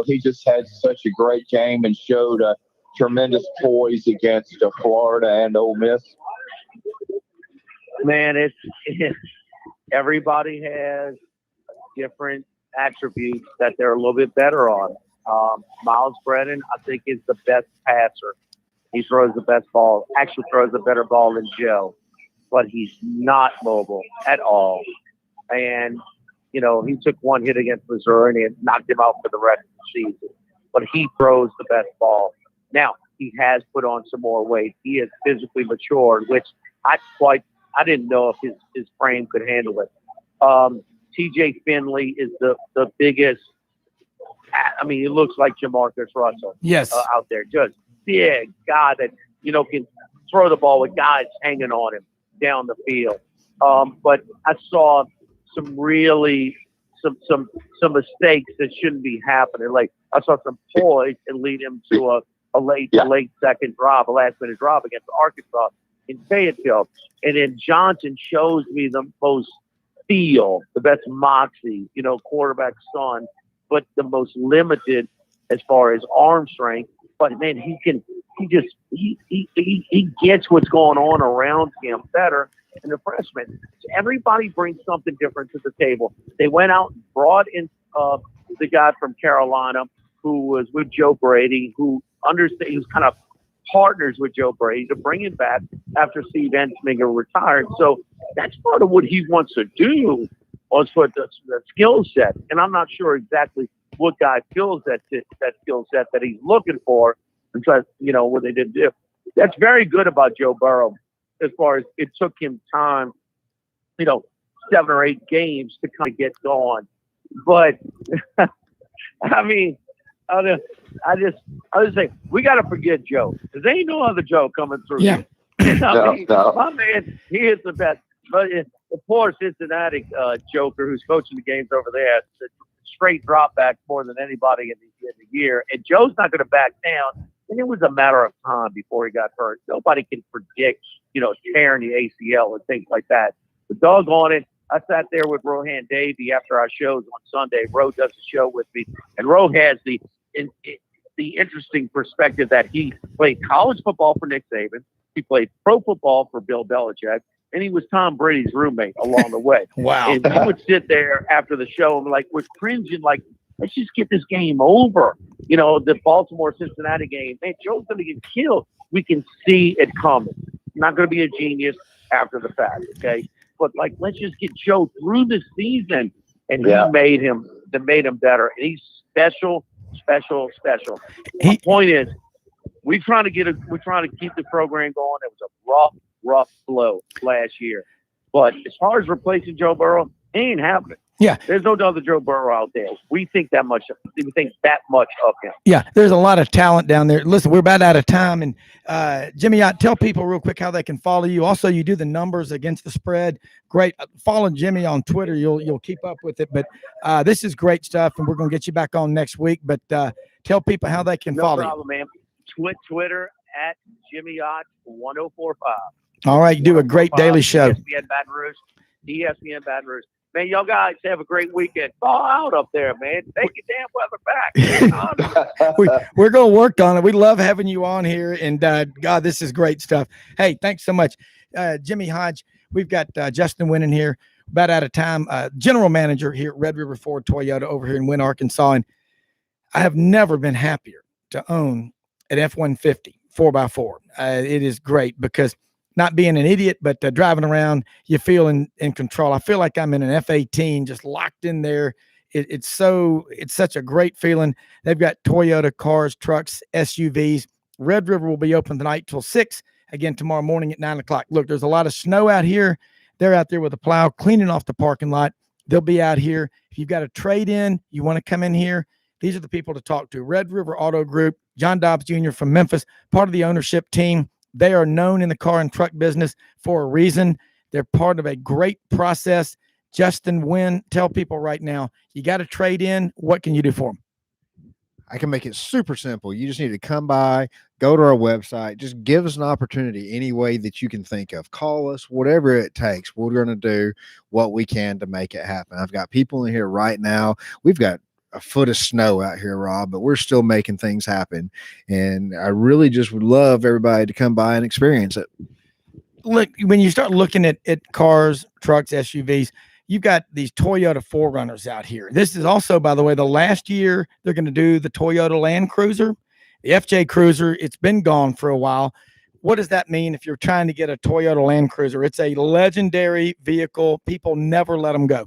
he just had such a great game and showed a tremendous poise against Florida and Ole Miss. Man, it's everybody has different attributes that they're a little bit better on. Miles Brennan, I think, is the best passer. He throws the best ball, actually throws a better ball than Joe, but he's not mobile at all. And, he took 1 hit against Missouri and it knocked him out for the rest of the season. But he throws the best ball. Now, he has put on some more weight. He has physically matured, which I didn't know if his frame could handle it. TJ Finley is the biggest. I mean, he looks like Jamarcus Russell. Yes. Out there. Just big guy that, can throw the ball with guys hanging on him down the field. But I saw some mistakes that shouldn't be happening. Like I saw some poise and lead him to a late second drive, a last minute drive against Arkansas in Fayetteville. And then Johnson shows me the most feel, the best moxie, quarterback son, but the most limited as far as arm strength. But man, he gets what's going on around him better than the freshman. So everybody brings something different to the table. They went out and brought in the guy from Carolina who was with Joe Brady, who understands, he was kind of partners with Joe Brady to bring him back after Steve Ensminger retired. So that's part of what he wants to do was for the skill set. And I'm not sure exactly what guy fills that skill set that he's looking for. And so, what they did do. That's very good about Joe Burrow as far as it took him time, 7 or 8 games to kind of get going. But I mean, I just say we got to forget Joe, because there ain't no other Joe coming through. Yeah. No. My man, he is the best. But the poor Cincinnati joker who's coaching the games over there, the straight dropbacks more than anybody in the year. And Joe's not going to back down. And it was a matter of time before he got hurt. Nobody can predict, tearing the ACL and things like that. But doggone it, I sat there with Rohan Davey after our shows on Sunday. Ro does a show with me, and Ro has the interesting perspective that he played college football for Nick Saban, he played pro football for Bill Belichick, and he was Tom Brady's roommate along the way. Wow. And we would sit there after the show and we're cringing, let's just get this game over. The Baltimore-Cincinnati game, man, Joe's going to get killed. We can see it coming. Not going to be a genius after the fact, okay? But let's just get Joe through the season, and he made him better. And he's special. My point is, we're trying to keep the program going. It was a rough blow last year, but as far as replacing Joe Burrow, it ain't happening. Yeah, there's no other Joe Burrow out there. We think that much of him. Yeah, there's a lot of talent down there. Listen, we're about out of time, and Jimmy, tell people real quick how they can follow you. Also, you do the numbers against the spread. Great. Follow Jimmy on Twitter. You'll keep up with it. But this is great stuff, and we're going to get you back on next week. But tell people how they can follow you. No problem, man. Twitter at Jimmy Ott 1045. All right, you do a great daily show. ESPN Baton Rouge. Man, y'all guys have a great weekend. Thaw out up there, man. Take your damn weather back. We're going to work on it. We love having you on here. And, God, this is great stuff. Hey, thanks so much. Jimmy Hodge, we've got Justin Winning here. About out of time. General manager here at Red River Ford Toyota over here in Wynne, Arkansas. And I have never been happier to own an F-150 4x4. It is great because not being an idiot, but driving around, you feel in control. I feel like I'm in an F-18, just locked in there. It's such a great feeling. They've got Toyota cars, trucks, SUVs. Red River will be open tonight till 6. Again, tomorrow morning at 9 o'clock. Look, there's a lot of snow out here. They're out there with a plow cleaning off the parking lot. They'll be out here. If you've got a trade in, you want to come in here, these are the people to talk to. Red River Auto Group, John Dobbs Jr. from Memphis, part of the ownership team. They are known in the car and truck business for a reason. They're part of a great process. Justin Wynn, tell people right now, you got to trade in. What can you do for them? I can make it super simple. You just need to come by, go to our website, just give us an opportunity any way that you can think of. Call us, whatever it takes. We're going to do what we can to make it happen. I've got people in here right now. We've got a foot of snow out here, Rob, but we're still making things happen. And I really just would love everybody to come by and experience it. Look, when you start looking at cars, trucks, SUVs, you've got these Toyota 4Runners out here. This is also, by the way, the last year they're going to do the Toyota Land Cruiser, the FJ Cruiser. It's been gone for a while. What does that mean if you're trying to get a Toyota Land Cruiser? It's a legendary vehicle. People never let them go.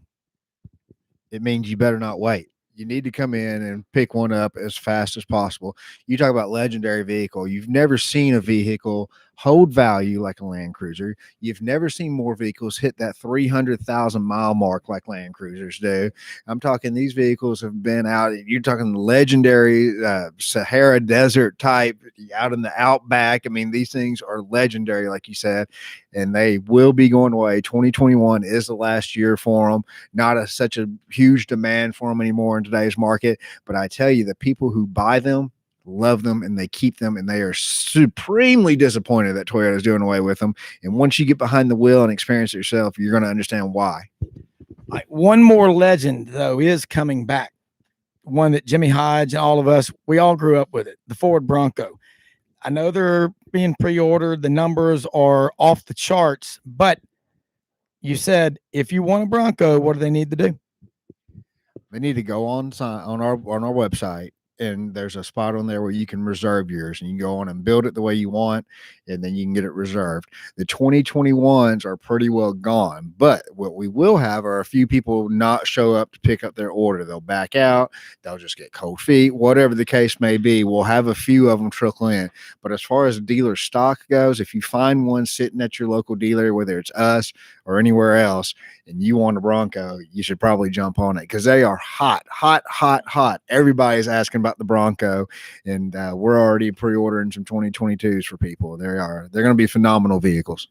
It means you better not wait. You need to come in and pick one up as fast as possible. You talk about legendary vehicle. You've never seen a vehicle hold value like a Land Cruiser. You've never seen more vehicles hit that 300,000 mile mark like Land Cruisers do. I'm talking these vehicles have been out. You're talking legendary Sahara Desert type out in the outback. I mean, these things are legendary, like you said, and they will be going away. 2021 is the last year for them. Not such a huge demand for them anymore in today's market. But I tell you, the people who buy them love them and they keep them, and they are supremely disappointed that Toyota is doing away with them. And once you get behind the wheel and experience it yourself, you're going to understand why. One more legend, though, is coming back. One that Jimmy Hodge and all of us, we all grew up with it, the Ford Bronco. I know they're being pre-ordered. The numbers are off the charts, but you said if you want a Bronco, what do they need to do? They need to go on our website, and there's a spot on there where you can reserve yours, and you can go on and build it the way you want, and then you can get it reserved. The 2021s are pretty well gone, but what we will have are a few people not show up to pick up their order. They'll back out. They'll just get cold feet, whatever the case may be. We'll have a few of them trickle in. But as far as dealer stock goes, if you find one sitting at your local dealer, whether it's us or anywhere else, and you want a Bronco, you should probably jump on it because they are hot, hot, hot, hot. Everybody's asking about the Bronco, and we're already pre-ordering some 2022s for people. They're going to be phenomenal vehicles.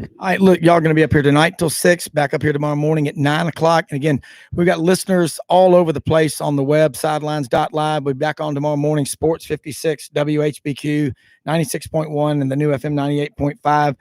All right, look, y'all going to be up here tonight till 6, back up here tomorrow morning at 9 o'clock. And again, we've got listeners all over the place on the web, sidelines.live. We'll be back on tomorrow morning, Sports 56, WHBQ 96.1, and the new FM 98.5.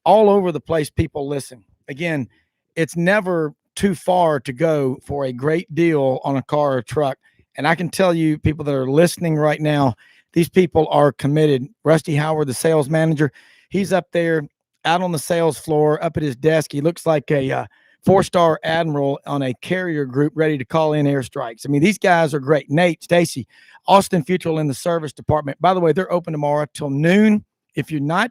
All over the place, people listen. Again, it's never too far to go for a great deal on a car or truck. And I can tell you, people that are listening right now, these people are committed. Rusty Howard, the sales manager, he's up there out on the sales floor, up at his desk. He looks like a 4-star admiral on a carrier group ready to call in airstrikes. I mean, these guys are great. Nate, Stacy, Austin Futrell in the service department. By the way, they're open tomorrow till noon. If you're not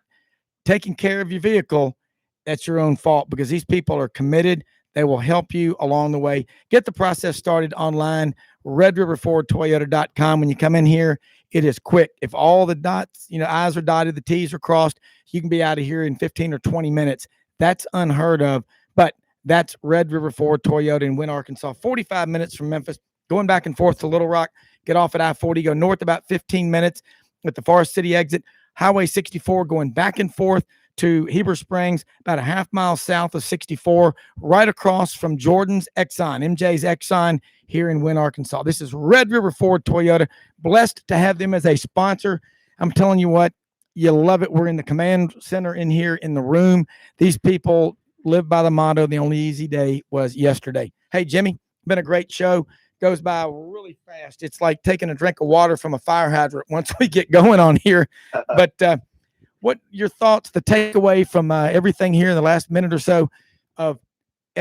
taking care of your vehicle, that's your own fault because these people are committed. They will help you along the way. Get the process started online, RedRiverFordToyota.com. When you come in here, it is quick. If all the dots, I's are dotted, the T's are crossed, you can be out of here in 15 or 20 minutes. That's unheard of, but that's Red River Ford Toyota in Wynne, Arkansas. 45 minutes from Memphis, going back and forth to Little Rock, get off at I-40, go north about 15 minutes at the Forest City exit, Highway 64 going back and forth to Heber Springs, about a half mile south of 64, right across from Jordan's Exxon, MJ's Exxon here in Wynne, Arkansas. This is Red River Ford Toyota. Blessed to have them as a sponsor. I'm telling you what, you love it. We're in the command center in here in the room. These people live by the motto, the only easy day was yesterday. Hey, Jimmy, been a great show. Goes by really fast. It's like taking a drink of water from a fire hydrant once we get going on here. But what your thoughts, the takeaway from everything here in the last minute or so of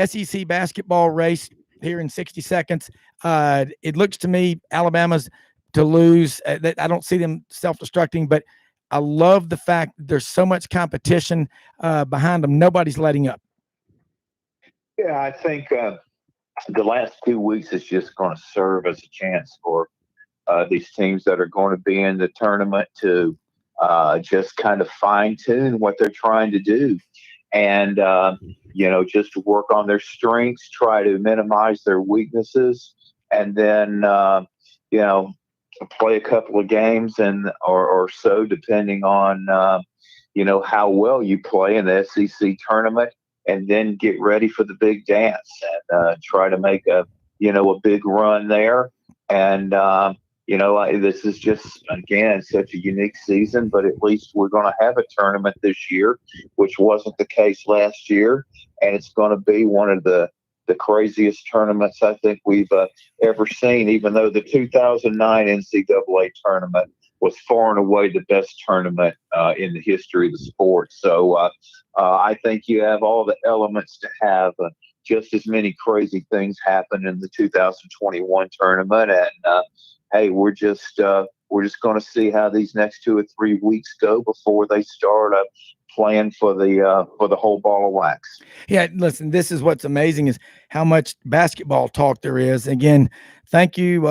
SEC basketball race here in 60 seconds? It looks to me Alabama's to lose. I don't see them self-destructing, but I love the fact that there's so much competition behind them. Nobody's letting up. Yeah, I think the last 2 weeks is just going to serve as a chance for these teams that are going to be in the tournament to just kind of fine tune what they're trying to do and, just to work on their strengths, try to minimize their weaknesses, and then, play a couple of games or so, depending on, how well you play in the SEC tournament, and then get ready for the big dance and try to make a big run there. And, this is just, again, such a unique season, but at least we're going to have a tournament this year, which wasn't the case last year. And it's going to be one of the craziest tournaments I think we've ever seen, even though the 2009 NCAA tournament was far and away the best tournament in the history of the sport. So I think you have all the elements to have just as many crazy things happen in the 2021 tournament. And hey, we're just going to see how these next 2 or 3 weeks go before they start playing for the whole ball of wax. Yeah, listen, this is what's amazing is how much basketball talk there is. Again, thank you,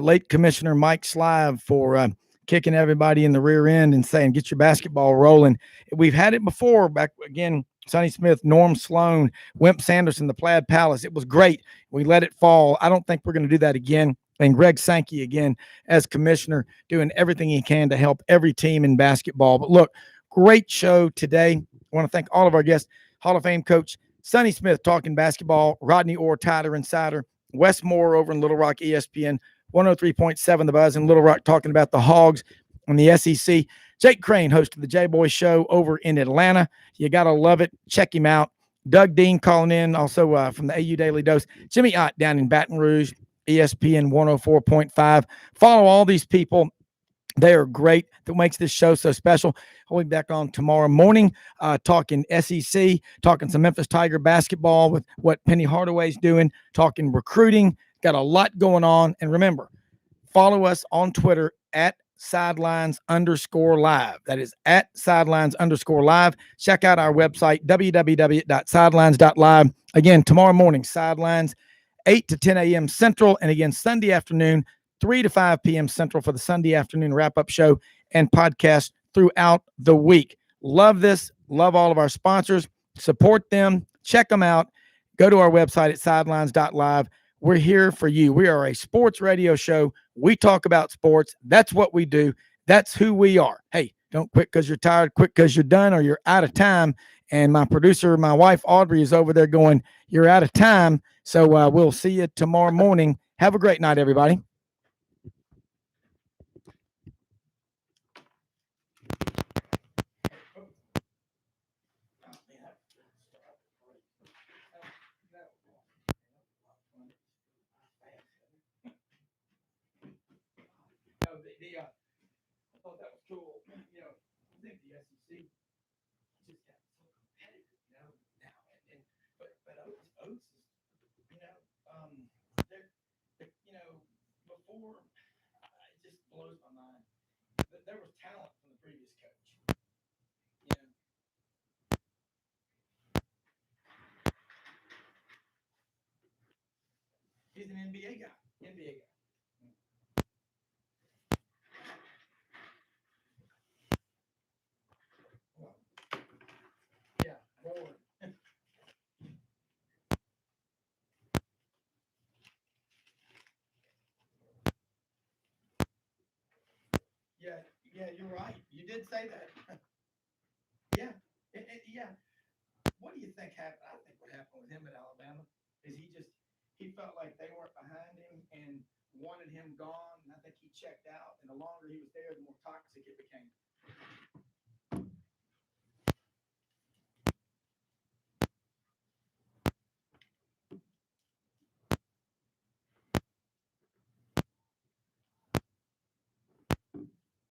late Commissioner Mike Slive, for kicking everybody in the rear end and saying, get your basketball rolling. We've had it before, back again, Sonny Smith, Norm Sloan, Wimp Sanderson, the Plaid Palace. It was great. We let it fall. I don't think we're going to do that again. And Greg Sankey, again, as commissioner, doing everything he can to help every team in basketball. But look, great show today. I want to thank all of our guests, Hall of Fame coach Sonny Smith talking basketball, Rodney Orr, Tyler Insider, Wes Moore over in Little Rock, ESPN 103.7 The Buzz in Little Rock, talking about the Hogs and the SEC. Jake Crane, host of the J-Boy Show over in Atlanta. You got to love it. Check him out. Doug Dean calling in, also from the AU Daily Dose. Jimmy Ott down in Baton Rouge, ESPN 104.5. Follow all these people. They are great. That makes this show so special. I'll be back on tomorrow morning talking SEC, talking some Memphis Tiger basketball with what Penny Hardaway's doing, talking recruiting. Got a lot going on. And remember, follow us on Twitter at Sidelines_live. That is at Sidelines_live. Check out our website, www.sidelines.live. Again, tomorrow morning, Sidelines, 8 to 10 a.m. Central. And again, Sunday afternoon, 3 to 5 p.m. Central for the Sunday afternoon wrap-up show and podcast throughout the week. Love this. Love all of our sponsors. Support them. Check them out. go to our website at sidelines.live. We're here for you. We are a sports radio show. We talk about sports. That's what we do. That's who we are. Hey, don't quit because you're tired, quit because you're done or you're out of time. And my producer, my wife, Audrey, is over there going, you're out of time. So we'll see you tomorrow morning. Have a great night, everybody. I thought that was cool. I think the SEC just got so competitive, now. But Oates is, before it just blows my mind. There was talent from the previous coach. He's an NBA guy. Yeah, forward. Yeah, you're right. You did say that. Yeah, yeah. What do you think happened? I think what happened with him at Alabama is he felt like they weren't behind him and wanted him gone. And I think he checked out. And the longer he was there, the more toxic it became.